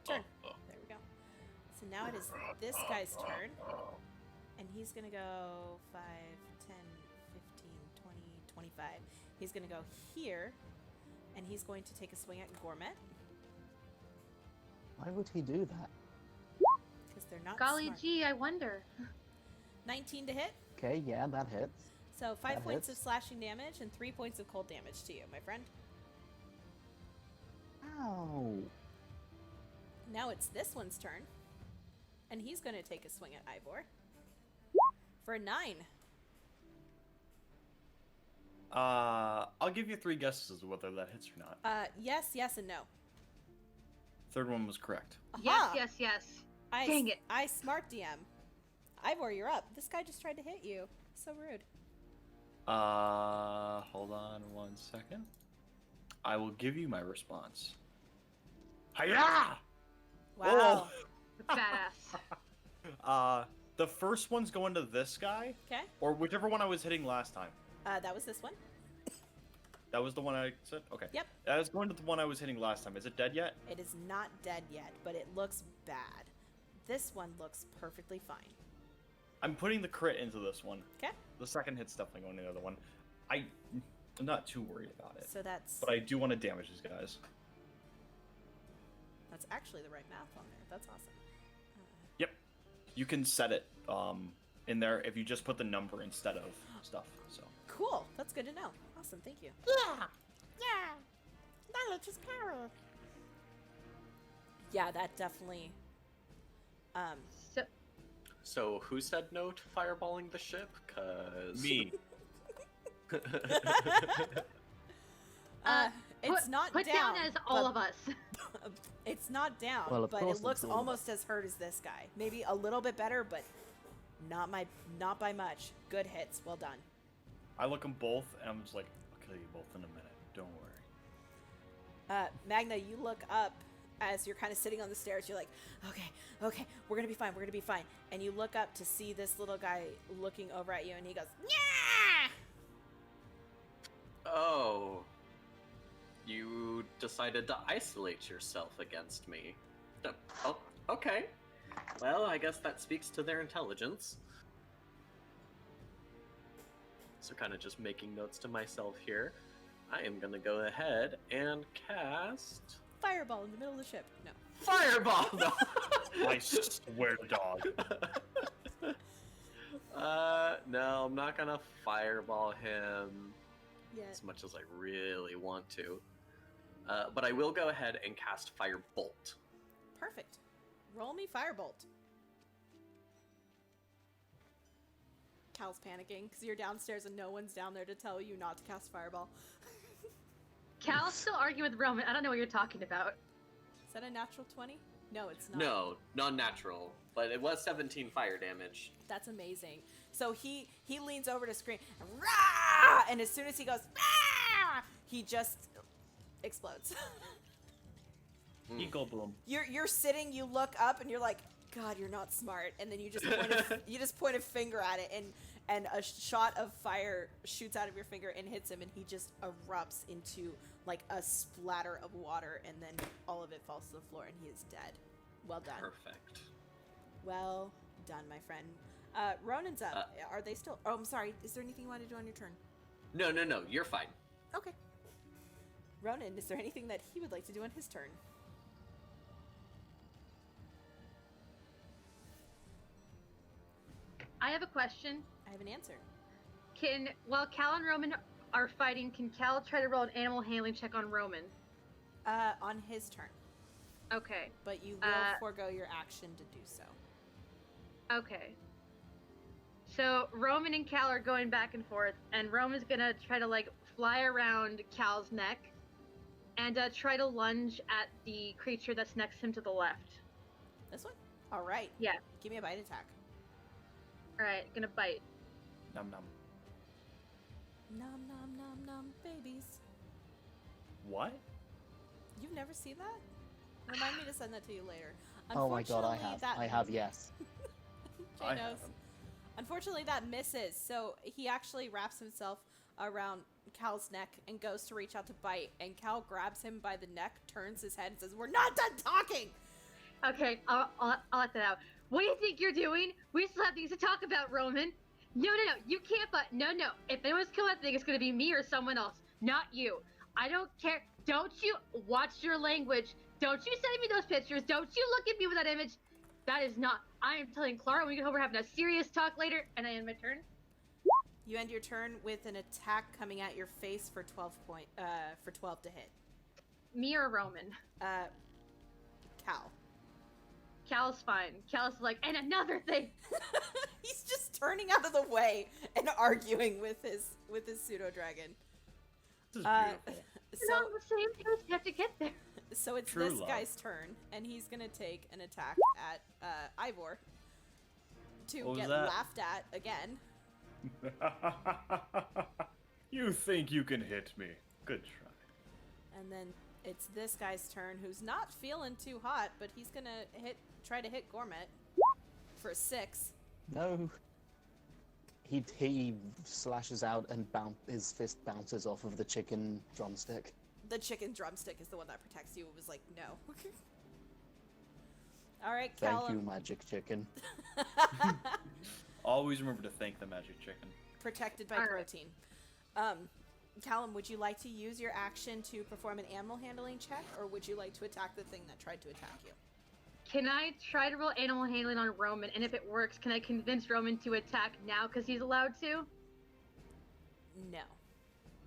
Turn. There we go. So now it is this guy's turn. And he's going to go 5, 10, 15, 20, 25. He's going to go here. And he's going to take a swing at Gourmet. Why would he do that? Because they're not Golly smart. gee, I wonder. 19 to hit. Okay, yeah, that hits. So 5 That points hits. of slashing damage and 3 points of cold damage to you, my friend. Ow. Now it's this one's turn. And he's going to take a swing at Ivor. For a 9. I'll give you 3 guesses of whether that hits or not. Yes, yes, and no. Third one was correct. Aha! Yes. I Dang it. I smart DM. Ivor, you're up. This guy just tried to hit you. So rude. Hold on 1 second. I will give you my response. Hiya! Wow. Badass. The first one's going to this guy, Okay. or whichever one I was hitting last time. That was this one. That was the one I said? Okay. Yep. That was going to the one I was hitting last time. Is it dead yet? It is not dead yet, but it looks bad. this one looks perfectly fine. I'm putting the crit into this one. Okay. The second hit's definitely going to the other one. I'm not too worried about it. So that's But I do want to damage these guys. actually the right math on there. That's awesome. Yep. You can set it in there if you just put the number instead of stuff. So Cool. That's good to know. Awesome. Thank you. Yeah. Knowledge is power. Yeah, that definitely. So, So who said no to fireballing the ship? Cause me. It's not put down. as all but- of us. It's not down, Well, of but course it looks it's all of almost as hurt as this guy. Maybe a little bit better, but not by much. Good hits. Well done. I look them both, and I'm just like, I'll kill you both in a minute. Don't worry. Magna, you look up as you're kind of sitting on the stairs. You're like, okay, we're gonna be fine. And you look up to see this little guy looking over at you, and he goes, yeah. Oh. You decided to isolate yourself against me. Oh, okay. Well, I guess that speaks to their intelligence. So kind of just making notes to myself here. I am going to go ahead and cast... Fireball in the middle of the ship. No. Fireball! No! I swear to dog. No, I'm not going to fireball him Yeah. as much as I really want to. But I will go ahead and cast Firebolt. Perfect. Roll me firebolt. Cal's panicking because you're downstairs and no one's down there to tell you not to cast fireball. Cal's still arguing with Roman. I don't know what you're talking about. Is that a natural 20? No, it's not. No, non-natural. But it was 17 fire damage. That's amazing. So he leans over to scream, "Rah!" And as soon as he goes, "Rah!" He just explodes. Eagle bloom. You're sitting, you look up, and you're like, God, you're not smart. And then you just point a finger at it, and a shot of fire shoots out of your finger and hits him, and he just erupts into like a splatter of water, and then all of it falls to the floor, and he is dead. Well done. Perfect. Well done, my friend. Ronan's up. Are they still? Oh, I'm sorry. Is there anything you want to do on your turn? No, you're fine. Okay. Ronan, is there anything that he would like to do on his turn? I have a question. I have an answer. While Cal and Roman are fighting, can Cal try to roll an animal handling check on Roman? On his turn. Okay. But you will forego your action to do so. Okay. So Roman and Cal are going back and forth, and Roman's gonna try to fly around Cal's neck and try to lunge at the creature that's next to him to the left. This one? All right. Yeah. Give me a bite attack. All right, gonna bite. Num num. Nom nom nom nom babies. What? You've never seen that? Remind me to send that to you later. Oh my god, I Unfortunately, have. that- I have, yes. Jay I knows. haven't. Unfortunately, that misses. So he actually wraps himself around Cal's neck and goes to reach out to bite. And Cal grabs him by the neck, turns his head, and says, "We're not done talking." Okay, I'll let that out. What do you think you're doing? We still have things to talk about, Roman. No, you can't. But no. If anyone's killing that thing, it's gonna be me or someone else, not you. I don't care. Don't you watch your language? Don't you send me those pictures? Don't you look at me with that image? That is not. I am telling Clara we get home. We're having a serious talk later, and I end my turn. You end your turn with an attack coming at your face for 12 to hit. Me or Roman? Cal. Cal's fine. Cal's like, and another thing. He's just turning out of the way and arguing with his pseudo dragon. This is Uh, beautiful. We're not on the same page. We have to get there. So it's True this love. guy's turn, and he's gonna take an attack at Ivor to What was get that? laughed at again. You think you can hit me? Good try. And then it's this guy's turn, who's not feeling too hot, but he's gonna try to hit Gourmet for a 6. No. He slashes out and his fist bounces off of the chicken drumstick. The chicken drumstick is the one that protects you. It was like, no. All right, Thank Callum. you, Magic Chicken. Always remember to thank the magic chicken. Protected by All right. protein. Callum, would you like to use your action to perform an animal handling check, or would you like to attack the thing that tried to attack you? Can I try to roll animal handling on Roman? And if it works, can I convince Roman to attack now because he's allowed to? No.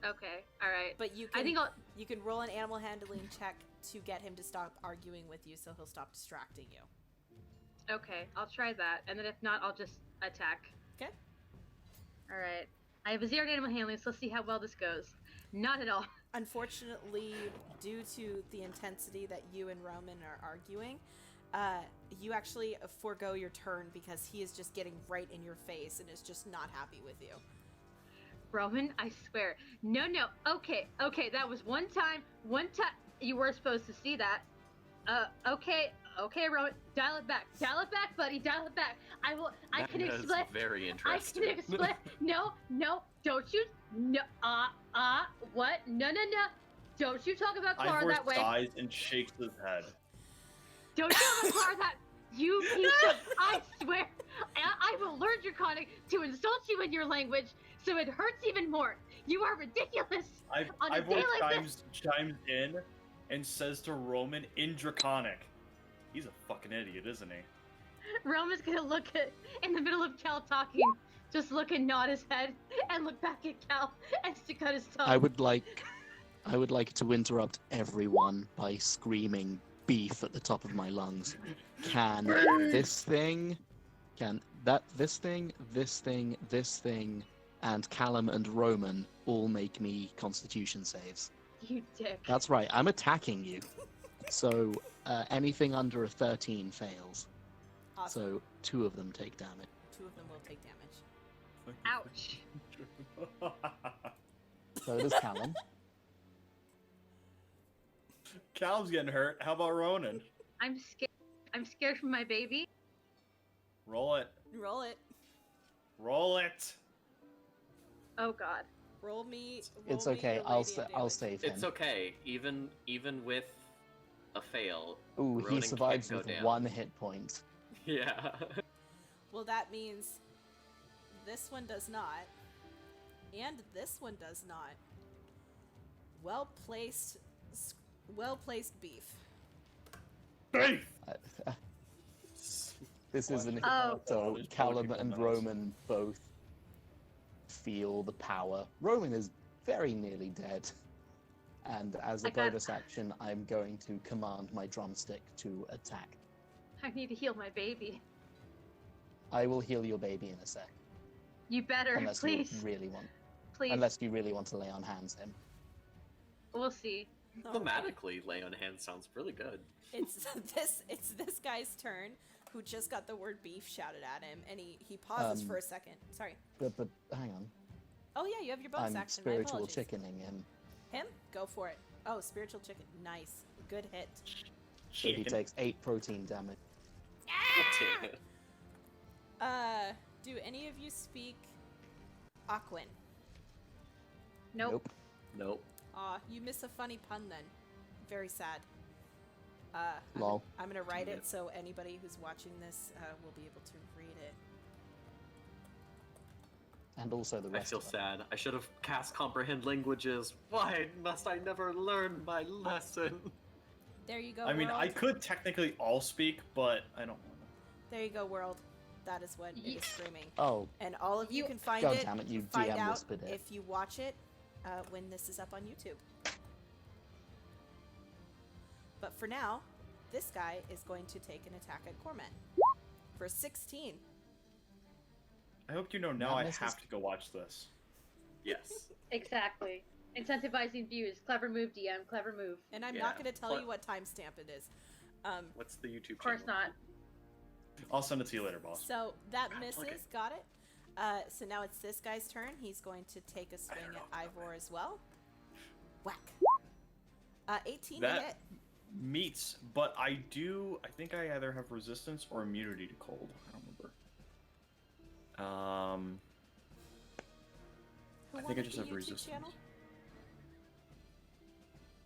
Okay. All right. But you can, I think I'll. you can roll an animal handling check to get him to stop arguing with you so he'll stop distracting you. Okay, I'll try that, and then if not, I'll just attack. Okay? All right. I have a 0 animal handling, so let's see how well this goes. Not at all. Unfortunately, due to the intensity that you and Roman are arguing, you actually forego your turn because he is just getting right in your face and is just not happy with you. Roman, I swear. No. Okay, that was one time. You were supposed to see that. Okay, Roman. Dial it back, buddy. Dial it back. I can explain. Very I interesting. can explain. No, don't you? No, what? No. Don't you talk about Clara Ivor that way. sighs and shakes his head. Don't you talk about Clara that. You piece of. I swear. I will learn Draconic to insult you in your language, so it hurts even more. You are ridiculous. On a day Ivor like this. chimes in and says to Roman in Draconic. He's a fucking idiot, isn't he? Roman's gonna look at in the middle of Cal talking, just look and nod his head, and look back at Cal and stick out his tongue. I would like to interrupt everyone by screaming beef at the top of my lungs. Can this thing, this thing, and Callum and Roman all make me Constitution saves? You dick. That's right, I'm attacking you. So anything under a 13 fails. Awesome. So 2 of them take damage. 2 of them will take damage. Ouch. So does Callum. Cal's getting hurt. How about Ronan? I'm scared. I'm scared for my baby. Roll it. Roll it. Roll it. Oh God. Roll me. It's roll me okay. your I'll radiant I'll damage. save him. It's okay. Even with a fail. Ooh, Ronan he can't survives go with down. 1 hit point. Yeah. Well, that means this one does not, and this one does not. Well placed beef. Beef! This is an Oh. so There's Callum probably and people nice. Roman both feel the power. Roman is very nearly dead, and as a I got- bonus action, I'm going to command my drumstick to attack. I need to heal my baby. I will heal your baby in a sec, You better, unless please, you really want. please. Unless you really want to lay on hands him. We'll see. Okay. Thematically, lay on hands sounds really good. It's this guy's turn, who just got the word beef shouted at him, and he pauses for a second. Sorry. But hang on, Oh yeah, you have your bonus I'm action. My spiritual apologies. chickening him. Him? Go for it. Oh, spiritual chicken. Nice. Good hit. So he Chicken. takes 8 protein damage. Damn it. Do any of you speak Aquan? Nope. Nope. Aw, you miss a funny pun then. Very sad. Lol. I'm gonna write it so anybody who's watching this will be able to read it. And also the I rest feel of them. sad. I should have cast comprehend languages. Why must I never learn my lesson? There you go. I mean, world. I could technically all speak, but I don't want There you go, world. That is what it is screaming. Oh, And all of you You- can find God it. damn it, you find DM out whispered it. if you watch it when this is up on YouTube. But for now, this guy is going to take an attack at Cormet for 16. I hope you know now Not I necess- have to go watch this. Yes. Exactly. Incentivizing views. Clever move, DM. Clever move. And I'm Yeah, not going to tell but- you what timestamp it is. What's the YouTube Of course channel? not. I'll send it to you later, boss. So that God, misses. plug it. Got it. So now it's this guy's turn. He's going to take a swing at Ivor as well. Whack. 18 to That- hit. Meats, but I think I either have resistance or immunity to cold. I don't remember. Who I think I wanted just the have YouTube resistance. channel?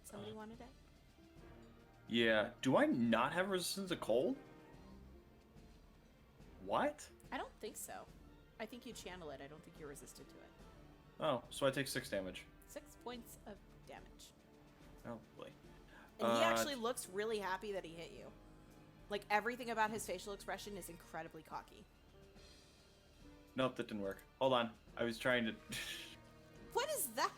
Somebody wanted it? Yeah. Do I not have resistance to cold? What? I don't think so. I think you channel it. I don't think you're resistant to it. Oh, so I take 6 damage. 6 points of damage. Oh boy. And he actually looks really happy that he hit you. Like, everything about his facial expression is incredibly cocky. Nope, that didn't work. Hold on. I was trying to. What is that?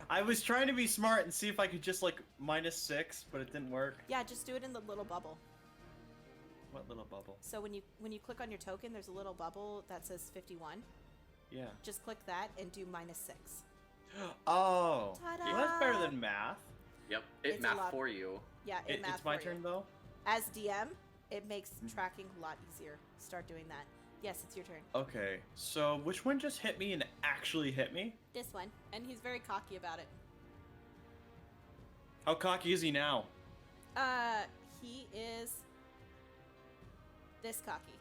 I was trying to be smart and see if I could just like -6, but it didn't work. Yeah, just do it in the little bubble. What little bubble? So when you click on your token, there's a little bubble that says 51. Yeah. Just click that and do -6. Oh. Ta-da! Well, that's better than math. Yep, It's it a math lot. for you. Yeah, it math It's my for you. turn though. As DM, it makes tracking a lot easier. Start doing that. Yes, it's your turn. Okay, so which one just hit me and actually hit me? This one. And he's very cocky about it. How cocky is he now? He is this cocky.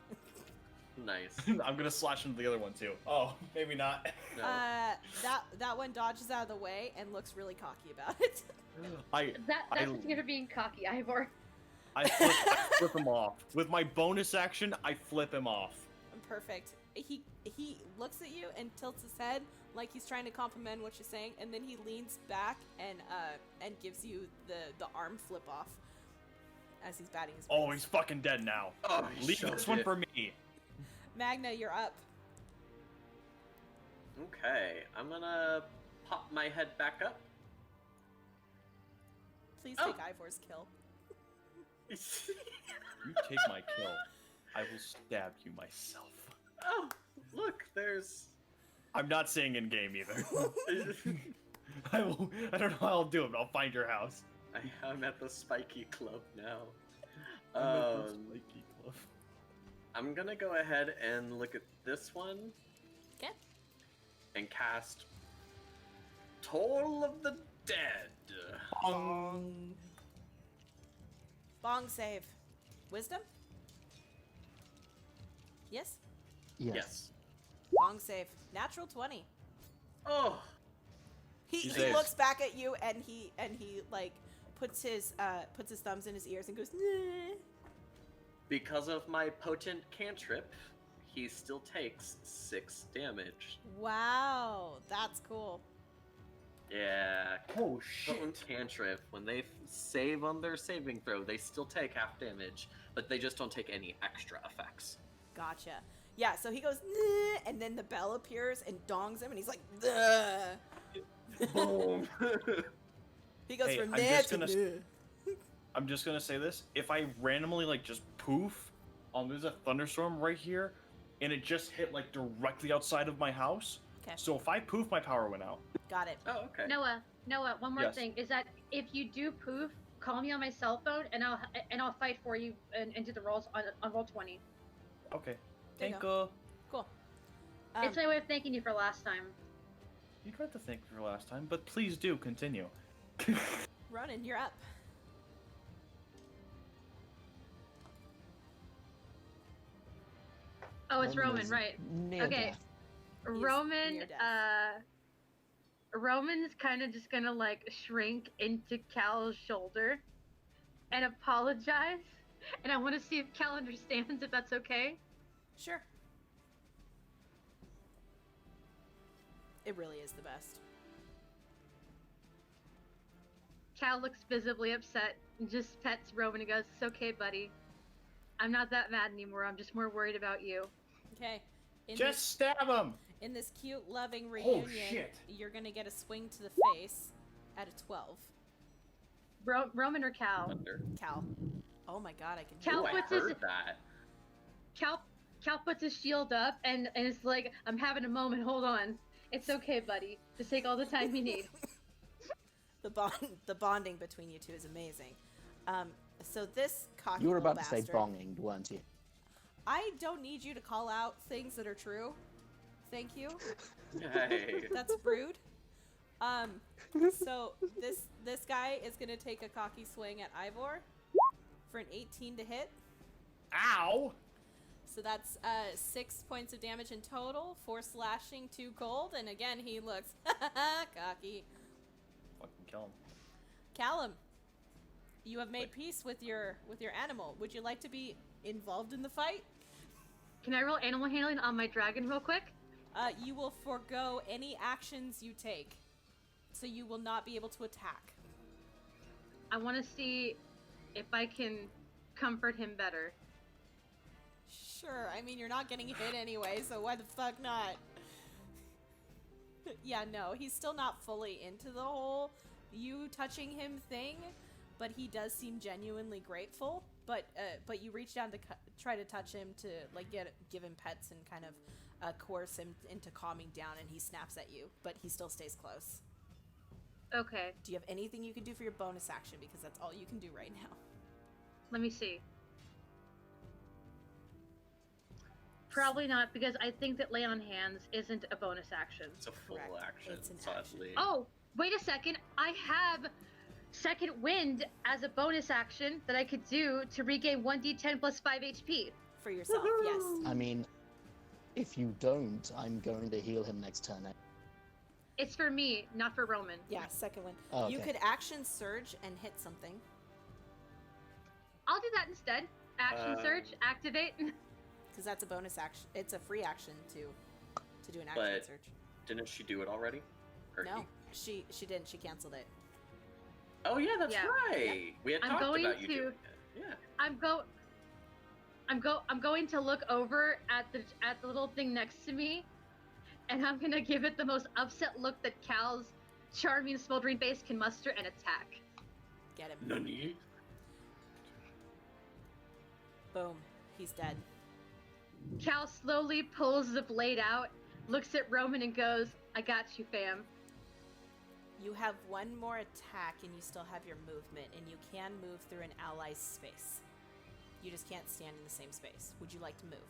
Nice. I'm gonna slash into the other one too. Oh, maybe not. No. That one dodges out of the way and looks really cocky about it. That's what you get for being cocky, Ivor. I flip him off. With my bonus action, I flip him off. Perfect. He looks at you and tilts his head like he's trying to compliment what you're saying, and then he leans back and gives you the arm flip off as he's batting his Oh, wings. he's fucking dead now. Oh, he Leave shoved this one it. for me. Magna, you're up. Okay, I'm gonna pop my head back up. Please Oh. take Ivor's kill. You take my kill. I will stab you myself. Oh, look, there's. I'm not saying in game either. I don't know how I'll do it, but I'll find your house. I'm at the spiky club now. I'm at the spiky club. I'm gonna go ahead and look at this one. Okay. And cast Toll of the Dead. Bong. Bong save. Wisdom? Yes? Yes. Bong save. Natural 20. Oh, He saves. looks back at you and he like puts his thumbs in his ears and goes, nah. because of my potent cantrip, he still takes 6 damage. Wow, that's cool. Yeah. Oh Potent cantrip, when they save on their saving throw, they still take half damage, but they just don't take any extra effects. Gotcha. Yeah, so he goes, nah, and then the bell appears and dongs him, and he's like, duh. Boom. He goes Hey, from I'm there just to gonna- nah. I'm just gonna say this. If I randomly like just poof, there's a thunderstorm right here, and it just hit like directly outside of my house. Okay. So if I poof, my power went out. Got it. Oh, okay. Noah, one more Yes. thing is that if you do poof, call me on my cell phone and I'll fight for you and do the rolls on roll 20. Okay. There you Thank you. Cool. It's my way of thanking you for last time. You don't have to thank me for last time, but please do continue. Ronan, you're up. Oh, it's Roman, is right? Near Okay. death. He's Roman, near death. Roman's kind of just gonna like shrink into Cal's shoulder and apologize. And I want to see if Cal understands if that's okay. Sure. It really is the best. Cal looks visibly upset and just pets Roman and goes, "It's okay, buddy. I'm not that mad anymore. I'm just more worried about you." Okay. Just stab him. in this cute, loving Oh, reunion, shit. you're gonna get a swing to the face at a 12. Roman or Cal? Thunder. Cal. Oh my god, I can Cal Oh, hear I puts his- heard that. Cal puts his shield up and it's like, "I'm having a moment. Hold on. It's okay, buddy. Just take all the time you need." the bonding between you two is amazing. So this cocky You were little about to say bastard- bonging, weren't you? I don't need you to call out things that are true. Thank you. Hey. That's rude. So this guy is gonna take a cocky swing at Ivor for an 18 to hit. Ow! So that's 6 points of damage in total, 4 slashing, 2 cold, and again he looks cocky. Fucking kill him. Callum, you have made peace with your animal. Would you like to be involved in the fight? Can I roll animal handling on my dragon real quick? You will forego any actions you take, so you will not be able to attack. I want to see if I can comfort him better. Sure, I mean, you're not getting hit anyway, so why the fuck not? Yeah, no, he's still not fully into the whole you touching him thing, but he does seem genuinely grateful. But you reach down to try to touch him to, like, give him pets and kind of coerce him into calming down, and he snaps at you, but he still stays close. Okay, Do you have anything you can do for your bonus action? Because that's all you can do right now. let me see. Probably not, because I think that lay on hands isn't a bonus action. It's a full Correct. action, It's an sadly. Oh, wait a second. I have second wind as a bonus action that I could do to regain 1d10 plus 5 HP. For yourself, yes. I mean, if you don't, I'm going to heal him next turn. It's for me, not for Roman. Yeah, second one. Oh, You okay. could action surge and hit something. I'll do that instead. Action surge, activate. Because that's a bonus action. It's a free action to do an action But- surge. Didn't she do it already? Or No, he? she didn't. She canceled it. Oh yeah, that's Yeah. right. We had I'm talked going about you to- doing it. Yeah. I'm going to look over at the little thing next to me, and I'm gonna give it the most upset look that Cal's charming, smoldering face can muster and attack. Get him. Nani? Boom. He's dead. Cal slowly pulls the blade out, looks at Roman, and goes, "I got you, fam." You have one more attack, and you still have your movement, and you can move through an ally's space. You just can't stand in the same space. Would you like to move?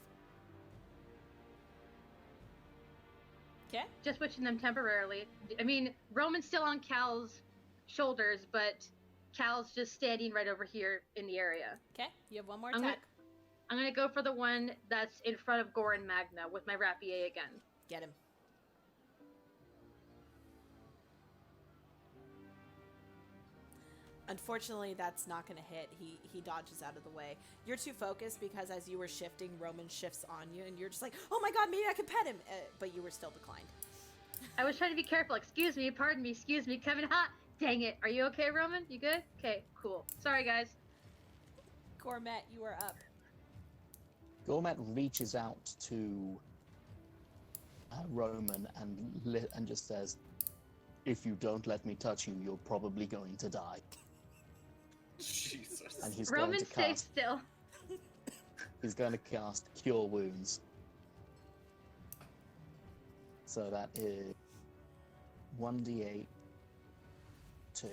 Okay. Just switching them temporarily. I mean, Roman's still on Cal's shoulders, but Cal's just standing right over here in the area. Okay. You have one more I'm attack. I'm gonna go for the one that's in front of Goran Magna with my rapier again. Get him. Unfortunately, that's not going to hit. He dodges out of the way. You're too focused because as you were shifting, Roman shifts on you, and you're just like, oh my god, maybe I can pet him. But you were still declined. I was trying to be careful. Excuse me, pardon me, excuse me, coming hot. Dang it. Are you okay, Roman? You good? Okay, cool. Sorry, guys. Gourmet, you are up. Gourmet reaches out to Roman and just says, "If you don't let me touch you, you're probably going to die." Jesus. And he's Roman, going to stay cast. still. He's going to cast Cure Wounds. So that is 1d8 2.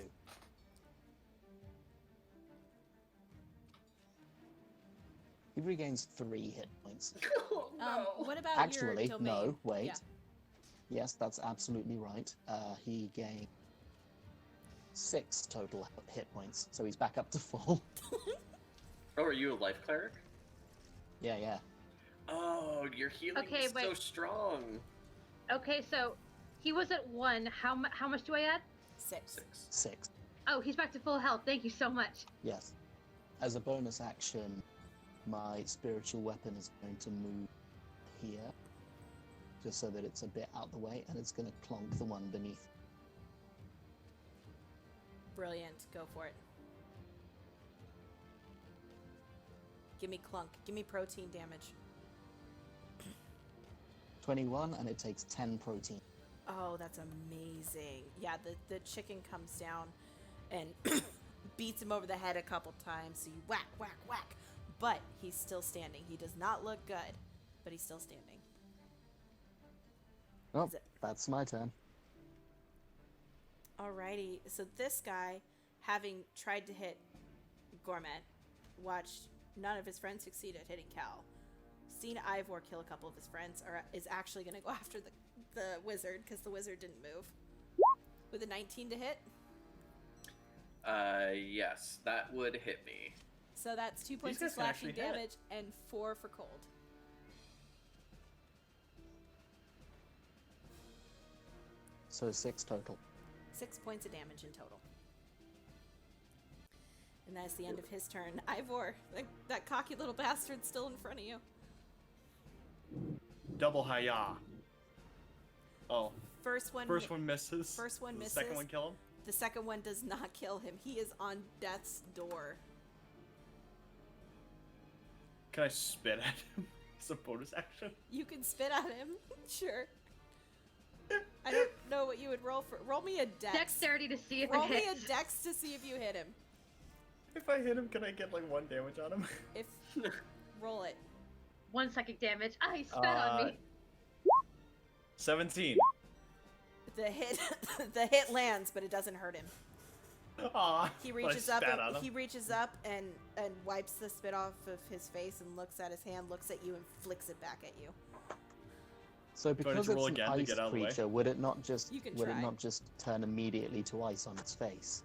He regains 3 hit points. Oh, no. What about Actually, your domain? no, wait. Yeah. Yes, that's absolutely right. He gained 6 total hit points, so he's back up to full. Oh, are you a life cleric? Yeah. Oh, your healing Okay, is so wait. strong. Okay, so he was at 1. How much do I add? 6. 6. Oh, he's back to full health. Thank you so much. Yes. As a bonus action, my spiritual weapon is going to move here, just so that it's a bit out the way, and it's going to clonk the one beneath. Brilliant. Go for it. Give me clunk. Give me protein damage. 21, and it takes 10 protein. Oh, that's amazing. Yeah, the chicken comes down and beats him over the head a couple times. So you whack, whack, whack. But he's still standing. He does not look good, but he's still standing. Oh, Is it- that's my turn. Alrighty. So this guy, having tried to hit Gourmet, watched none of his friends succeed at hitting Cal. Seen Ivor kill a couple of his friends, is actually going to go after the wizard because the wizard didn't move. With a 19 to hit. Yes, that would hit me. So that's 2 points guys of can slashing actually hit. damage and 4 for cold. So 6 total. 6 points of damage in total. And that's the end of his turn. Ivor, that cocky little bastard's still in front of you. double hi-ya. Oh, First one misses. First one Does misses. The second one kill him? The second one does not kill him. He is on death's door. Can I spit at him? It's a bonus action. You can spit at him. Sure. I don't know what you would roll for. Roll me a dex. Dexterity to see if Roll it me hits. a dex to see if you hit him. If I hit him, can I get like 1 damage on him? If roll it. 1 psychic damage. Ah, he spat on me. 17. The hit the hit lands, but it doesn't hurt him. Aw. He but I reaches up spat on and him. he reaches up and wipes the spit off of his face and looks at his hand, looks at you and flicks it back at you. So I because just it's roll an again to ice get out of the way? creature, would it not just You can would try. it not just turn immediately to ice on its face?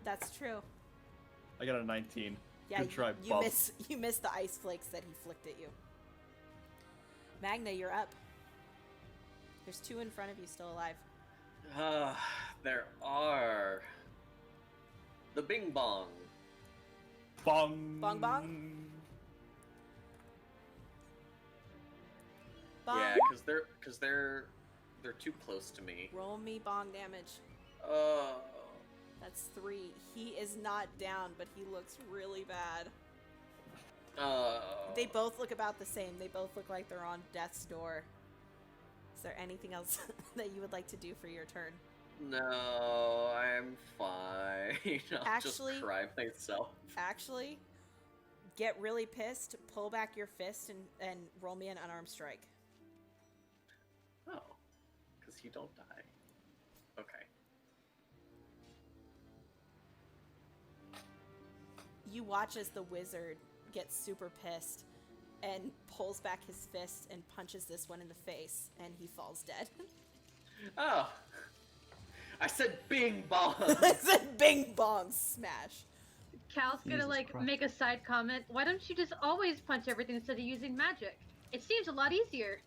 That's true. I got a 19. Yeah, Good try, you bub. miss the ice flakes that he flicked at you. Magna, you're up. There's 2 in front of you still alive. There are the Bing Bong. Bong. Bong bong? Bong. Yeah, because they're too close to me. Roll me bong damage. Oh. That's 3. He is not down, but he looks really bad. They both look about the same. They both look like they're on death's door. Is there anything else that you would like to do for your turn? No, I'm fine. I'll Actually- just cry myself. Actually, get really pissed, pull back your fist, and roll me an unarmed strike. Oh, because you don't die. Okay. You watch as the wizard gets super pissed and pulls back his fist and punches this one in the face, and he falls dead. Oh, I said Bing Bong. It's a bing bong smash. Cal's gonna Jesus like Christ. make a side comment. Why don't you just always punch everything instead of using magic? It seems a lot easier.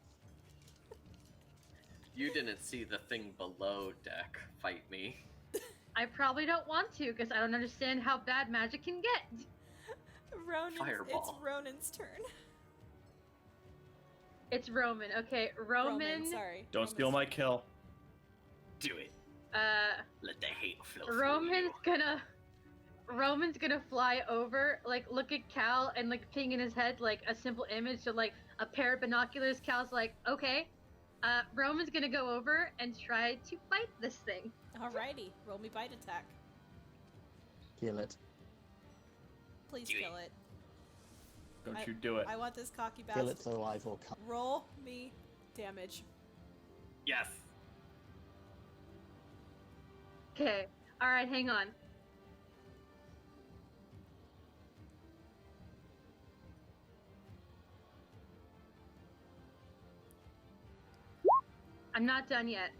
You didn't see the thing below deck fight me. I probably don't want to because I don't understand how bad magic can get. It's Fireball. Ronan's turn. It's Roman. Okay, Roman. Sorry. Don't steal my kill. Do it. Let the hate flow through Roman's gonna fly over, like look at Cal and like ping in his head like a simple image of like a pair of binoculars. Cal's like, okay. Roman's gonna go over and try to fight this thing. Alrighty, roll me bite attack. Kill it. Please Do it. kill it. Don't you do it. I want this cocky Kill bastard. it so Ivor can. Roll me damage. Yes. Okay. Alright, hang on. I'm not done yet.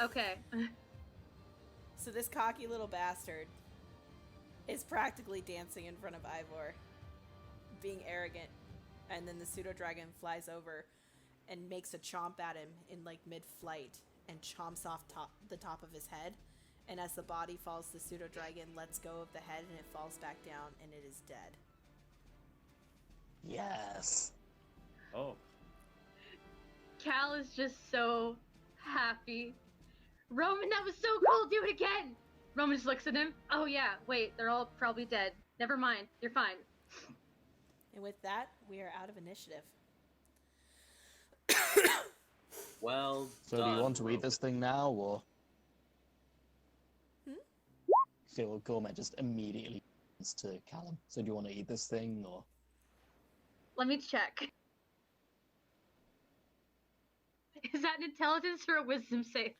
Okay. So this cocky little bastard is practically dancing in front of Ivor, being arrogant, and then the pseudo dragon flies over and makes a chomp at him in like mid-flight and chomps off the top of his head. And as the body falls, the pseudo dragon lets go of the head and it falls back down and it is dead. Yes. Oh. Cal is just so happy. Roman, that was so cool. Do it again. Roman just looks at him. Oh yeah, wait, they're all probably dead. Never mind. You're fine. And with that, we are out of initiative. Well So done. do you want to eat this thing now, or? Hmm? So Gourmet just immediately turns to Callum. So do you want to eat this thing, or? Let me check. Is that an intelligence or a wisdom save?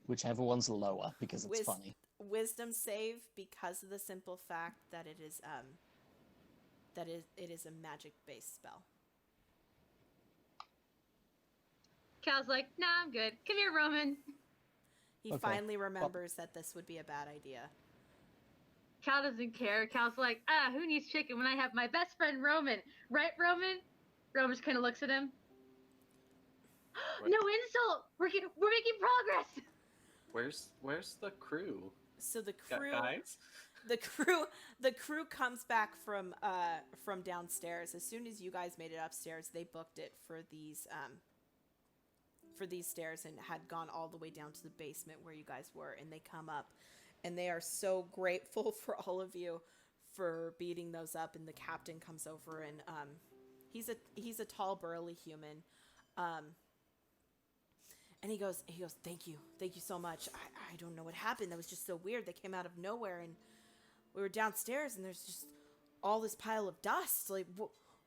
Whichever one's lower, because it's Wis- funny. Wisdom save because of the simple fact that it is a magic based spell. Cal's like, nah, I'm good. Come here, Roman. He Okay. finally remembers that this would be a bad idea. Cal doesn't care. Cal's like, who needs chicken when I have my best friend Roman? Right, Roman? Roman just kind of looks at him. What? No insult. We're making progress. Where's the crew? So the Got crew guys? the crew comes back from downstairs. As soon as you guys made it upstairs, they booked it for these stairs and had gone all the way down to the basement where you guys were, and they come up and they are so grateful for all of you for beating those up. And the captain comes over, and he's a tall burly human, and he goes, thank you so much. I don't know what happened. That was just so weird. They came out of nowhere, and we were downstairs, and there's just all this pile of dust. Like,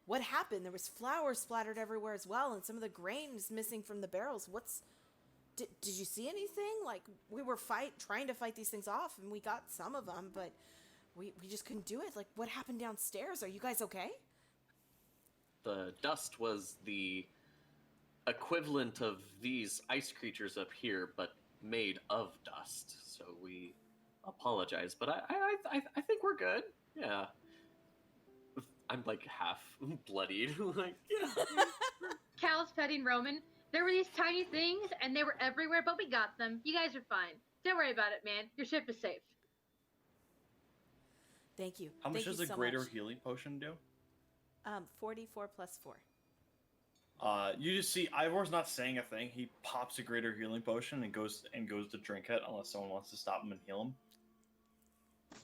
what happened? There was flour splattered everywhere as well, and some of the grain is missing from the barrels. Did you see anything? Like, we were trying to fight these things off, and we got some of them, but we just couldn't do it. Like, what happened downstairs? Are you guys okay? The dust was the equivalent of these ice creatures up here, but made of dust. So we apologize, but I think we're good. Yeah. I'm like half bloodied. Like, yeah. Cal's petting Roman. There were these tiny things, and they were everywhere, but we got them. You guys are fine. Don't worry about it, man. Your ship is safe. Thank you. How much Thank does you a so greater much. healing potion do? 44 plus 4. You just see Ivor's not saying a thing. He pops a greater healing potion and goes to drink it unless someone wants to stop him and heal him.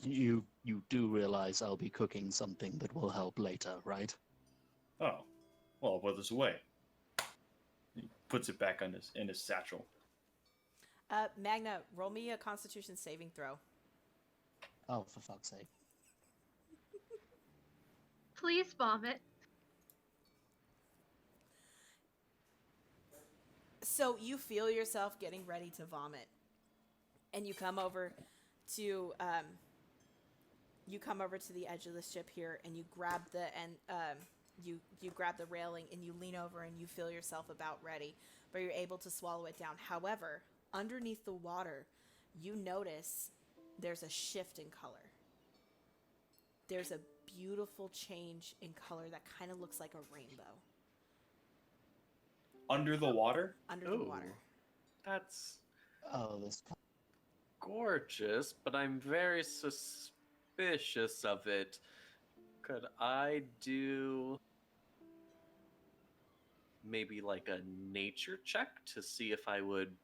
You do realize I'll be cooking something that will help later, right? Oh, well, put this away. He puts it back in his satchel. Magna, roll me a Constitution saving throw. Oh, for fuck's sake. Please vomit. So you feel yourself getting ready to vomit, and you come over to the edge of the ship here, and you grab you grab the railing, and you lean over, and you feel yourself about ready, but you're able to swallow it down. However, underneath the water, you notice there's a shift in color. There's a beautiful change in color that kind of looks like a rainbow. Under the water? Under the Ooh. water. That's Oh, this. gorgeous, but I'm very suspicious of it. Could I do maybe like a nature check to see if I would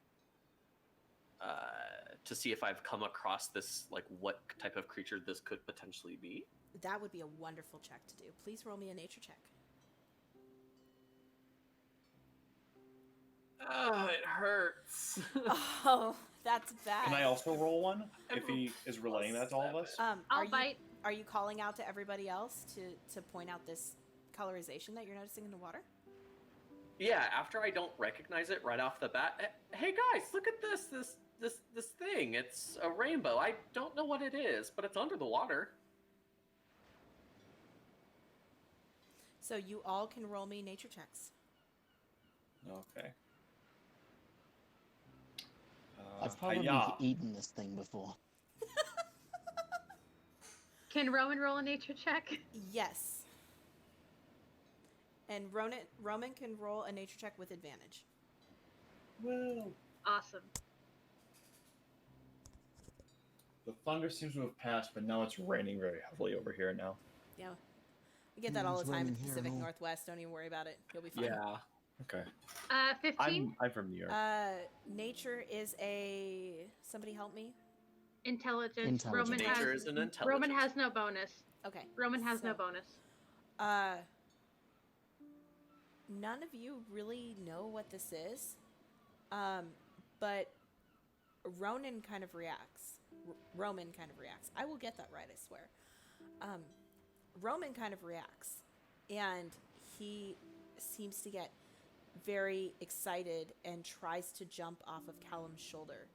to see if I've come across this, like what type of creature this could potentially be? That would be a wonderful check to do. Please roll me a nature check. Oh, it hurts. Oh, that's bad. Can I also roll one if he is relaying that to all of us? I'll bite. Are you calling out to everybody else to point out this colorization that you're noticing in the water? Yeah, after I don't recognize it right off the bat. Hey guys, look at this thing. It's a rainbow. I don't know what it is, but it's under the water. So you all can roll me nature checks. Okay. I've probably Hiya. eaten this thing before. Can Roman roll a nature check? Yes. And Roman can roll a nature check with advantage. Well, Awesome. the thunder seems to have passed, but now it's raining very heavily over here now. Yeah. We get that all It's the time in raining the here Pacific and all. Northwest. Don't even worry about it. You'll be fine. Yeah. Okay. 15? I'm from New York. Nature is a... Somebody help me? Intelligence. Intelligence. Roman Nature has, is an intelligence. Roman has no bonus. Okay. Roman has no So, bonus. None of you really know what this is. But Ronan kind of reacts. Roman kind of reacts. I will get that right, I swear. Roman kind of reacts. And he seems to get very excited and tries to jump off of Callum's shoulder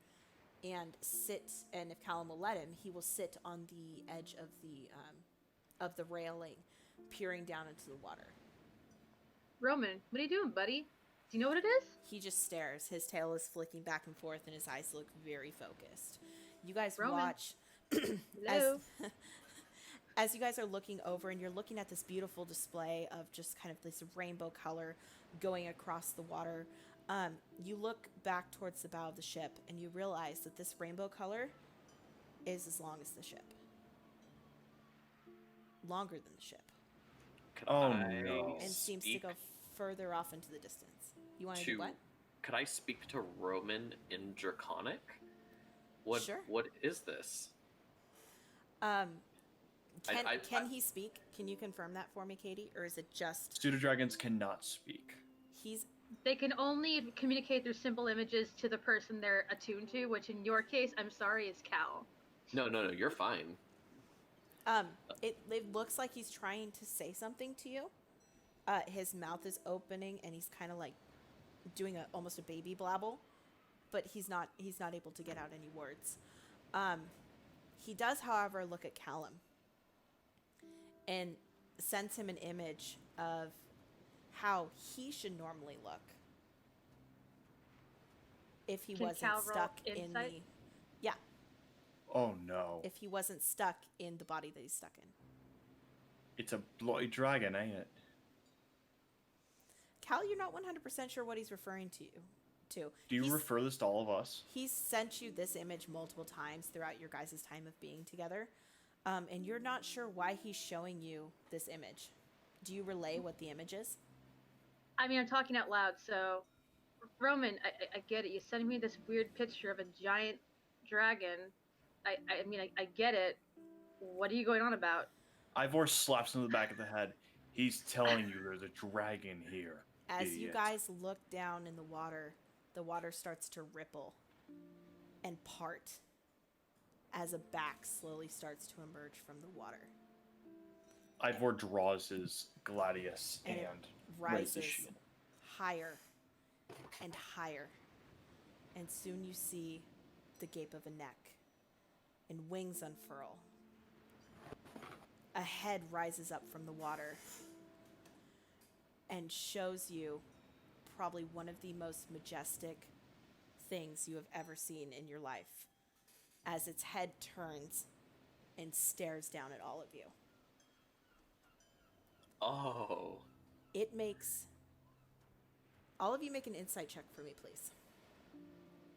and sit, and if Callum will let him, he will sit on the edge of the railing, peering down into the water. Roman, what are you doing, buddy? Do you know what it is? He just stares. His tail is flicking back and forth, and his eyes look very focused. You guys Roman. watch Hello? as you guys are looking over, and you're looking at this beautiful display of just kind of this rainbow color going across the water. You look back towards the bow of the ship, and you realize that this rainbow color is as long as the ship. longer than the ship Could Oh, I no. and seems to speak go further off into the distance. You want to do to? what? Could I speak to Roman in Draconic? What? Sure. What is this? Um, I- can he speak? Can you confirm that for me, Katie? Or is it just Pseudo-dragons cannot speak. he's They can only communicate through simple images to the person they're attuned to, which in your case, I'm sorry, is Cal. No, you're fine. it looks like he's trying to say something to you. His mouth is opening and he's kind of like doing almost a baby blabble, but he's not able to get out any words. He does, however, look at Callum and sends him an image of how he should normally look if he Can wasn't Cal roll stuck in the insight? Oh no. if he wasn't stuck in the body that he's stuck in. It's a bloody dragon, ain't it? Cal, you're not 100% sure what he's referring to. Do you He's- refer this to all of us? He's sent you this image multiple times throughout your guys' time of being together, and you're not sure why he's showing you this image. Do you relay what the image is? I mean, I'm talking out loud, so Roman, I get it. You sending me this weird picture of a giant dragon. I mean, I get it. What are you going on about? Ivor slaps him in the back of the head. He's telling you there's a dragon here. As you idiot. guys look down in the water starts to ripple and part as a back slowly starts to emerge from the water. Ivor draws his gladius And it and raises his rises shield. higher and higher, and soon you see the gape of a neck and wings unfurl. A head rises up from the water and shows you probably one of the most majestic things you have ever seen in your life as its head turns and stares down at all of you. Oh. It makes all of you make an insight check for me, please.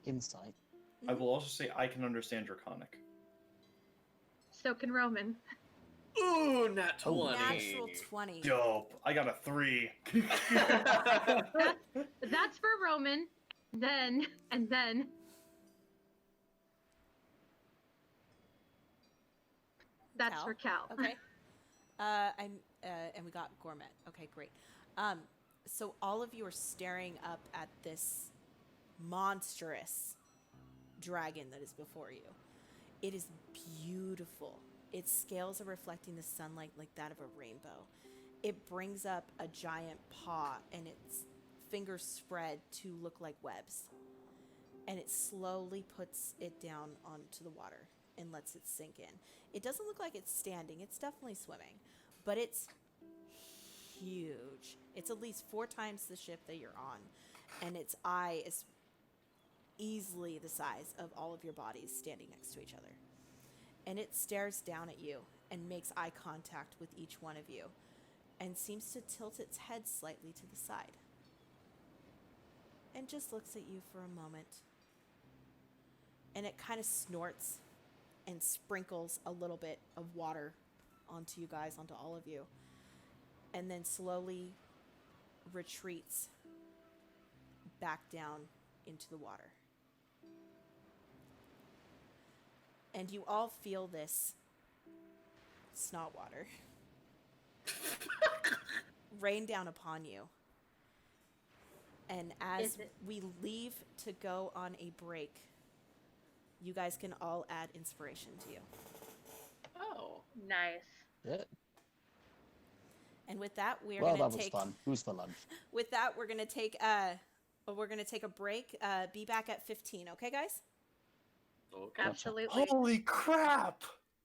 Insight. I will also say I can understand Draconic. So can Roman. Ooh, nat 20. Oh, Natural 20. Dope. I got a 3. That's for Roman. Then, and then. That's Cal? for Cal. Okay. And we got Gourmet. Okay, great. So all of you are staring up at this monstrous dragon that is before you. It is beautiful. Its scales are reflecting the sunlight like that of a rainbow. It brings up a giant paw and its fingers spread to look like webs. And it slowly puts it down onto the water and lets it sink in. It doesn't look like it's standing. It's definitely swimming. But it's huge. It's at least 4 times the ship that you're on. And its eye is easily the size of all of your bodies standing next to each other. And it stares down at you and makes eye contact with each one of you and seems to tilt its head slightly to the side. And just looks at you for a moment. And it kind of snorts and sprinkles a little bit of water onto you guys, onto all of you. And then slowly retreats back down into the water. And you all feel this snot water rain down upon you. And as Is it- we leave to go on a break, you guys can all add inspiration to you. Oh. Nice. Yeah. And with that, we're Well, gonna that was take. fun. Who's for lunch? With that, we're gonna take a break. Be back at 15. Okay, guys. Okay. Absolutely. Holy crap!